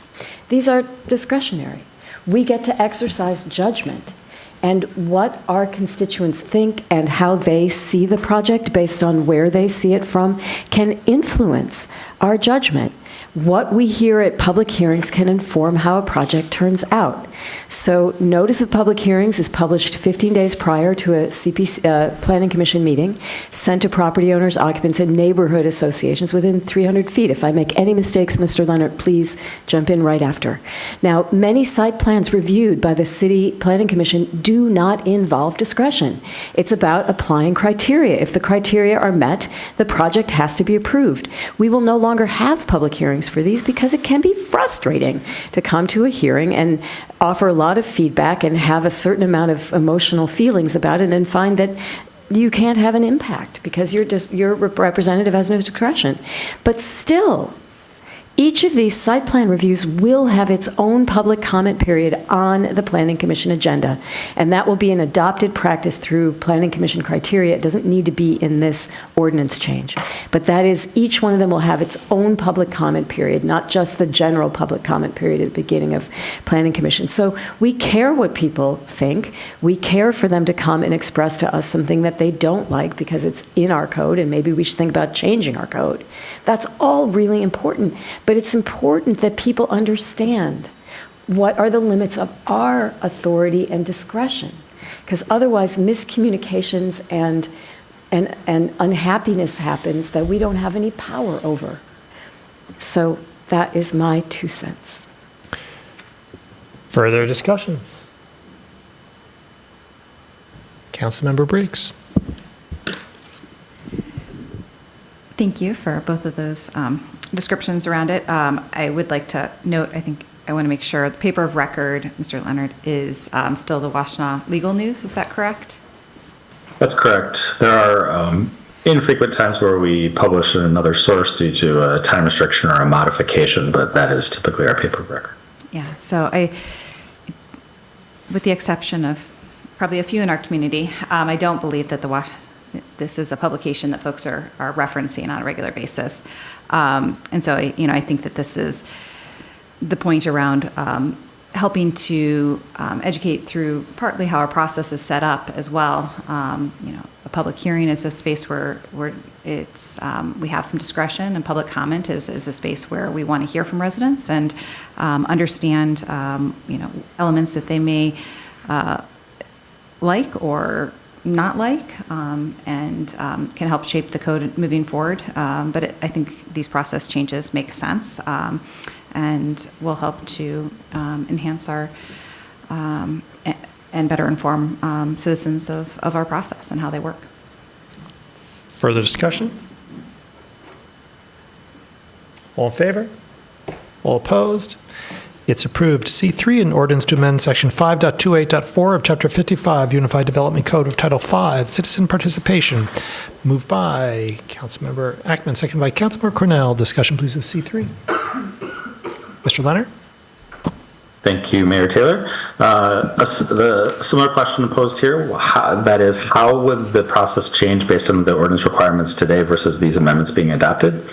These are discretionary. We get to exercise judgment. And what our constituents think and how they see the project based on where they see it from can influence our judgment. What we hear at public hearings can inform how a project turns out. So notice of public hearings is published 15 days prior to a Planning Commission meeting, sent to property owners, occupants, and neighborhood associations within 300 feet. If I make any mistakes, Mr. Leonard, please jump in right after. Now, many site plans reviewed by the City Planning Commission do not involve discretion. It's about applying criteria. If the criteria are met, the project has to be approved. We will no longer have public hearings for these because it can be frustrating to come to a hearing and offer a lot of feedback and have a certain amount of emotional feelings about it and find that you can't have an impact because your representative has no discretion. But still, each of these site plan reviews will have its own public comment period on the Planning Commission agenda, and that will be an adopted practice through Planning Commission criteria. It doesn't need to be in this ordinance change, but that is, each one of them will have its own public comment period, not just the general public comment period at the beginning of Planning Commission. So we care what people think. We care for them to come and express to us something that they don't like because it's in our code, and maybe we should think about changing our code. That's all really important. But it's important that people understand what are the limits of our authority and discretion, because otherwise miscommunications and unhappiness happens that we don't have any power over. So that is my 2 cents. Further discussion? Councilmember Briggs. Thank you for both of those descriptions around it. I would like to note, I think I want to make sure the paper of record, Mr. Leonard, is still the Washtenaw Legal News. Is that correct? That's correct. There are infrequent times where we publish in another source due to a time restriction or a modification, but that is typically our paper of record. Yeah, so with the exception of probably a few in our community, I don't believe that this is a publication that folks are referencing on a regular basis. And so, I think that this is the point around helping to educate through partly how our process is set up as well. A public hearing is a space where it's we have some discretion, and public comment is a space where we want to hear from residents and understand elements that they may like or not like, and can help shape the code moving forward. But I think these process changes make sense and will help to enhance our and better inform citizens of our process and how they work. Further discussion? All in favor? All opposed? It's approved. C3, an ordinance to amend Section 5.28.4 of Chapter 55, Unified Development Code of Title V, Citizen Participation. Moved by Councilmember Ackman, seconded by Councilmember Cornell. Discussion, please, of C3. Mr. Leonard? Thank you, Mayor Taylor. The similar question posed here, that is, how would the process change based on the ordinance requirements today versus these amendments being adopted?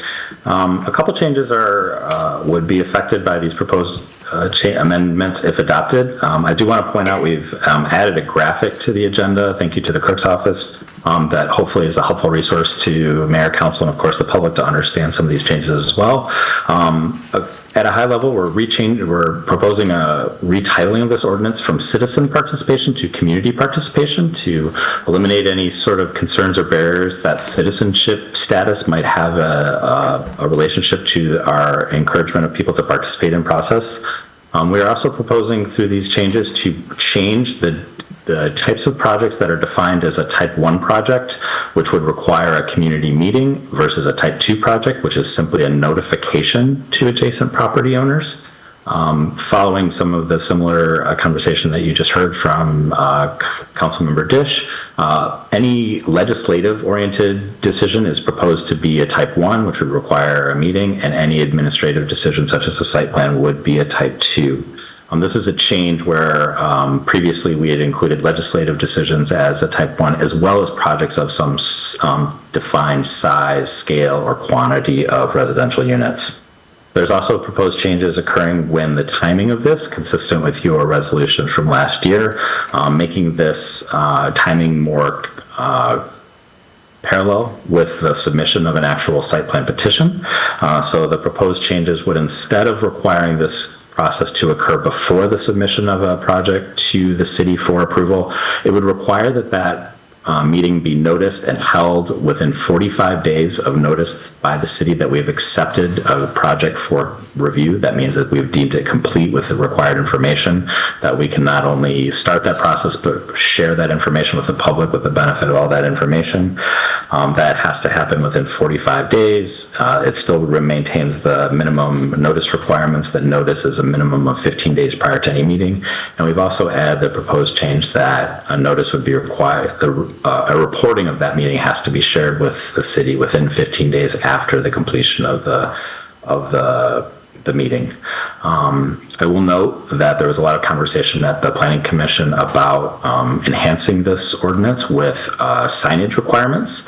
A couple changes would be affected by these proposed amendments if adopted. I do want to point out we've added a graphic to the agenda. Thank you to the clerk's office. That hopefully is a helpful resource to Mayor, Council, and of course the public to understand some of these changes as well. At a high level, we're proposing a retitling of this ordinance from citizen participation to community participation to eliminate any sort of concerns or barriers that citizenship status might have a relationship to our encouragement of people to participate in process. We are also proposing through these changes to change the types of projects that are defined as a type 1 project, which would require a community meeting, versus a type 2 project, which is simply a notification to adjacent property owners. Following some of the similar conversation that you just heard from Councilmember Dish, any legislative-oriented decision is proposed to be a type 1, which would require a meeting, and any administrative decision, such as a site plan, would be a type 2. This is a change where previously we had included legislative decisions as a type 1, as well as projects of some defined size, scale, or quantity of residential units. There's also proposed changes occurring when the timing of this, consistent with your resolution from last year, making this timing more parallel with the submission of an actual site plan petition. So the proposed changes would, instead of requiring this process to occur before the submission of a project to the city for approval, it would require that meeting be noticed and held within 45 days of notice by the city that we have accepted a project for review. That means that we've deemed it complete with the required information, that we can not only start that process, but share that information with the public with the benefit of all that information. That has to happen within 45 days. It still maintains the minimum notice requirements, that notice is a minimum of 15 days prior to any meeting. And we've also added the proposed change that a notice would be required, a reporting of that meeting has to be shared with the city within 15 days after the completion of the meeting. I will note that there was a lot of conversation at the Planning Commission about enhancing this ordinance with signage requirements.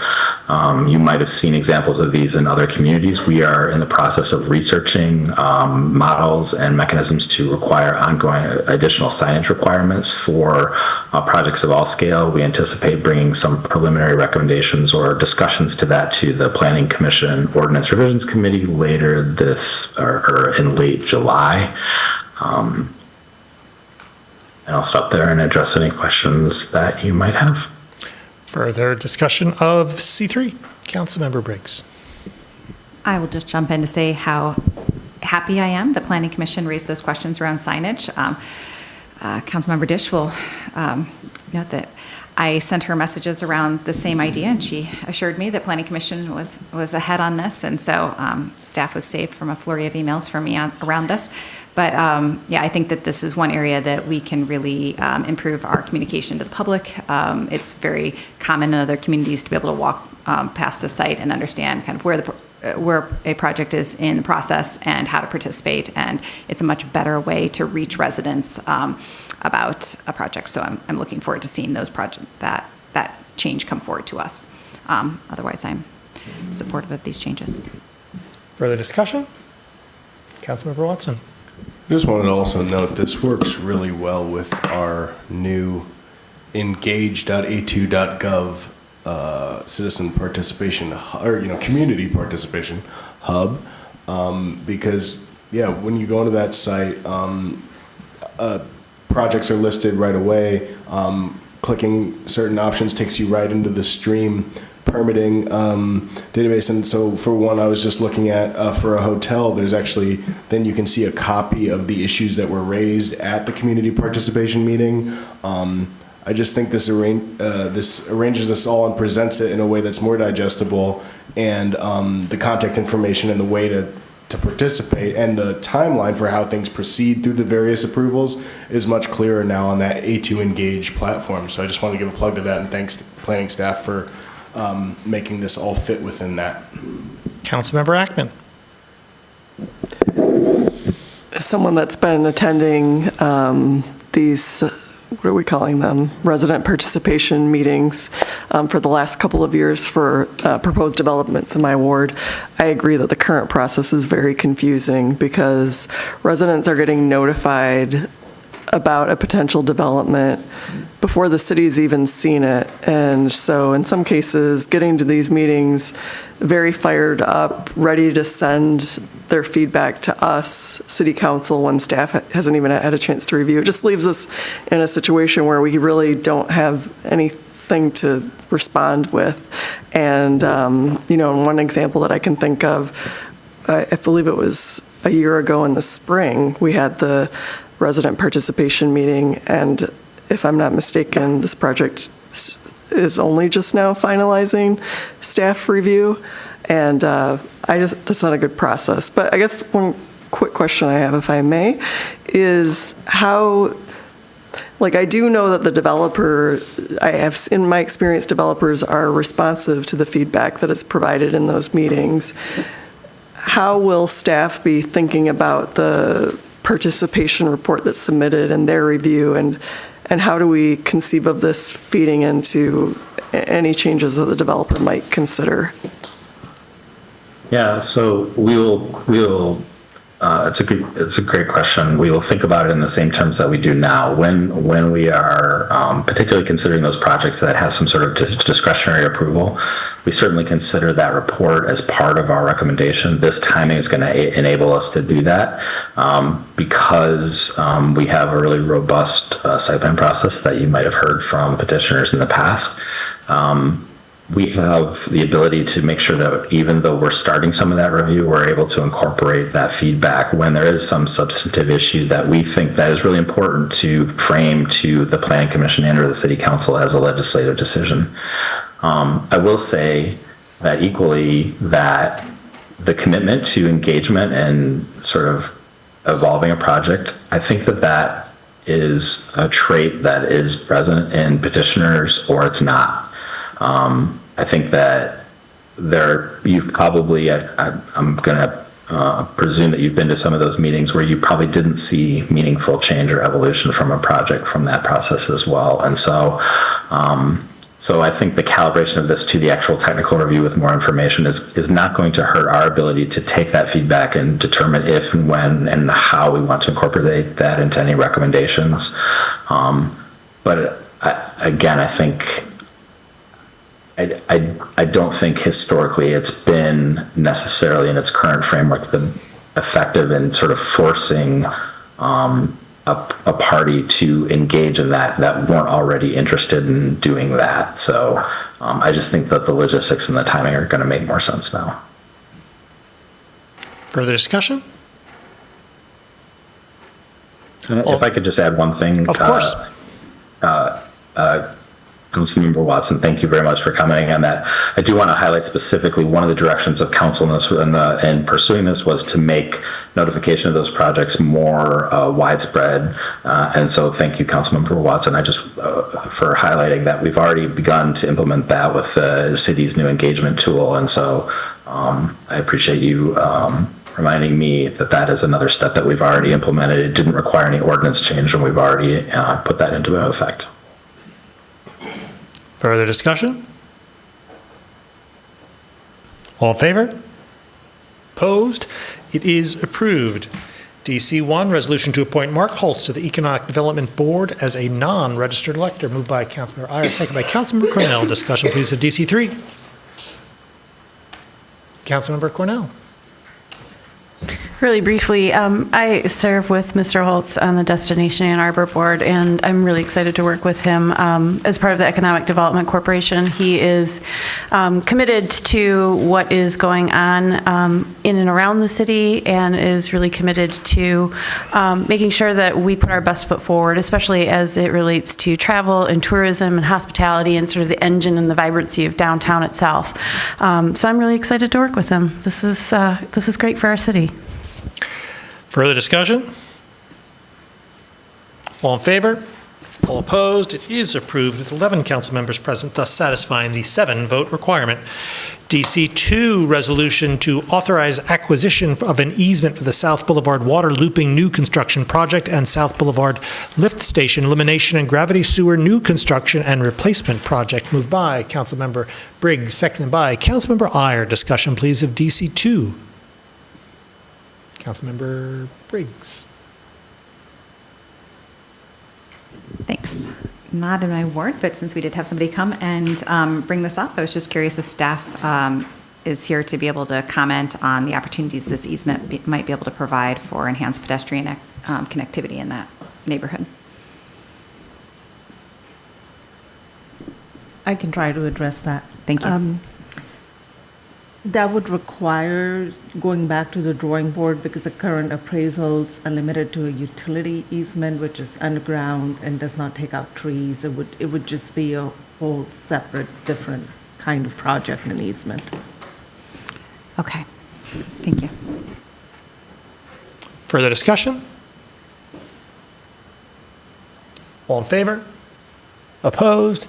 You might have seen examples of these in other communities. We are in the process of researching models and mechanisms to require ongoing additional signage requirements for projects of all scale. We anticipate bringing some preliminary recommendations or discussions to that to the Planning Commission Ordinance Revisions Committee later this, or in late July. And I'll stop there and address any questions that you might have. Further discussion of C3, Councilmember Briggs. I will just jump in to say how happy I am the Planning Commission raised those questions around signage. Councilmember Dish will note that I sent her messages around the same idea, and she assured me that Planning Commission was ahead on this, and so staff was saved from a flurry of emails from me around this. But yeah, I think that this is one area that we can really improve our communication to the public. It's very common in other communities to be able to walk past the site and understand kind of where a project is in the process and how to participate, and it's a much better way to reach residents about a project. So I'm looking forward to seeing those that change come forward to us. Otherwise, I'm supportive of these changes. Further discussion? Councilmember Watson. I just wanted to also note this works really well with our new engage.a2.gov citizen participation, or community participation hub, because when you go into that site, projects are listed right away. Clicking certain options takes you right into the stream permitting database. And so for one, I was just looking at for a hotel, there's actually, then you can see a copy of the issues that were raised at the community participation meeting. I just think this arranges this all and presents it in a way that's more digestible, and the contact information and the way to participate and the timeline for how things proceed through the various approvals is much clearer now on that A2 Engage platform. So I just want to give a plug to that, and thanks to planning staff for making this all fit within that. Councilmember Ackman. As someone that's been attending these, what are we calling them, resident participation meetings for the last couple of years for proposed developments in my ward, I agree that the current process is very confusing because residents are getting notified about a potential development before the city's even seen it. And so in some cases, getting to these meetings very fired up, ready to send their feedback to us, city council, when staff hasn't even had a chance to review. It just leaves us in a situation where we really don't have anything to respond with. And, one example that I can think of, I believe it was a year ago in the spring, we had the resident participation meeting, and if I'm not mistaken, this project is only just now finalizing staff review, and that's not a good process. But I guess one quick question I have, if I may, is how, I do know that the developer, I have, in my experience, developers are responsive to the feedback that is provided in those meetings. How will staff be thinking about the participation report that's submitted and their review, and how do we conceive of this feeding into any changes that the developer might consider? Yeah, so we will. It's a great question. We will think about it in the same terms that we do now. When we are particularly considering those projects that have some sort of discretionary approval, we certainly consider that report as part of our recommendation. This timing is going to enable us to do that because we have a really robust site plan process that you might have heard from petitioners in the past. We have the ability to make sure that even though we're starting some of that review, we're able to incorporate that feedback when there is some substantive issue that we think that is really important to frame to the Planning Commission and or the City Council as a legislative decision. I will say that equally that the commitment to engagement and sort of evolving a project, I think that is a trait that is present in petitioners or it's not. I think that you've probably, I'm going to presume that you've been to some of those meetings where you probably didn't see meaningful change or evolution from a project from that process as well. And so I think the calibration of this to the actual technical review with more information is not going to hurt our ability to take that feedback and determine if and when and how we want to incorporate that into any recommendations. But again, I think I don't think historically it's been necessarily in its current framework effective in sort of forcing a party to engage in that weren't already interested in doing that. So I just think that the logistics and the timing are going to make more sense now. Further discussion? If I could just add one thing. Of course. Councilmember Watson, thank you very much for commenting on that. I do want to highlight specifically one of the directions of council in pursuing this was to make notification of those projects more widespread. And so thank you, Councilmember Watson, for highlighting that. We've already begun to implement that with the city's new engagement tool. And so I appreciate you reminding me that is another step that we've already implemented. It didn't require any ordinance change, and we've already put that into effect. Further discussion? All in favor? Opposed? It is approved. DC1, resolution to appoint Mark Holtz to the Economic Development Board as a non-registered elector. Moved by Councilmember Iyer, second by Councilmember Cornell. Discussion, please, of DC3. Councilmember Cornell. Really briefly, I serve with Mr. Holtz on the Destination and Arbor Board, and I'm really excited to work with him as part of the Economic Development Corporation. He is committed to what is going on in and around the city and is really committed to making sure that we put our best foot forward, especially as it relates to travel and tourism and hospitality and sort of the engine and the vibrancy of downtown itself. So I'm really excited to work with him. This is great for our city. Further discussion? All in favor? All opposed? It is approved with 11 council members present, thus satisfying the 7-vote requirement. DC2, resolution to authorize acquisition of an easement for the South Boulevard Water Looping New Construction Project and South Boulevard Lift Station Elimination and Gravity Sewer New Construction and Replacement Project. Moved by Councilmember Briggs, seconded by Councilmember Iyer. Discussion, please, of DC2. Councilmember Briggs. Thanks. Not in my ward, but since we did have somebody come and bring this up, I was just curious if staff is here to be able to comment on the opportunities this easement might be able to provide for enhanced pedestrian connectivity in that neighborhood. I can try to address that. Thank you. That would require going back to the drawing board because the current appraisals are limited to a utility easement, which is underground and does not take out trees. It would just be a whole separate, different kind of project and easement. Okay. Thank you. Further discussion? All in favor? Opposed?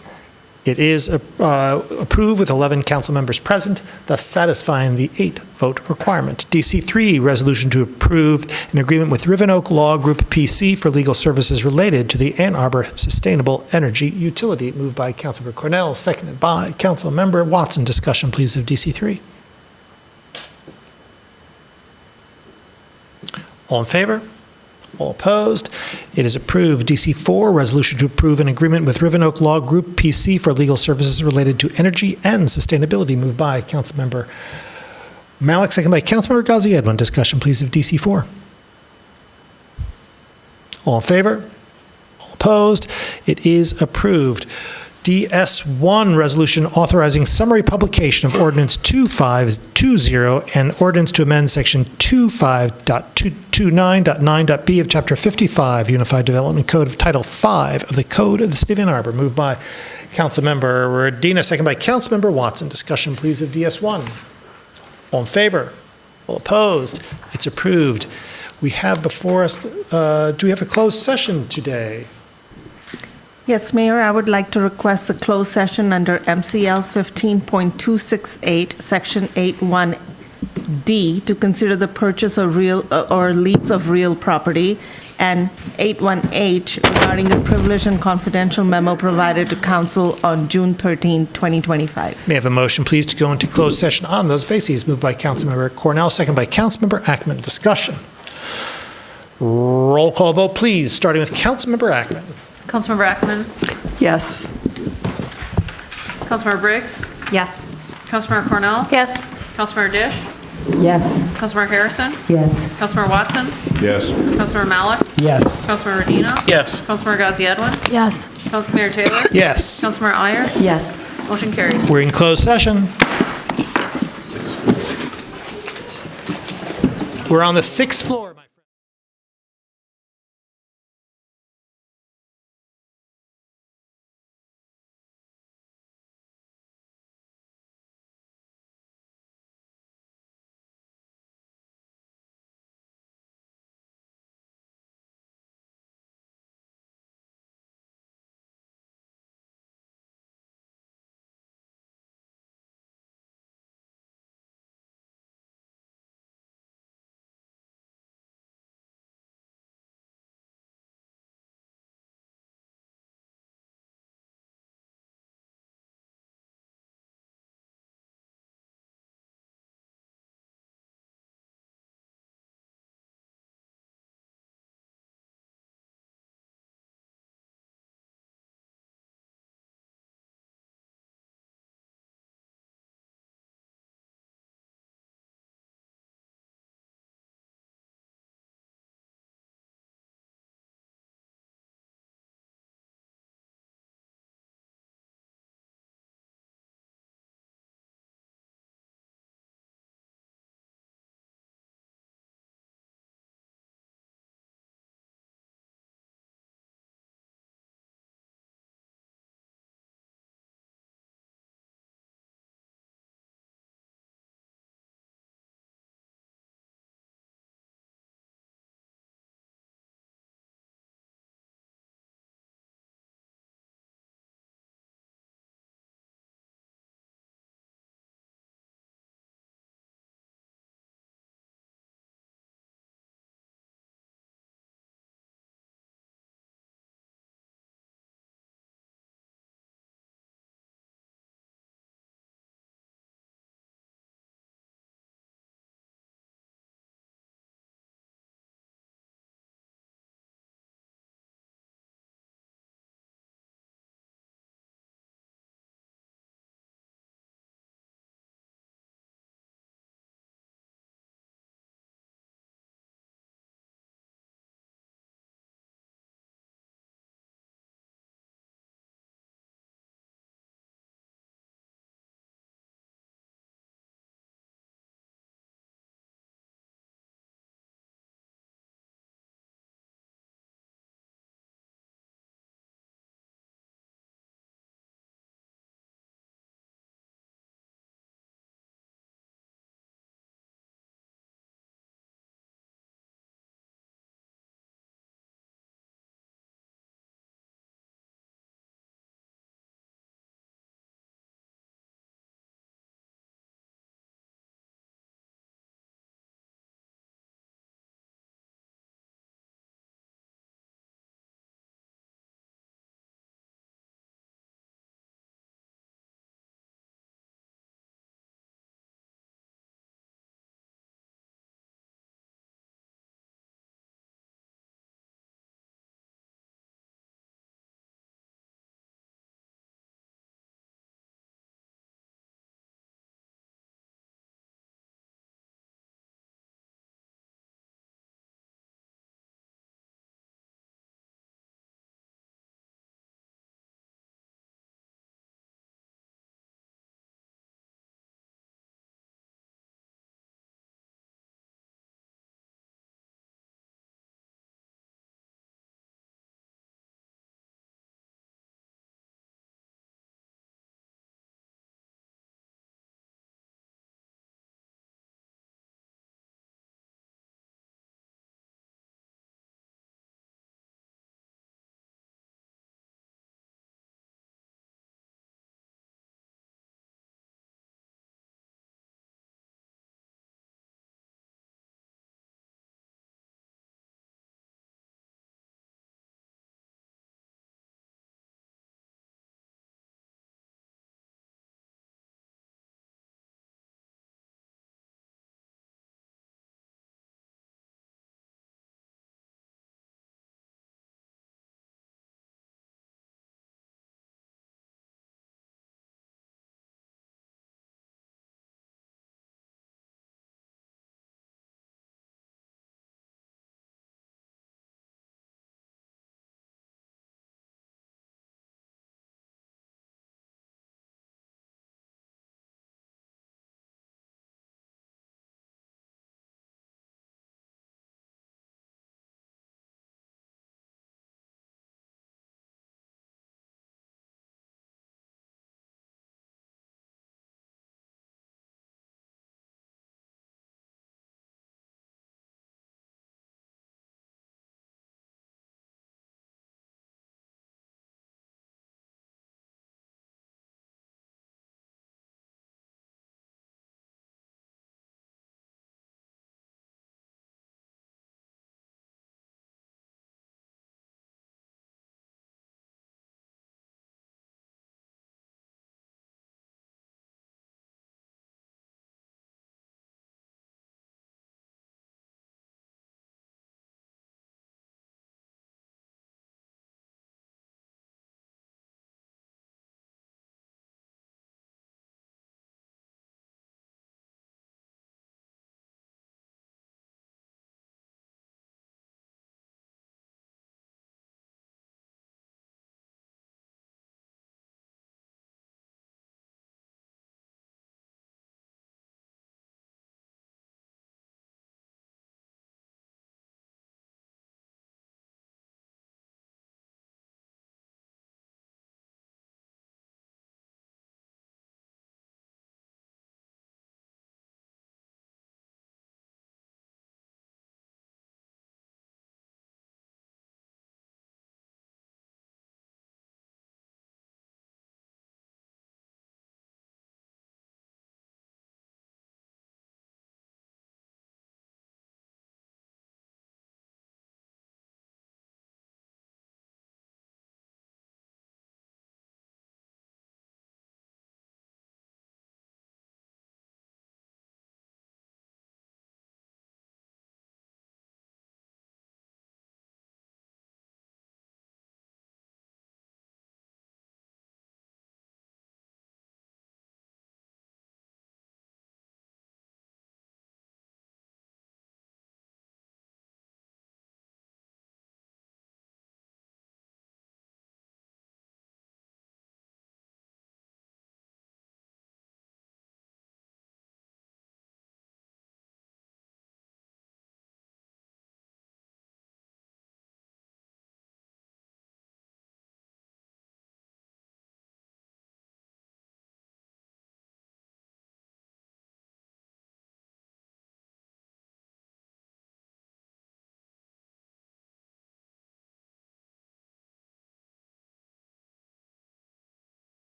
It is approved with 11 council members present, thus satisfying the 8-vote requirement. DC3, resolution to approve an agreement with Riven Oak Law Group PC for legal services related to the Ann Arbor Sustainable Energy Utility. Moved by Councilmember Cornell, seconded by Councilmember Watson. Discussion, please, of DC3. All in favor? All opposed? It is approved. DC4, resolution to approve an agreement with Riven Oak Law Group PC for legal services related to energy and sustainability. Moved by Councilmember Malik, second by Councilmember Ghazi Edwin. Discussion, please, of DC4. All in favor? All opposed? It is approved. DS1, resolution authorizing summary publication of Ordinance 2520 and ordinance to amend Section 25.229.9.b of Chapter 55, Unified Development Code of Title 5 of the Code of the City of Ann Arbor. Moved by Councilmember Radina, second by Councilmember Watson. Discussion, please, of DS1. All in favor? All opposed? It's approved. We have before us, do we have a closed session today? Yes, Mayor, I would like to request a closed session under MCL 15.268, Section 81D, to consider the purchase of real or lease of real property, and 81H regarding a privileged and confidential memo provided to council on June 13, 2025. May I have a motion, please, to go into closed session on those bases? Moved by Councilmember Cornell, second by Councilmember Ackman. Discussion. Roll call vote, please, starting with Councilmember Ackman. Councilmember Ackman. Yes. Councilmember Briggs. Yes. Councilmember Cornell. Yes. Councilmember Dish. Yes. Councilmember Harrison. Yes. Councilmember Watson. Yes. Councilmember Malik. Yes. Councilmember Radina. Yes. Councilmember Ghazi Edwin. Yes. Mayor Taylor. Yes. Councilmember Iyer. Yes. Motion carries. We're in closed session. We're on the 6th floor.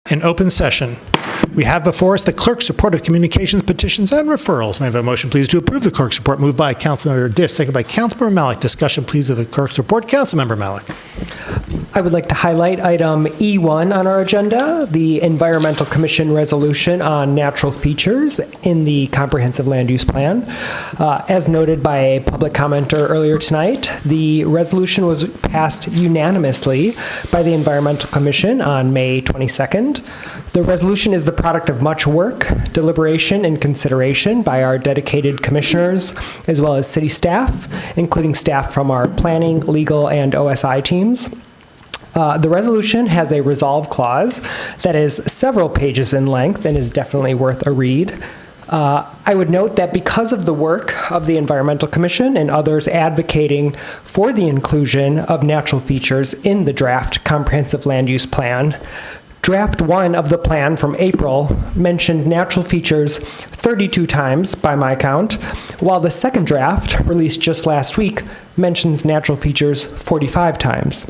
in open session. We have before us the clerk's report of communications, petitions, and referrals. May I have a motion, please, to approve the clerk's report? Moved by Councilmember Dish, second by Councilmember Malik. Discussion, please, of the clerk's report. Councilmember Malik. I would like to highlight item E1 on our agenda, the Environmental Commission resolution on natural features in the Comprehensive Land Use Plan. As noted by a public commenter earlier tonight, the resolution was passed unanimously by the Environmental Commission on May 22nd. The resolution is the product of much work, deliberation, and consideration by our dedicated commissioners, as well as city staff, including staff from our planning, legal, and OSI teams. The resolution has a resolve clause that is several pages in length and is definitely worth a read. I would note that because of the work of the Environmental Commission and others advocating for the inclusion of natural features in the draft Comprehensive Land Use Plan, Draft 1 of the plan from April mentioned natural features 32 times by my count, while the second draft, released just last week, mentions natural features 45 times.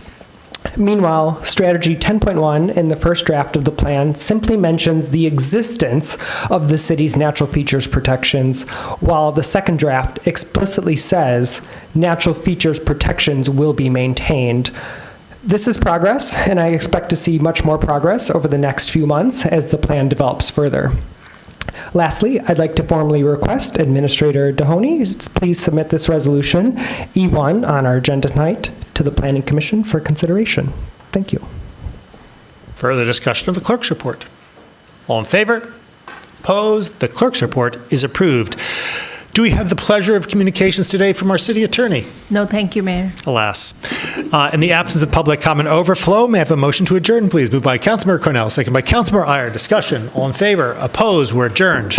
Meanwhile, Strategy 10.1 in the first draft of the plan simply mentions the existence of the city's natural features protections, while the second draft explicitly says natural features protections will be maintained. This is progress, and I expect to see much more progress over the next few months as the plan develops further. Lastly, I'd like to formally request Administrator Dohoney please submit this resolution, E1, on our agenda tonight to the Planning Commission for consideration. Thank you. Further discussion of the clerk's report. All in favor? Opposed? The clerk's report is approved. Do we have the pleasure of communications today from our city attorney? No, thank you, Mayor. Alas. In the absence of public comment overflow, may I have a motion to adjourn, please? Moved by Councilmember Cornell, second by Councilmember Iyer. Discussion. All in favor? Opposed? We're adjourned.